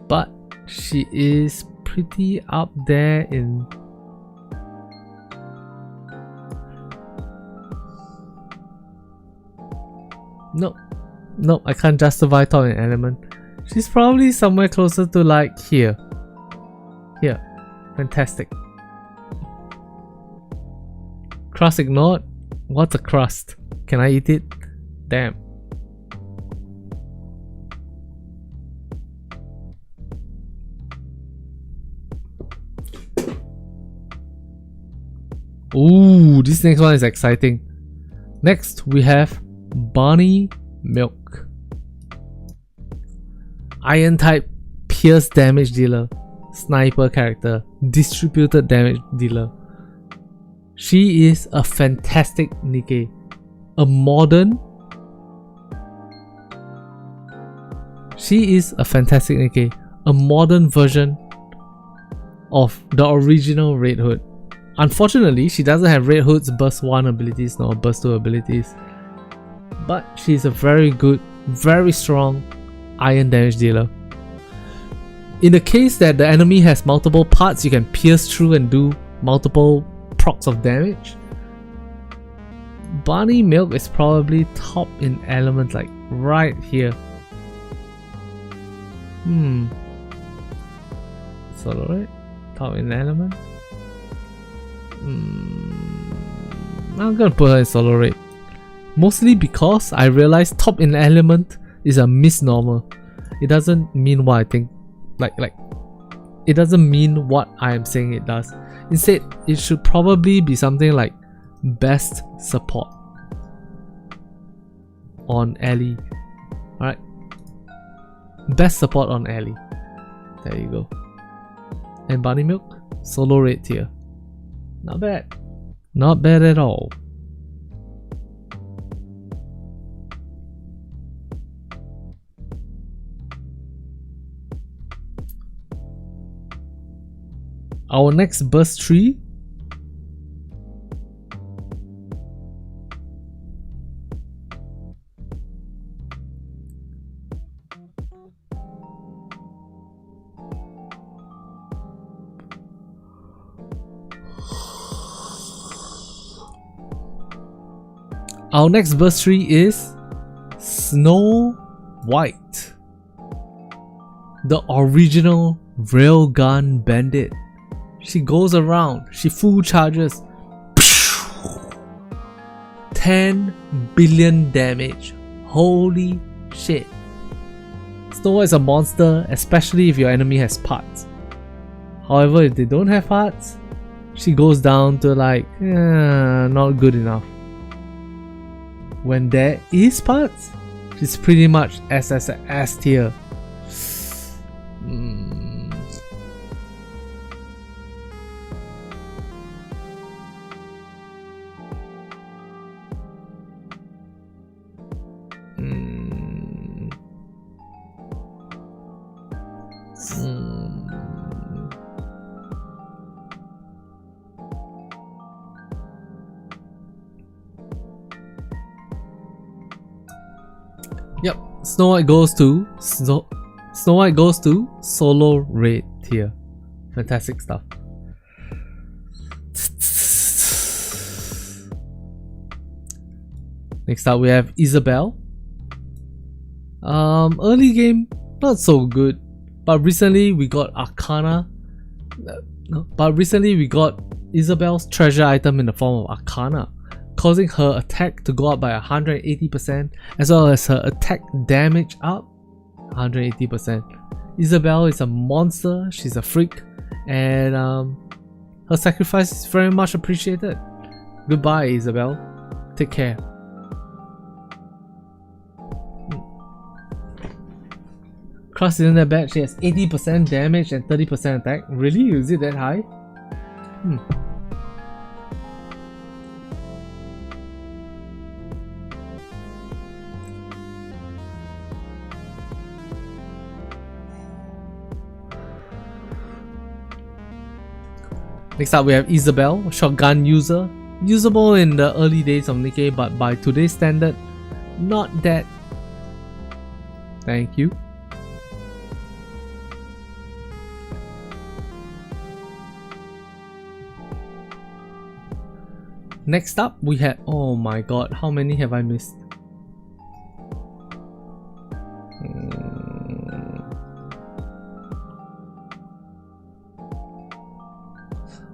But she is pretty up there in... No, I can't justify top in element. She's probably somewhere closer to like here. Here. Fantastic. Crust ignored? What's a crust? Can I eat it? Damn. Ooh, this next one is exciting. Next, we have Bunny Milk. Iron type, pierce damage dealer, sniper character, distributed damage dealer. She is a fantastic Nikke. A modern... She is a fantastic Nikke. A modern version of the original Red Hood. Unfortunately, she doesn't have Red Hood's burst 1 abilities nor burst 2 abilities. But she's a very good, very strong iron damage dealer. In the case that the enemy has multiple parts you can pierce through and do multiple procs of damage, Bunny Milk is probably top in element, like right here. Solo rate? Top in element? I'm gonna put her in solo rate. Mostly because I realized top in element is a misnomer. It doesn't mean what I think. Like it doesn't mean what I am saying it does. Instead, it should probably be something like best support on Ellie. Alright. Best support on Ellie. There you go. And Bunny Milk, solo rate tier. Not bad. Not bad at all. Our next burst tree . Our next burst tree is Snow White, the original railgun bandit. She goes around, she full charges, 10 billion damage. Holy shit. Snow White is a monster, especially if your enemy has parts. However, if they don't have parts, she goes down to like, not good enough. When there is parts, she's pretty much S tier. Yep, Snow White goes to solo raid tier. Fantastic stuff. Next up we have Isabel. Early game not so good, but recently we got Isabel's treasure item in the form of Arcana, causing her attack to go up by 180% as well as her attack damage up 180%. Isabel is a monster, she's a freak, and her sacrifice is very much appreciated. Goodbye, Isabel. Take care. Cross isn't that bad. She has 80% damage and 30% attack. Really? Is it that high? Next up we have Isabel, shotgun user. Usable in the early days of Nikke, but by today's standard, not that. Thank you. Next up we had, oh my god, how many have I missed?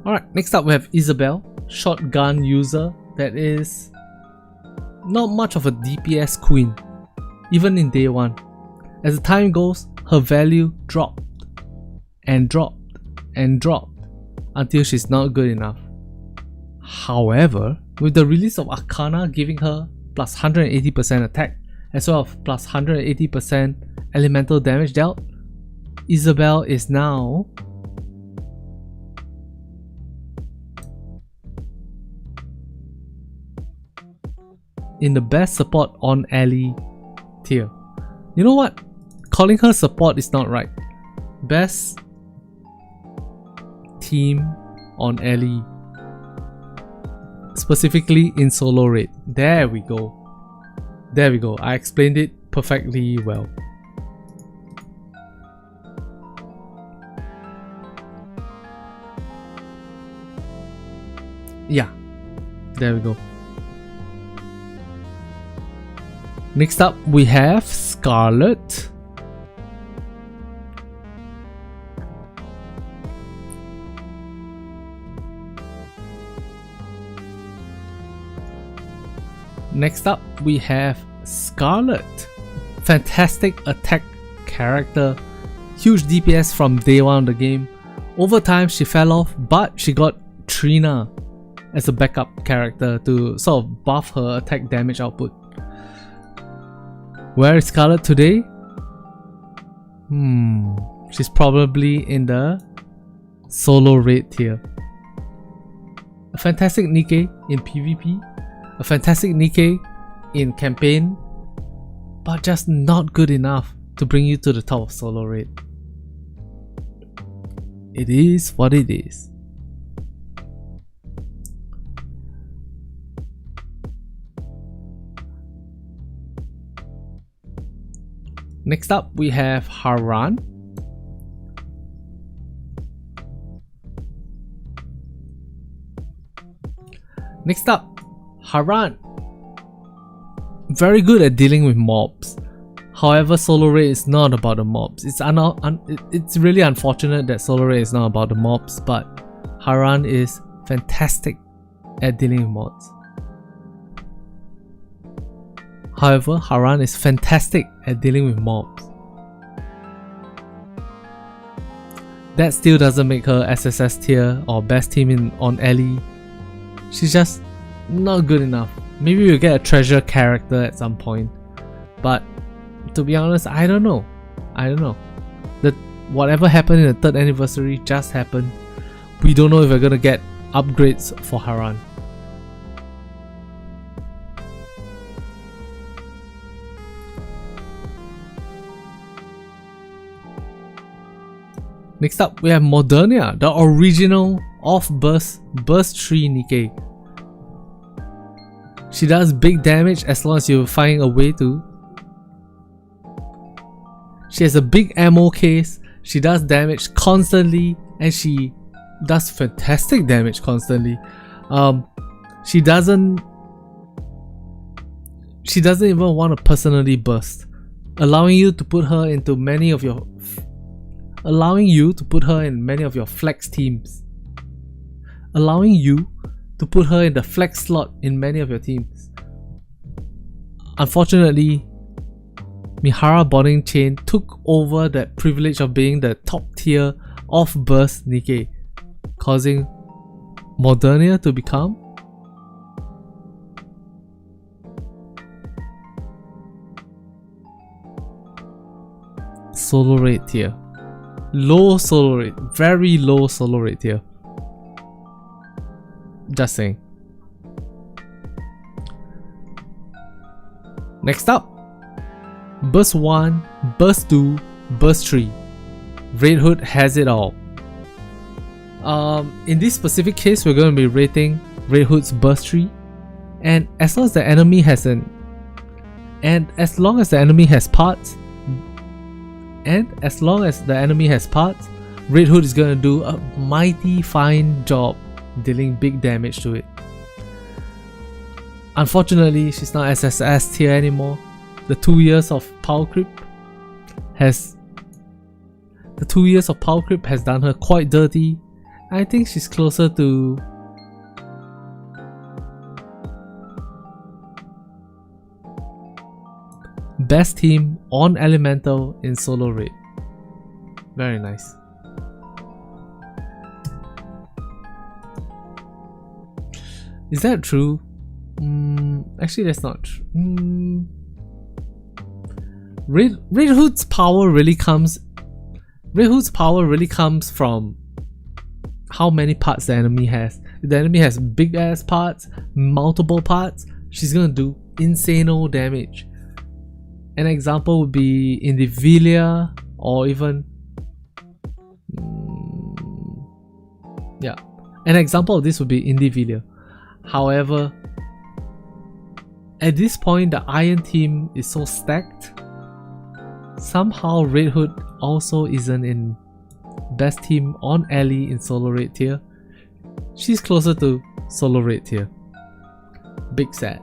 Alright, next up we have Isabel, shotgun user that is not much of a DPS queen, even in day 1. As the time goes, her value dropped and dropped and dropped until she's not good enough. However, with the release of Arcana giving her plus 180% attack as well as plus 180% elemental damage dealt, Isabel is now in the best support on ally tier. You know what? Calling her support is not right. Best team on ally, specifically in solo raid. There we go. There we go. I explained it perfectly well. Yeah, there we go. Next up we have Scarlet. Next up we have Scarlet. Fantastic attack character, huge DPS from day 1 of the game. Over time she fell off, but she got Trina as a backup character to sort of buff her attack damage output. Where is Scarlet today? She's probably in the solo raid tier. A fantastic Nikke in PvP, a fantastic Nikke in campaign, but just not good enough to bring you to the top of solo raid. It is what it is. Next up we have Haran. Next up, Haran. Very good at dealing with mobs. However, solo raid is not about the mobs. It's really unfortunate that solo raid is not about the mobs, but Haran is fantastic at dealing with mobs. However, Haran is fantastic at dealing with mobs. That still doesn't make her SSS tier or best team on ally. She's just not good enough. Maybe we'll get a treasure character at some point, but to be honest, I don't know. Whatever happened in the 3rd anniversary just happened. We don't know if we're gonna get upgrades for Haran. Next up we have Modernia, the original off-burst burst 3 Nikke. She does big damage as long as you find a way to. She has a big ammo case, she does damage constantly, and she does fantastic damage constantly. She doesn't even want to personally burst, allowing you to put her into many of your flex teams, allowing you to put her in the flex slot in many of your teams. Unfortunately, Mihara Bonding Chain took over that privilege of being the top tier off burst Nikke, causing Modernia to become solo rate tier. Low solo rate, very low solo rate tier. Just saying. Next up, Burst 1, Burst 2, Burst 3. Red Hood has it all. In this specific case, we're going to be rating Red Hood's Burst 3, and as long as the enemy has parts, Red Hood is going to do a mighty fine job dealing big damage to it. Unfortunately, she's not SSS tier anymore. The 2 years of power creep has done her quite dirty. I think she's closer to best team on Elemental in solo raid. Very nice. Is that true? Actually, that's not true. Red Hood's power really comes from how many parts the enemy has. If the enemy has big ass parts, multiple parts, she's gonna do insane damage. An example would be Indivilia, or even an example of this would be Indivilia. However, at this point the Iron team is so stacked. Somehow Red Hood also isn't in best team on Ellie in solo raid tier. She's closer to solo raid tier. Big sad.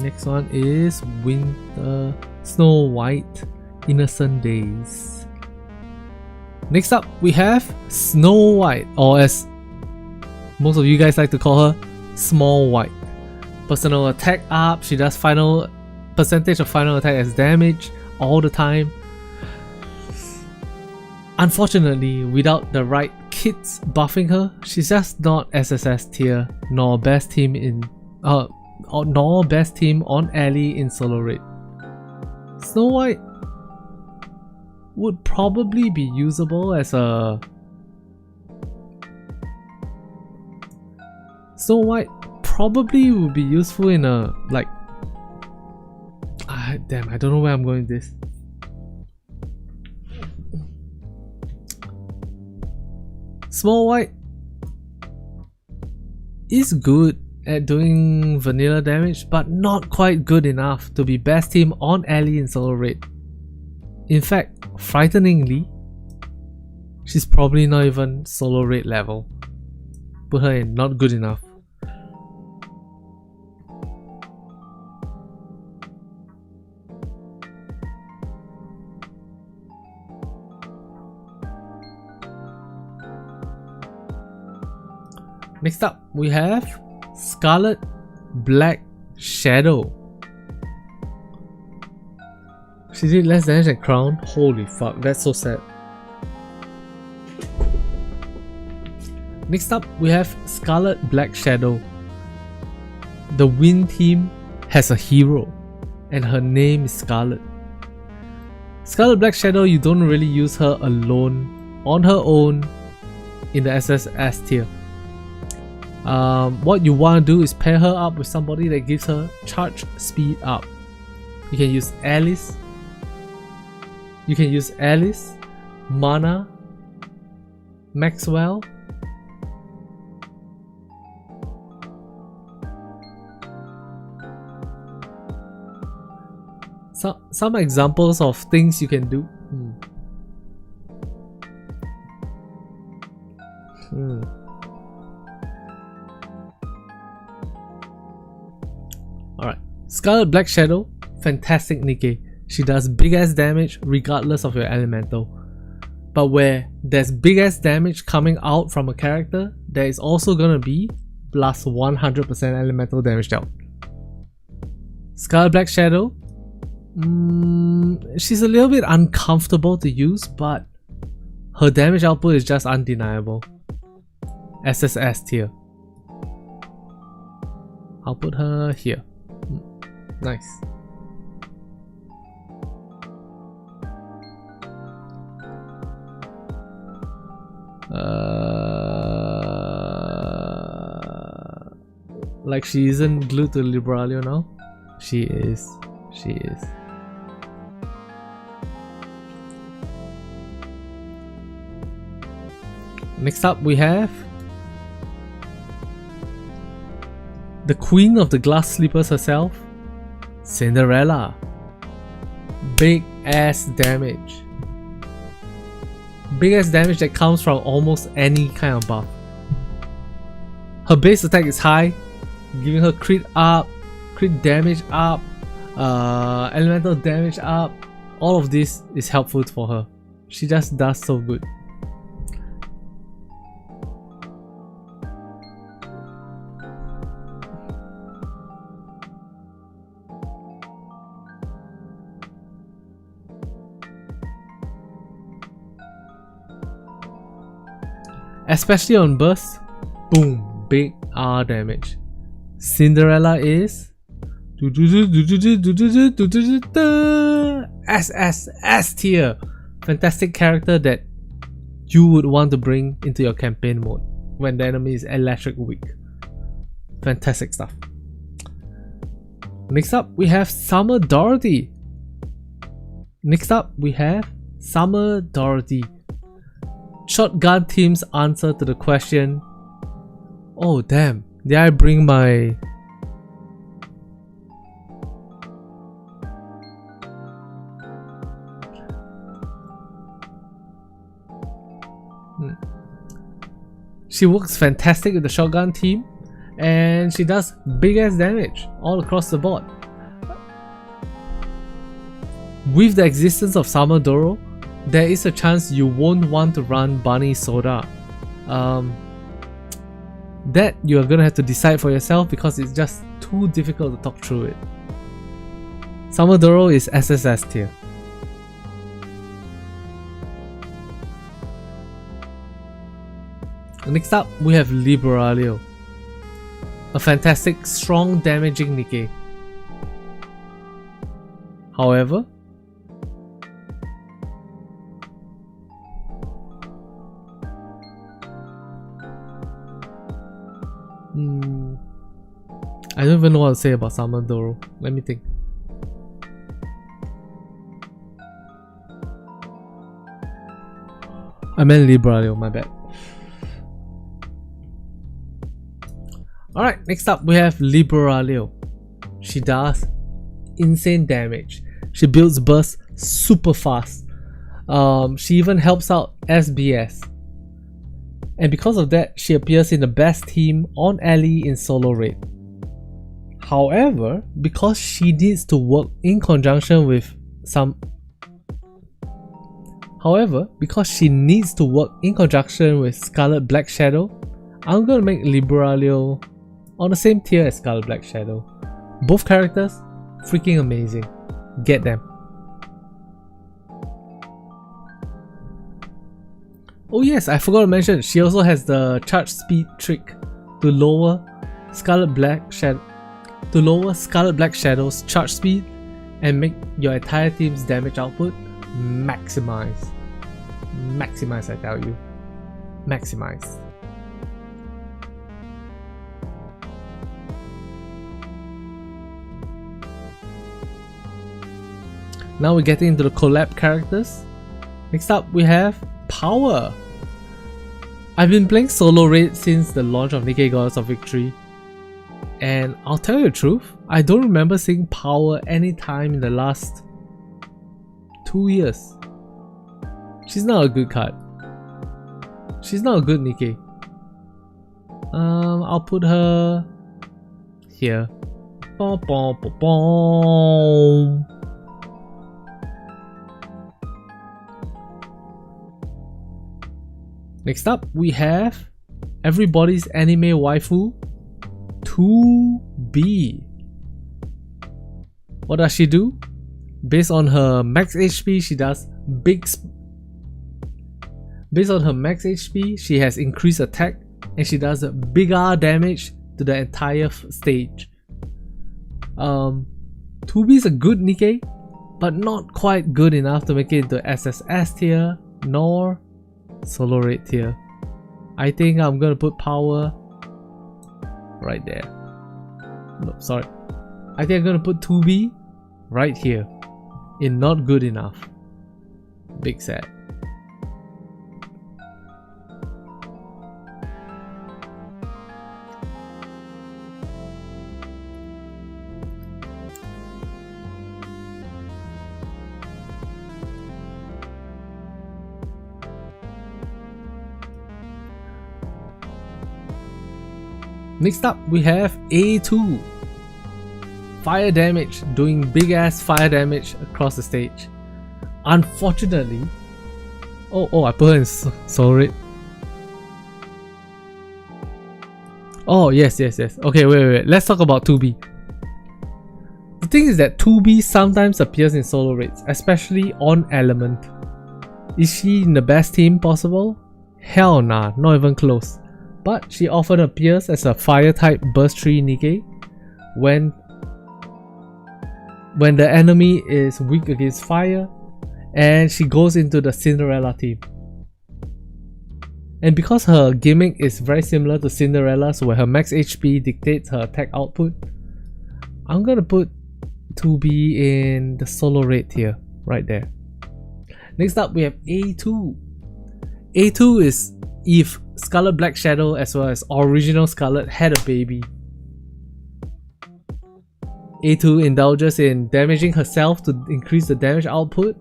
Next one is Snow White Innocent Days. Next up we have Snow White, or as most of you guys like to call her, Small White. Personal attack up, she does percentage of final attack as damage all the time. Unfortunately, without the right kits buffing her, she's just not SSS tier nor best team on Ellie in solo raid. Snow White would probably be usable as a Snow White probably would be useful in a damn, I don't know where I'm going with this. Small White is good at doing vanilla damage, but not quite good enough to be best team on Ellie in solo raid. In fact, frighteningly, she's probably not even solo raid level. Put her in not good enough. Next up, we have Scarlet Black Shadow. She did less damage than Crown. Holy fuck, that's so sad. Next up, we have Scarlet Black Shadow. The Wind team has a hero, and her name is Scarlet. Scarlet Black Shadow, you don't really use her alone, on her own, in the SSS tier. What you want to do is pair her up with somebody that gives her charge speed up. You can use Alice. Mana, Maxwell. Some examples of things you can do. Alright, Scarlet Black Shadow, fantastic Nikke. She does big ass damage regardless of your elemental. But where there's big ass damage coming out from a character, there is also gonna be plus 100% elemental damage dealt. Scarlet Black Shadow, she's a little bit uncomfortable to use, but her damage output is just undeniable. SSS tier. I'll put her here. Nice. Like she isn't glued to Liberalio now? She is. She is. Next up we have the queen of the glass sleepers herself, Cinderella. Big ass damage. Big ass damage that comes from almost any kind of buff. Her base attack is high, giving her crit up, crit damage up, elemental damage up. All of this is helpful for her. She just does so good. Especially on burst, boom, big R damage. Cinderella is S tier. Fantastic character that you would want to bring into your campaign mode when the enemy is electric weak. Fantastic stuff. Next up we have Summer Dorothy. Shotgun team's answer to the question, oh damn, did I bring my... She works fantastic with the shotgun team and she does big ass damage all across the board. With the existence of Summer Doro, there is a chance you won't want to run Bunny Soda. That you are gonna have to decide for yourself because it's just too difficult to talk through it. Summer Doro is SSS tier. Next up, we have Liberalio. A fantastic, strong, damaging Nikke. However, I don't even know what to say about Summer Doro. Let me think. I meant Liberalio, my bad. Alright, next up we have Liberalio. She does insane damage. She builds burst super fast. She even helps out SBS. And because of that, she appears in the best team on Ellie in solo raid. However, because she needs to work in conjunction with Scarlet Black Shadow, I'm gonna make Liberalio on the same tier as Scarlet Black Shadow. Both characters, freaking amazing. Get them. Oh yes, I forgot to mention, she also has the charge speed trick to lower Scarlet Black Shadow's charge speed and make your entire team's damage output maximize. Maximize, I tell you. Maximize. Now we're getting into the collab characters. Next up we have Power. I've been playing solo raid since the launch of Nikke Goddess of Victory, and I'll tell you the truth, I don't remember seeing Power anytime in the last 2 years. She's not a good card. She's not a good Nikke. I'll put her here. Bom, bom, bom, bom. Next up, we have everybody's anime waifu, 2B. What does she do? Based on her max HP, she does Based on her max HP, she has increased attack and she does bigger damage to the entire stage 2B is a good Nikke, but not quite good enough to make it into SSS tier nor solo raid tier. I think I'm gonna put power right there. No, sorry. I think I'm gonna put 2B right here in not good enough. Big sad. Next up, we have A2. Fire damage, doing big ass fire damage across the stage. Unfortunately, I put her in solo raid. Oh yes. Okay, wait. Let's talk about 2B. The thing is that 2B sometimes appears in solo raids, especially on Element. Is she in the best team possible? Hell nah, not even close. But she often appears as a fire type burst 3 Nikke when the enemy is weak against fire, and she goes into the Cinderella team. And because her gimmick is very similar to Cinderella's, where her max HP dictates her attack output, I'm gonna put 2B in the solo raid tier right there. Next up, we have A2. A2 is if Scarlet Black Shadow as well as original Scarlet had a baby. A2 indulges in damaging herself to increase the damage output.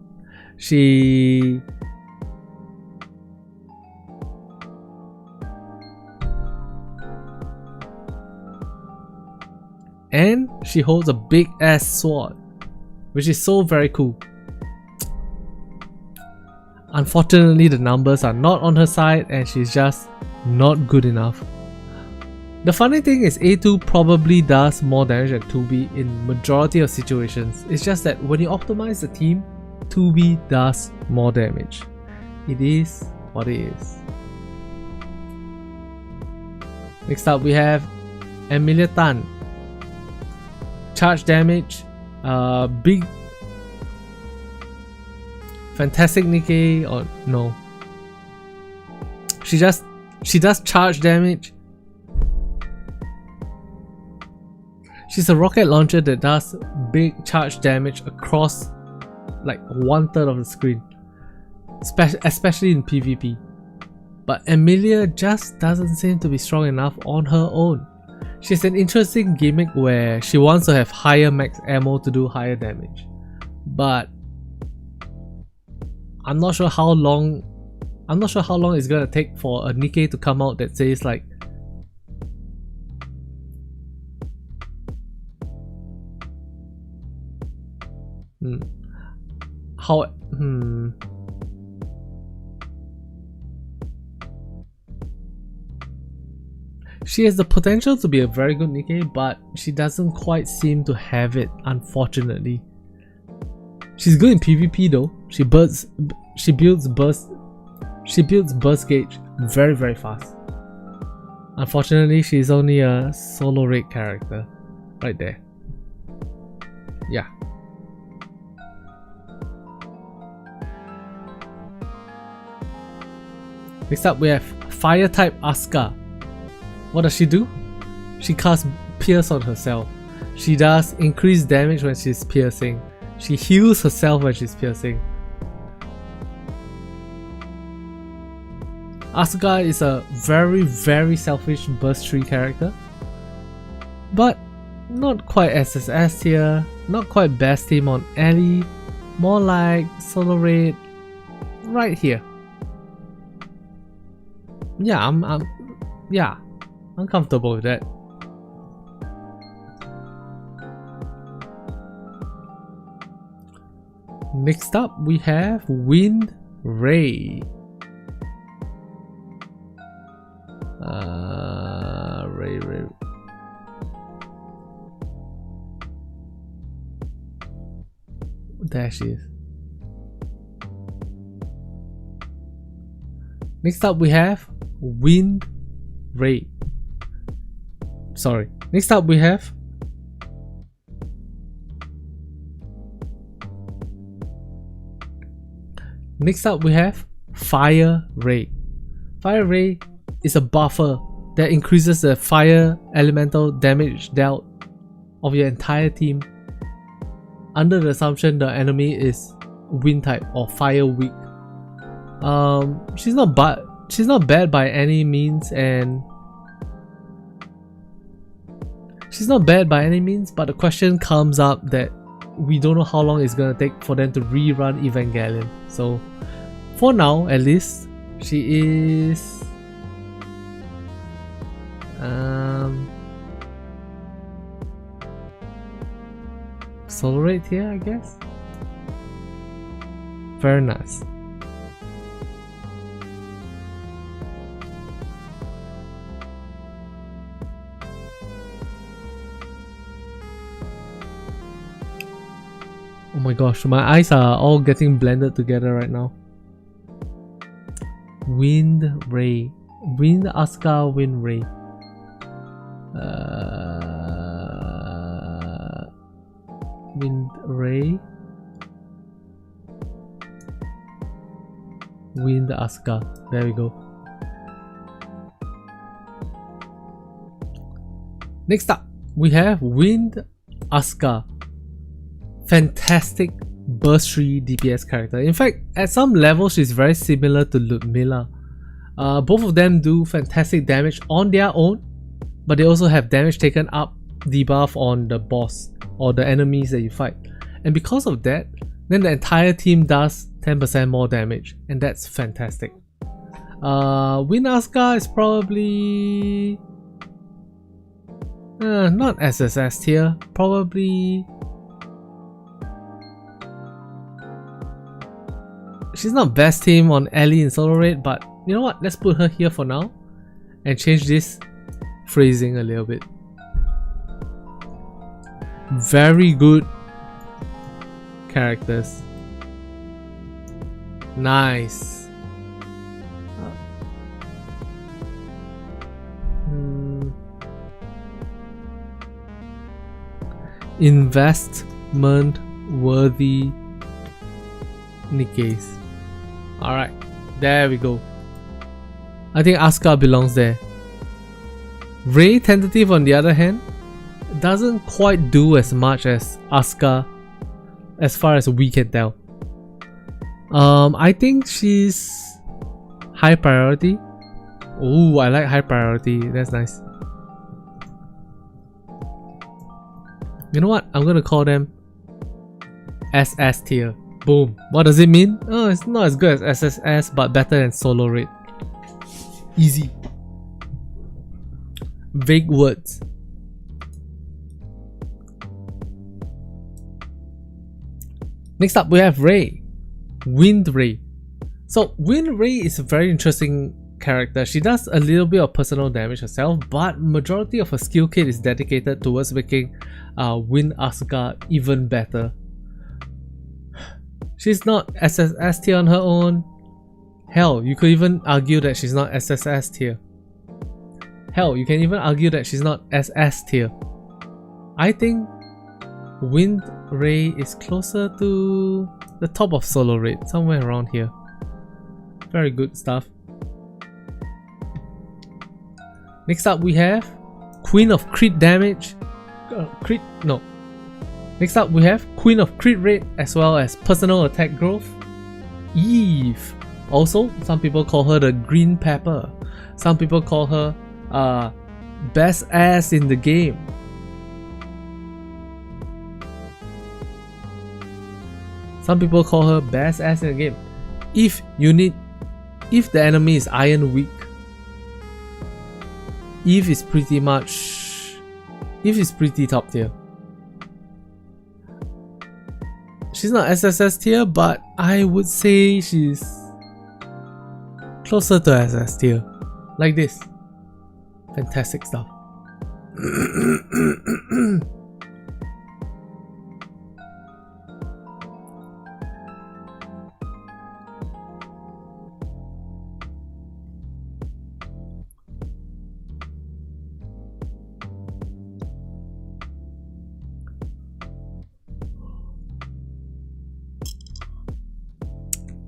She holds a big ass sword, which is so very cool. Unfortunately, the numbers are not on her side and she's just not good enough. The funny thing is A2 probably does more damage than 2B in majority of situations. It's just that when you optimize the team, 2B does more damage. It is what it is. Next up, we have Emilia Tan. Charge damage, big fantastic Nikke, or no. She does charge damage. She's a rocket launcher that does big charge damage across like 1/3 of the screen, especially in PvP. But Emilia just doesn't seem to be strong enough on her own. She's an interesting gimmick where she wants to have higher max ammo to do higher damage, but I'm not sure how long it's gonna take for a Nikke to come out that says like She has the potential to be a very good Nikke, but she doesn't quite seem to have it, unfortunately. She's good in PvP though. She builds burst gauge very, very fast. Unfortunately, she's only a solo raid character right there. Yeah. Next up, we have fire type Asuka. What does she do? She casts Pierce on herself. She does increased damage when she's piercing. She heals herself when she's piercing. Asuka is a very, very selfish burst 3 character, but not quite SSS tier, not quite best team on Ellie, more like solo raid right here. Yeah, I'm comfortable with that. Next up, we have Wind Ray. Ray. There she is. Next up, we have Wind Ray. Sorry. Next up, we have Next up we have Fire Ray. Fire Ray is a buffer that increases the fire elemental damage dealt of your entire team under the assumption the enemy is wind type or fire weak. She's not bad by any means, but the question comes up that we don't know how long it's gonna take for them to rerun Evangelion. So for now, at least, she is Soul Rate here, I guess. Very nice. Oh my gosh, my eyes are all getting blended together right now. Wind Ray. Wind Asuka Wind Ray. Wind Ray. Wind Asuka. There we go. Next up, we have Wind Asuka. Fantastic burst 3 DPS character. In fact, at some level, she's very similar to Ludmilla. Both of them do fantastic damage on their own, but they also have damage taken up debuff on the boss or the enemies that you fight. And because of that, then the entire team does 10% more damage, and that's fantastic. Wind Asuka is probably not SSS tier, probably. She's not best team on Ellie in solo rate, but you know what? Let's put her here for now and change this phrasing a little bit. Very good characters. Nice. Investment worthy Nikkes. Alright, there we go. I think Asuka belongs there. Ray Tentative, on the other hand, doesn't quite do as much as Asuka as far as we can tell. I think she's high priority. Ooh, I like high priority. That's nice. You know what? I'm gonna call them SS tier. Boom. What does it mean? Oh, it's not as good as SSS, but better than solo rate. Easy. Vague words. Next up, we have Ray. Wind Ray. So, Wind Ray is a very interesting character. She does a little bit of personal damage herself, but majority of her skill kit is dedicated towards making Wind Asuka even better. She's not SSS tier on her own. Hell, you could even argue that she's not SSS tier. Hell, you can even argue that she's not SS tier. I think Wind Ray is closer to the top of solo rate, somewhere around here. Very good stuff. Next up we have Queen of Crit Damage. Next up we have Queen of Crit Rate as well as Personal Attack Growth, Eve. Also, some people call her the Green Pepper. Some people call her best ass in the game. Some people call her best ass in the game. If the enemy is Iron weak, Eve is pretty top tier. She's not SSS tier, but I would say she's closer to SS tier. Like this. Fantastic stuff.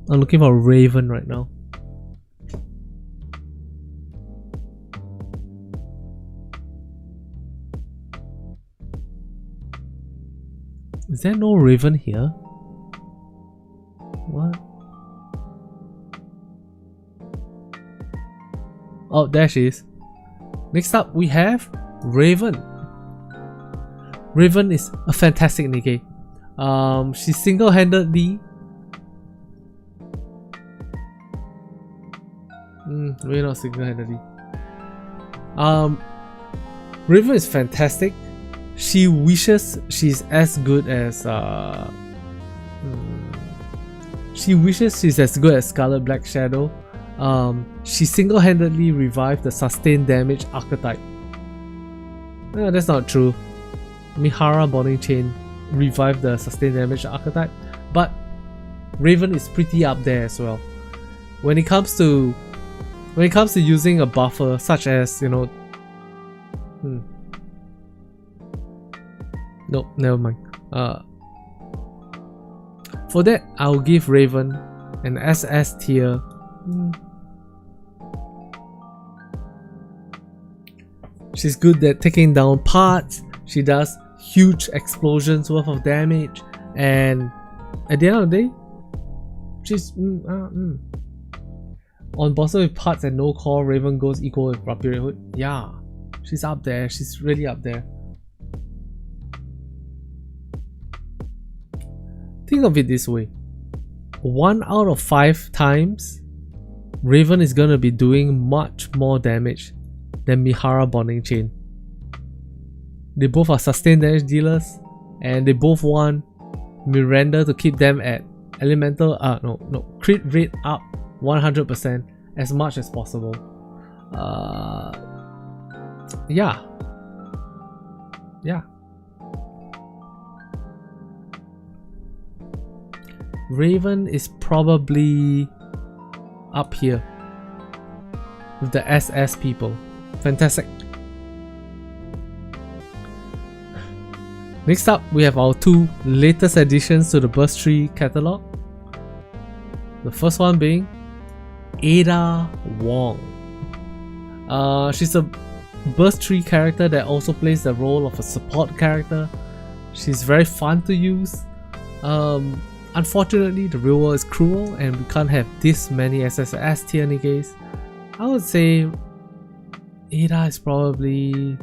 I'm looking for Raven right now. Is there no Raven here? What? Oh, there she is. Next up, we have Raven. Raven is a fantastic Nikke. She single-handedly maybe not single-handedly. Raven is fantastic. She wishes she's as good as she wishes she's as good as Scarlet Black Shadow. She single-handedly revived the sustained damage archetype. No, that's not true. Mihara Bonding Chain revived the sustained damage archetype, but Raven is pretty up there as well. When it comes to using a buffer such as, you know, nope, never mind. For that, I'll give Raven an SS tier. She's good at taking down parts. She does huge explosions worth of damage, and at the end of the day, she's on bosses with parts and no core. Raven goes equal with Rapid Hood. Yeah, she's up there. She's really up there. Think of it this way: 1 out of 5 times, Raven is gonna be doing much more damage than Mihara Bonding Chain. They both are sustained damage dealers, and they both want Miranda to keep them at elemental crit rate up 100% as much as possible. Yeah. Raven is probably up here with the SS people. Fantastic. Next up, we have our 2 latest additions to the Burst Tree catalog. The first one being Ada Wong. She's a Burst Tree character that also plays the role of a support character. She's very fun to use. Unfortunately, the real world is cruel and we can't have this many SSS tier Nikkes. I would say Ada is probably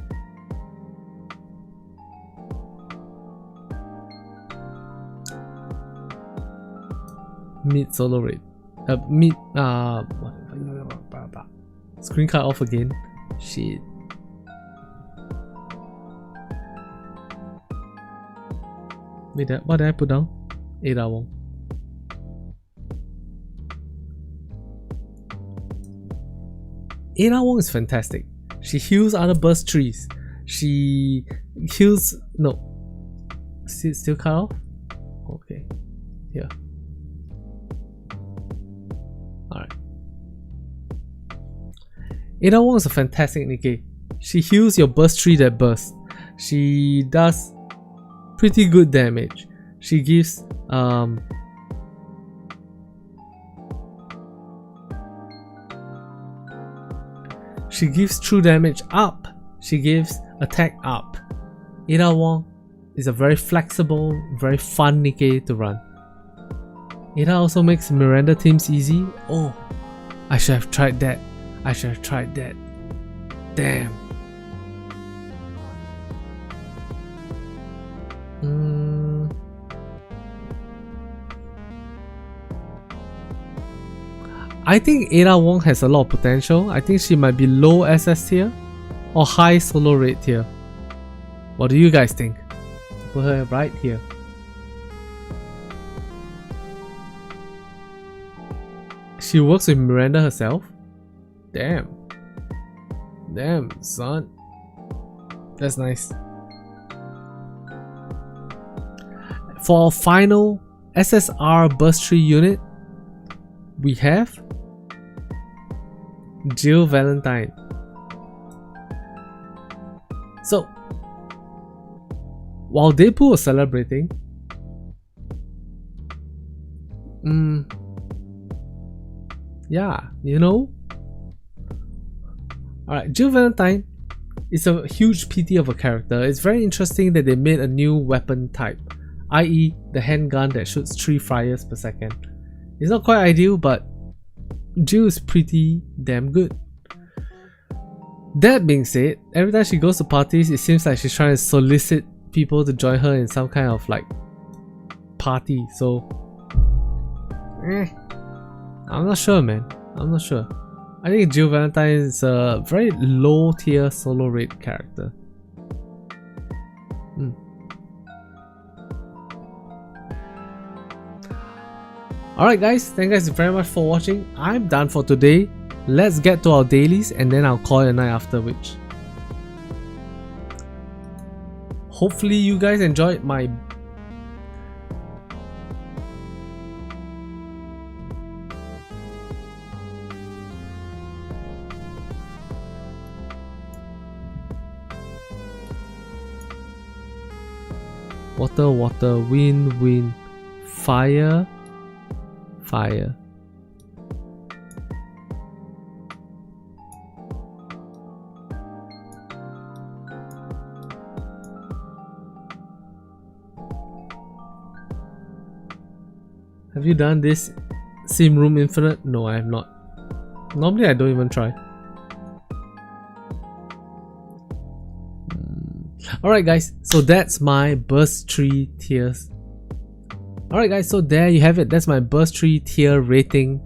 mid solo rate. Screen cut off again. Shit. Wait, what did I put down? Ada Wong. Ada Wong is fantastic. She heals other burst trees. She heals. No. Still cut off? Okay. Yeah. Alright. Ada Wong is a fantastic Nikke. She heals your burst tree that bursts. She does pretty good damage. She gives true damage up. She gives attack up. Ada Wong is a very flexible, very fun Nikke to run. Ada also makes Miranda teams easy. Oh, I should have tried that. Damn. I think Ada Wong has a lot of potential. I think she might be low SS tier or high solo rate tier. What do you guys think? Put her right here. She works with Miranda herself. Damn, son. That's nice. For our final SSR Burst Tree unit, we have Jill Valentine. So, while Deadpool was celebrating, Yeah, you know. Alright, Jill Valentine is a huge PT of a character. It's very interesting that they made a new weapon type, i.e. the handgun that shoots 3 fires per second. It's not quite ideal, but Jill is pretty damn good. That being said, every time she goes to parties, it seems like she's trying to solicit people to join her in some kind of like party, so I'm not sure, man. I'm not sure. I think Jill Valentine is a very low tier solo raid character. Alright guys, thank you guys very much for watching. I'm done for today. Let's get to our dailies and then I'll call it a night after which. Hopefully you guys enjoyed my water, water, wind, wind, fire, fire. Have you done this Sim Room Infinite? No, I have not. Normally I don't even try. Alright guys, so that's my burst 3 tiers. Alright guys, so there you have it. That's my burst 3 tier rating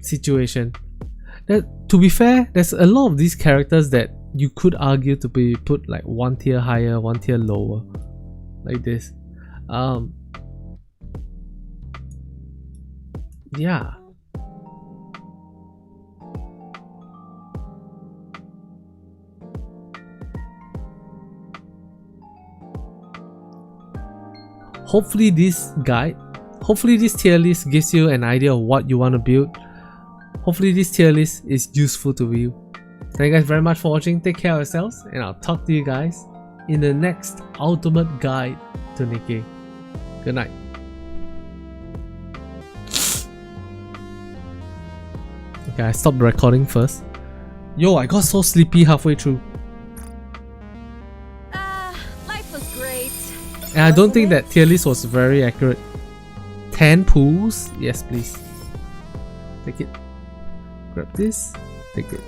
situation. To be fair, there's a lot of these characters that you could argue to be put like 1 tier higher, 1 tier lower, like this. Yeah. Hopefully this tier list gives you an idea of what you want to build. Hopefully this tier list is useful to you. Thank you guys very much for watching. Take care of yourselves and I'll talk to you guys in the next ultimate guide to Nikke. Good night. Okay, I stopped recording first. Yo, I got so sleepy halfway through. Life was great. And I don't think that tier list was very accurate. 10 pools? Yes, please. Take it. Grab this. Take it.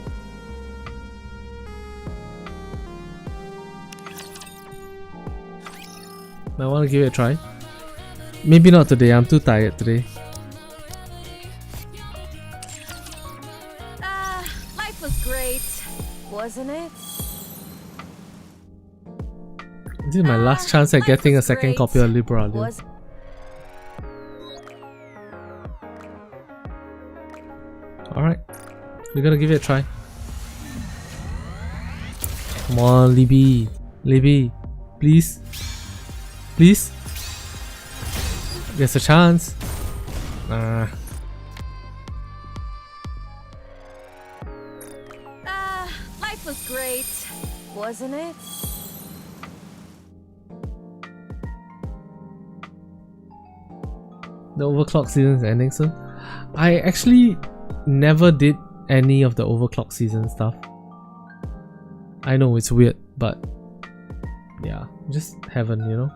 I want to give it a try. Maybe not today, I'm too tired today. Life was great, wasn't it? This is my last chance at getting a second copy of Libra. Alright, we're gonna give it a try. Come on, Libby. Libby, please. Please. There's a chance. Life was great, wasn't it? The overclock season is ending soon. I actually never did any of the overclock season stuff. I know it's weird, but yeah, just haven't, you know.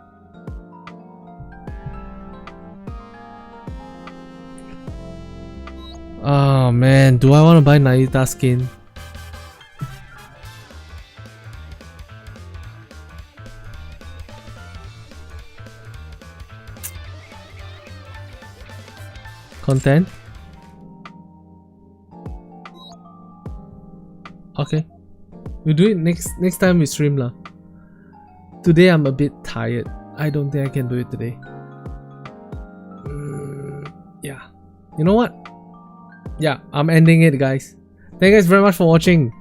Oh man, do I want to buy Naita skin? Content? Okay, we'll do it next time we stream lah. Today I'm a bit tired. I don't think I can do it today. Yeah, you know what? Yeah, I'm ending it, guys. Thank you guys very much for watching.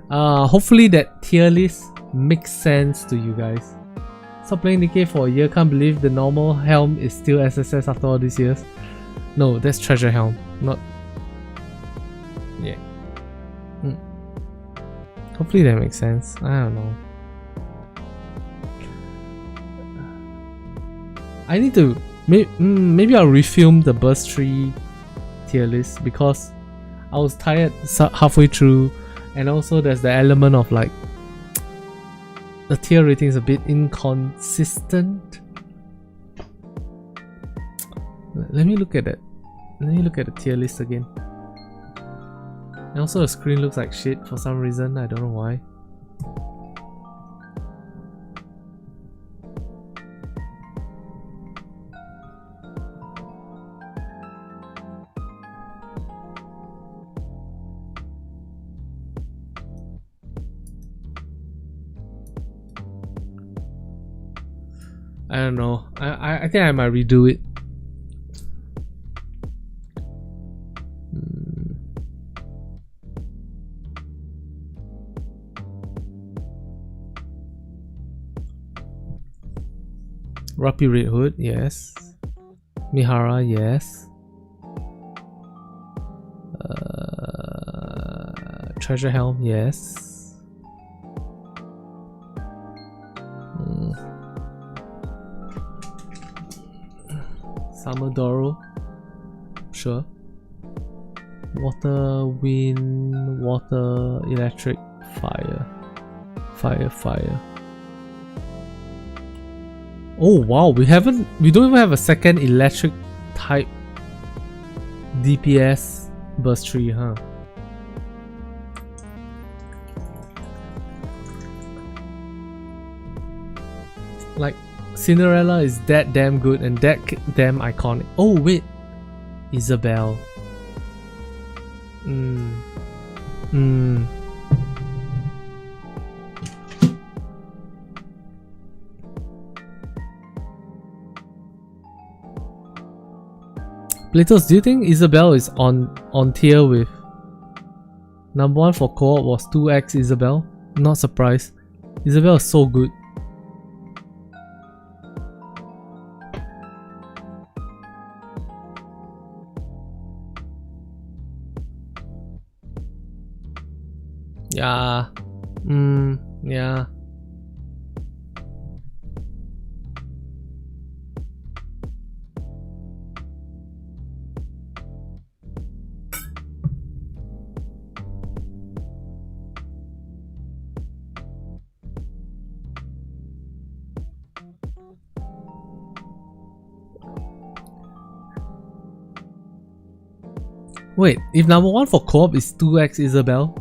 Hopefully that tier list makes sense to you guys. Stop playing Nikke for a year. Can't believe the normal helm is still SSS after all these years. No, that's treasure helm, not. Yeah. Hopefully that makes sense. I don't know. I need to maybe I'll refilm the burst 3 tier list because I was tired halfway through, and also there's the element of like the tier rating is a bit inconsistent. Let me look at it. Let me look at the tier list again. And also the screen looks like shit for some reason, I don't know why. I don't know. I think I might redo it. Ruppy Red Hood, yes. Mihara, yes. Treasure Helm, yes. Samodoro, sure. Water, wind, water, electric, fire. Fire. Oh wow, we don't even have a second electric type DPS burst tree, huh? Like, Cinderella is that damn good and that damn iconic. Oh wait, Isabel. Platos, do you think Isabel is on tier with number 1 for co-op was 2x Isabel? Not surprised. Isabel is so good. Yeah. Yeah. Wait, if number 1 for co-op is 2x Isabel,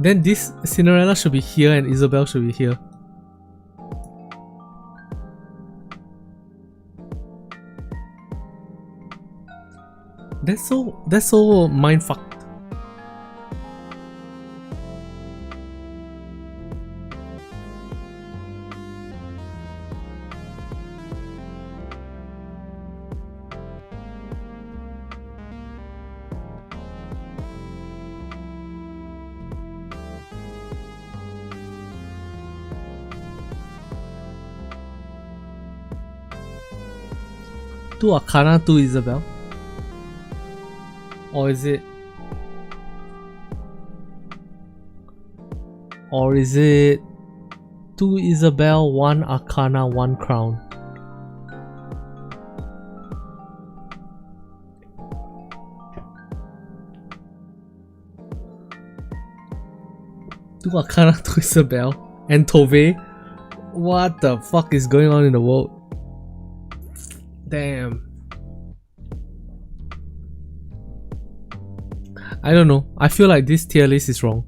then this Cinderella should be here and Isabel should be here. That's so mindfucked. Two Arcana, 2 Isabel? Or is it 2 Isabel, 1 Arcana, 1 Crown? Two Arcana, 2 Isabel, and Tove? What the fuck is going on in the world? Damn. I don't know. I feel like this tier list is wrong.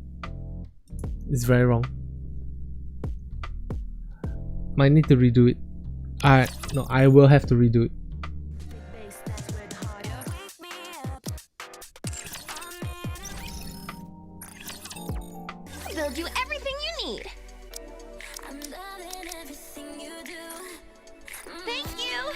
It's very wrong. Might need to redo it. No, I will have to redo it. They'll do everything you need. Thank you.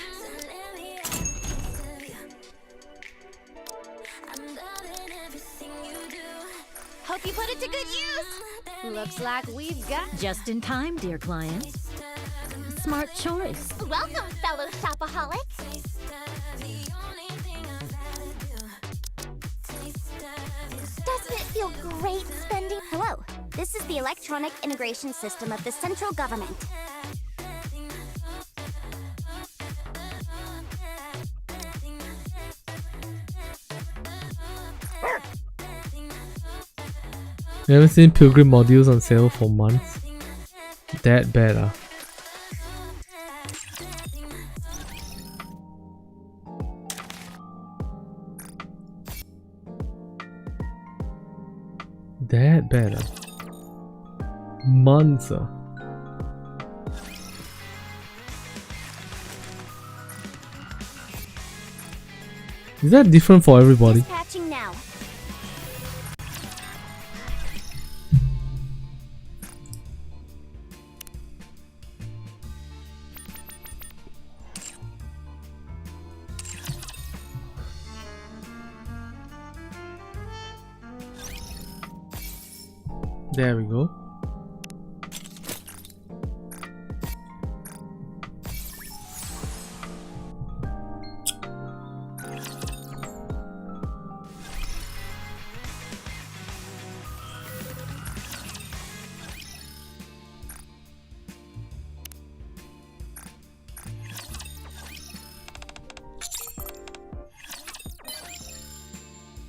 Hope you put it to good use. Looks like we've got Just in time, dear client. Smart choice. Welcome, fellow shopaholics. Doesn't it feel great spending? Hello, this is the electronic integration system of the central government. You haven't seen Pilgrim modules on sale for months? That bad, ah. That bad, ah. Months, ah. Is that different for everybody? Dispatching now. There we go.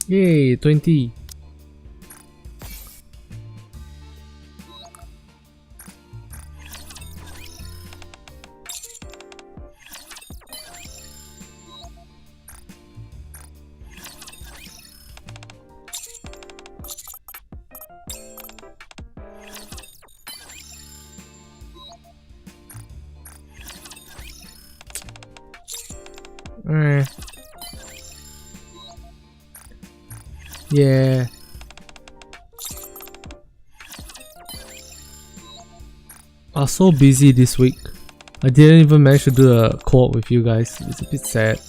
Yay, 20. Yeah. I was so busy this week. I didn't even manage to do a co-op with you guys. It's a bit sad.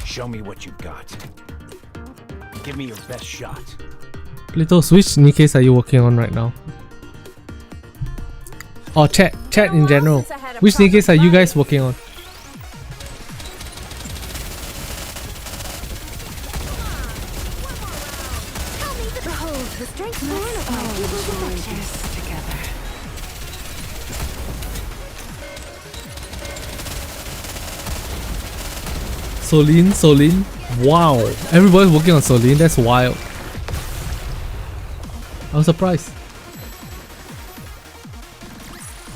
Show me what you've got. Give me your best shot. Littles, which Nikkes are you working on right now? Or chat in general. Which Nikkes are you guys working on? Behold the strength born of my people's affection. Together. Solin. Wow. Everybody's working on Solin. That's wild. I was surprised.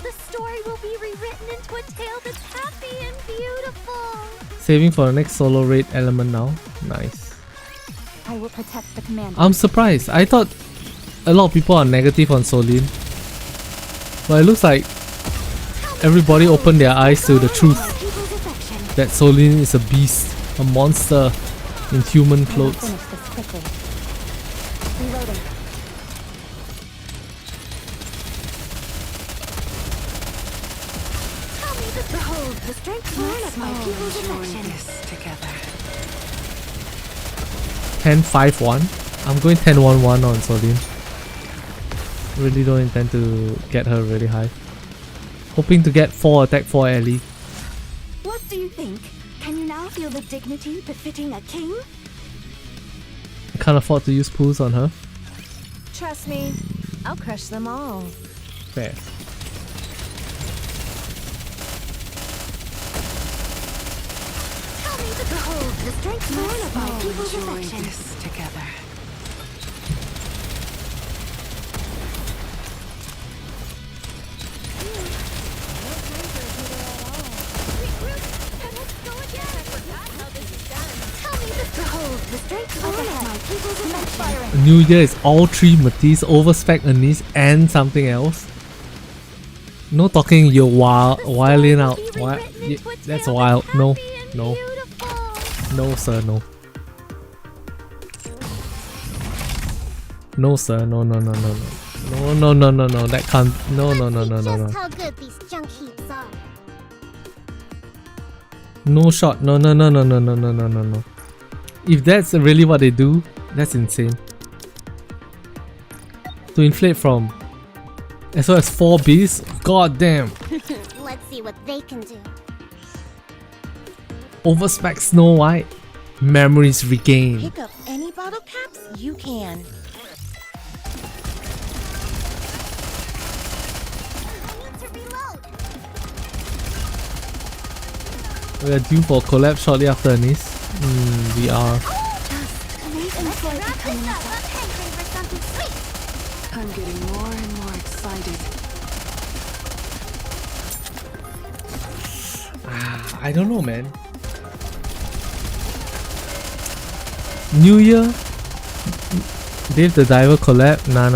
The story will be rewritten into a tale that's happy and beautiful. Saving for the next solo raid element now. Nice. I will protect the commander. I'm surprised. I thought a lot of people are negative on Solin. But it looks like everybody opened their eyes to the truth that Solin is a beast, a monster in human clothes. Finish this quickly. Reloading. Behold the strength born of my people's affection. Together. 10-5-1. I'm going 10-1-1 on Solin. Really don't intend to get her really high. Hoping to get 4 attack, 4 ally. What do you think? Can you now feel the dignity befitting a king? I can't afford to use pools on her. Trust me, I'll crush them all. Fair. Behold the strength born of my people's affection. Together. Let's go again. New Year is all three Matisse, overspec Anise, and something else. No talking, you're wilding out. What? Yeah, that's wild. No, no, no, sir, no. No, sir, no, no, no, no, no. No, no, no, no, no, that can't. No, no, no, no, no, no. Just how good these junk heaps are. No shot. No, no, no, no, no, no, no, no, no, no. If that's really what they do, that's insane. To inflate from as well as 4 beasts, god damn. Let's see what they can do. Overspec Snow White, memories regained. Pick up any bottle caps you can. We are due for a collab shortly after Anise. We are. I'm getting more and more excited. I don't know, man. New Year? Dave the Diver collab? Nah.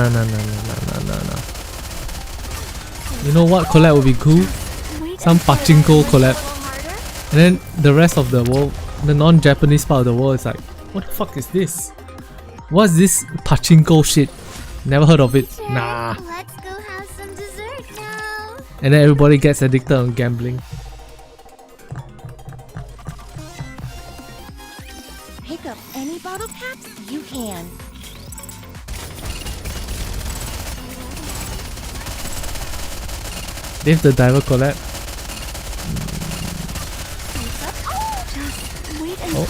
You know what collab would be cool? Some pachinko collab. And then the rest of the world, the non-Japanese part of the world is like, what the fuck is this? What's this pachinko shit? Never heard of it. Nah. Let's go have some dessert now. And then everybody gets addicted on gambling. Pick up any bottle caps you can. Dave the Diver collab. Oh,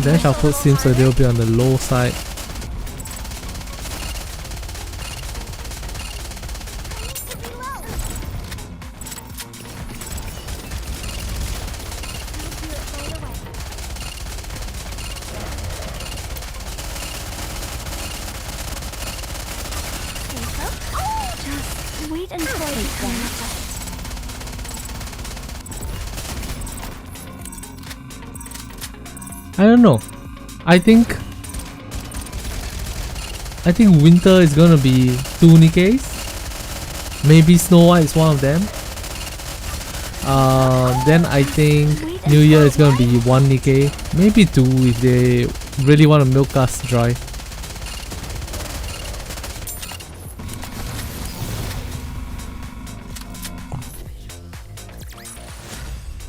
Dash output seems like they'll be on the low side. Wait until it's done. I don't know. I think winter is gonna be 2 Nikkes. Maybe Snow White is one of them. Then I think New Year is gonna be 1 Nikke. Maybe 2 if they really want to milk us dry.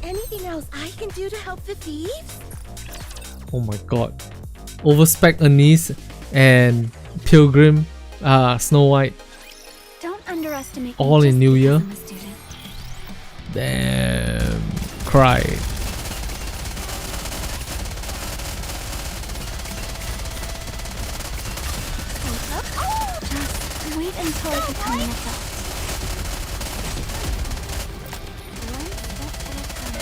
Anything else I can do to help the thieves? Oh my god. Overspec Anise and Pilgrim, Snow White, Don't underestimate all me in just New because Year. I'm a student. Damn. Cry. Just wait until I become an adult. One step at a time.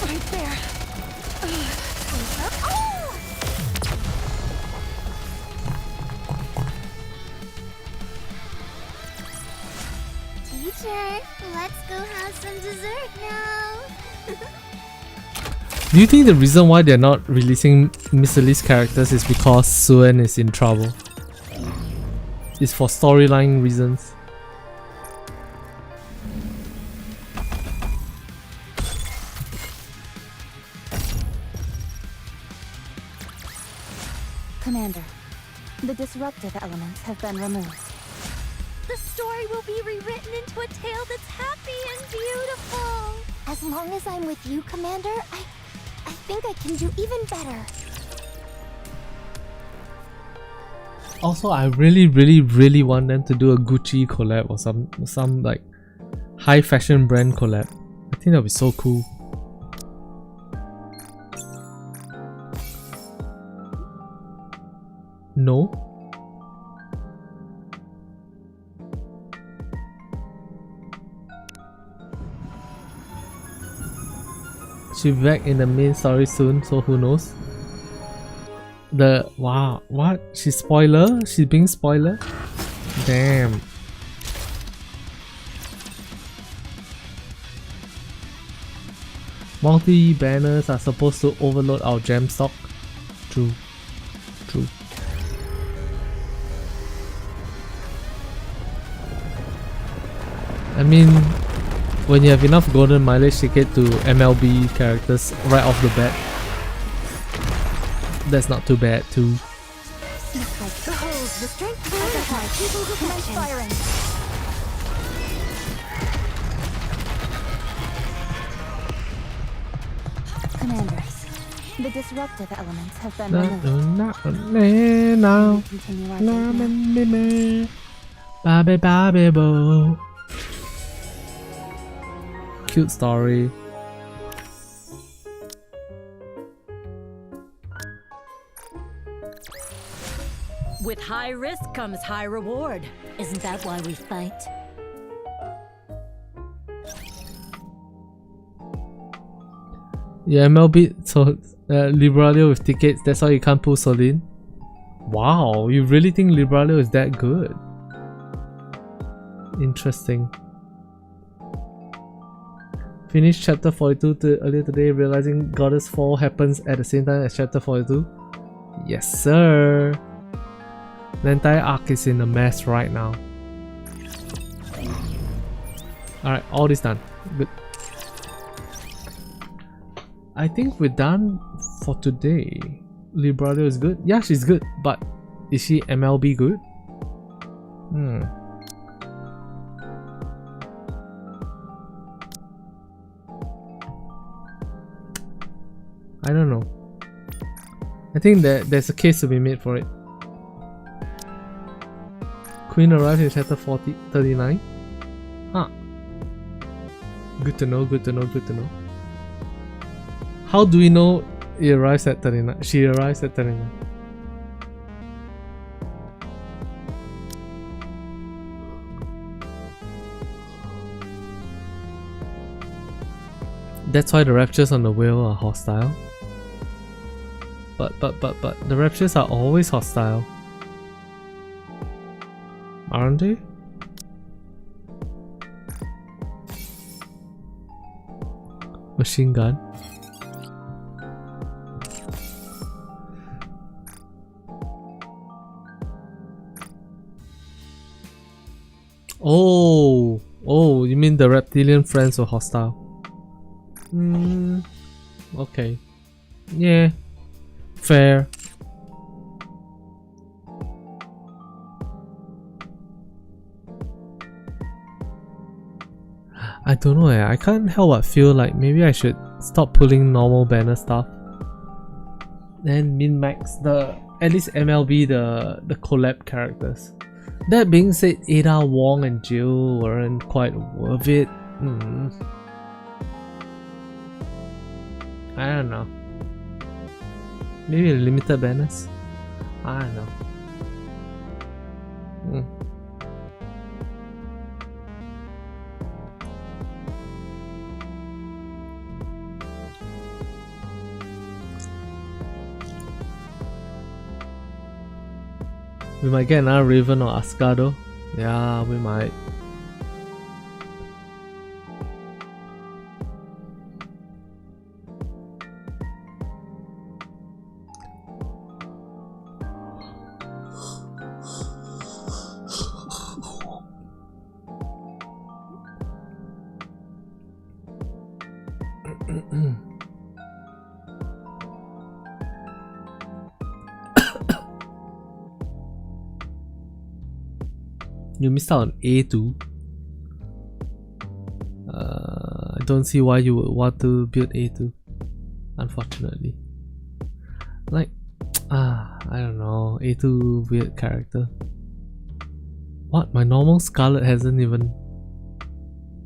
Right there. Teacher, let's go have some dessert now. Do you think the reason why they're not releasing Miss Elise characters is because Suen is in trouble? It's for storyline reasons. Commander, the disruptive elements have been removed. The story will be rewritten into a tale that's happy and beautiful. As long as I'm with you, Commander, I think I can do even better. Also, I really want them to do a Gucci collab or some like high fashion brand collab. I think that'd be so cool. No? She'll be back in the main story soon, so who knows? the wow, what? She's spoiler? She's being spoiler? Damn. Multi banners are supposed to overload our gem stock. True. True. I mean, when you have enough golden mileage to get to MLB characters right off the bat, that's not too bad too. Behold the strength of my people's attention. Firing. Commanders, the disruptive elements have been removed. Continue our journey. Cute story. With high risk comes high reward. Isn't that why we fight? Yeah, MLB, so Libralio with tickets, that's why you can't pull Solin. Wow, you really think Libralio is that good? Interesting. Finished chapter 42 earlier today, realizing Goddess Fall happens at the same time as chapter 42. Yes sir! The entire arc is in a mess right now. Alright, all this done. Good. I think we're done for today. Libralio is good? Yeah, she's good, but is she MLB good? I don't know. I think that there's a case to be made for it. Queen arrives in chapter 39. Huh. Good to know, good to know, good to know. How do we know it arrives at 39? She arrives at 39. That's why the raptures on the whale are hostile. But the raptures are always hostile. Aren't they? Machine gun. Oh, you mean the reptilian friends were hostile? Okay. Yeah. Fair. I don't know I can't help but feel like maybe I should stop pulling normal banner stuff and min-max at least MLB the collab characters. That being said, Ada Wong and Jill weren't quite worth it. I don't know. Maybe limited banners? I don't know. We might get another Raven or Ascado. Yeah, we might. You missed out on A2. I don't see why you would want to build A2, unfortunately. Like, I don't know, A2 weird character. What? My normal Scarlet hasn't even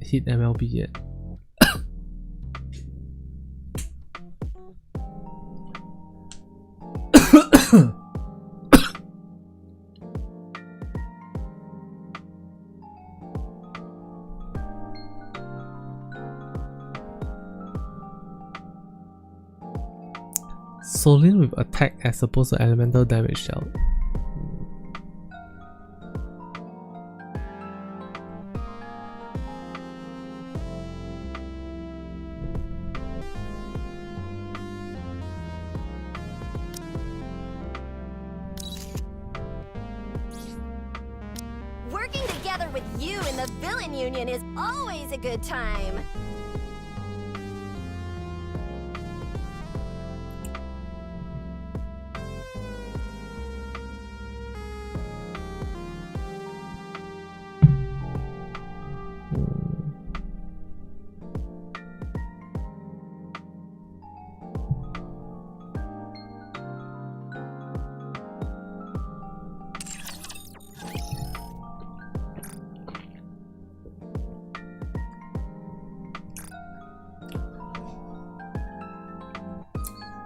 hit MLB yet. Solin with attack as opposed to elemental damage shell. Working together with you in the villain union is always a good time.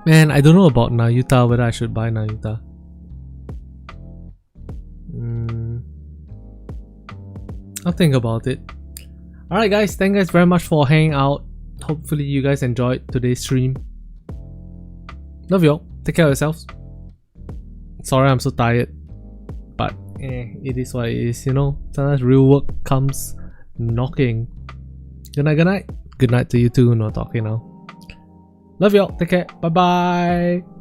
Man, I don't know about Nayuta, whether I should buy Nayuta. I'll think about it. Alright guys, thank you guys very much for hanging out. Hopefully you guys enjoyed today's stream. Love y'all. Take care of yourselves. Sorry I'm so tired. But it is what it is, you know. Sometimes real work comes knocking. Good night, good night. Good night to you too, not talking now. Love y'all. Take care. Bye bye.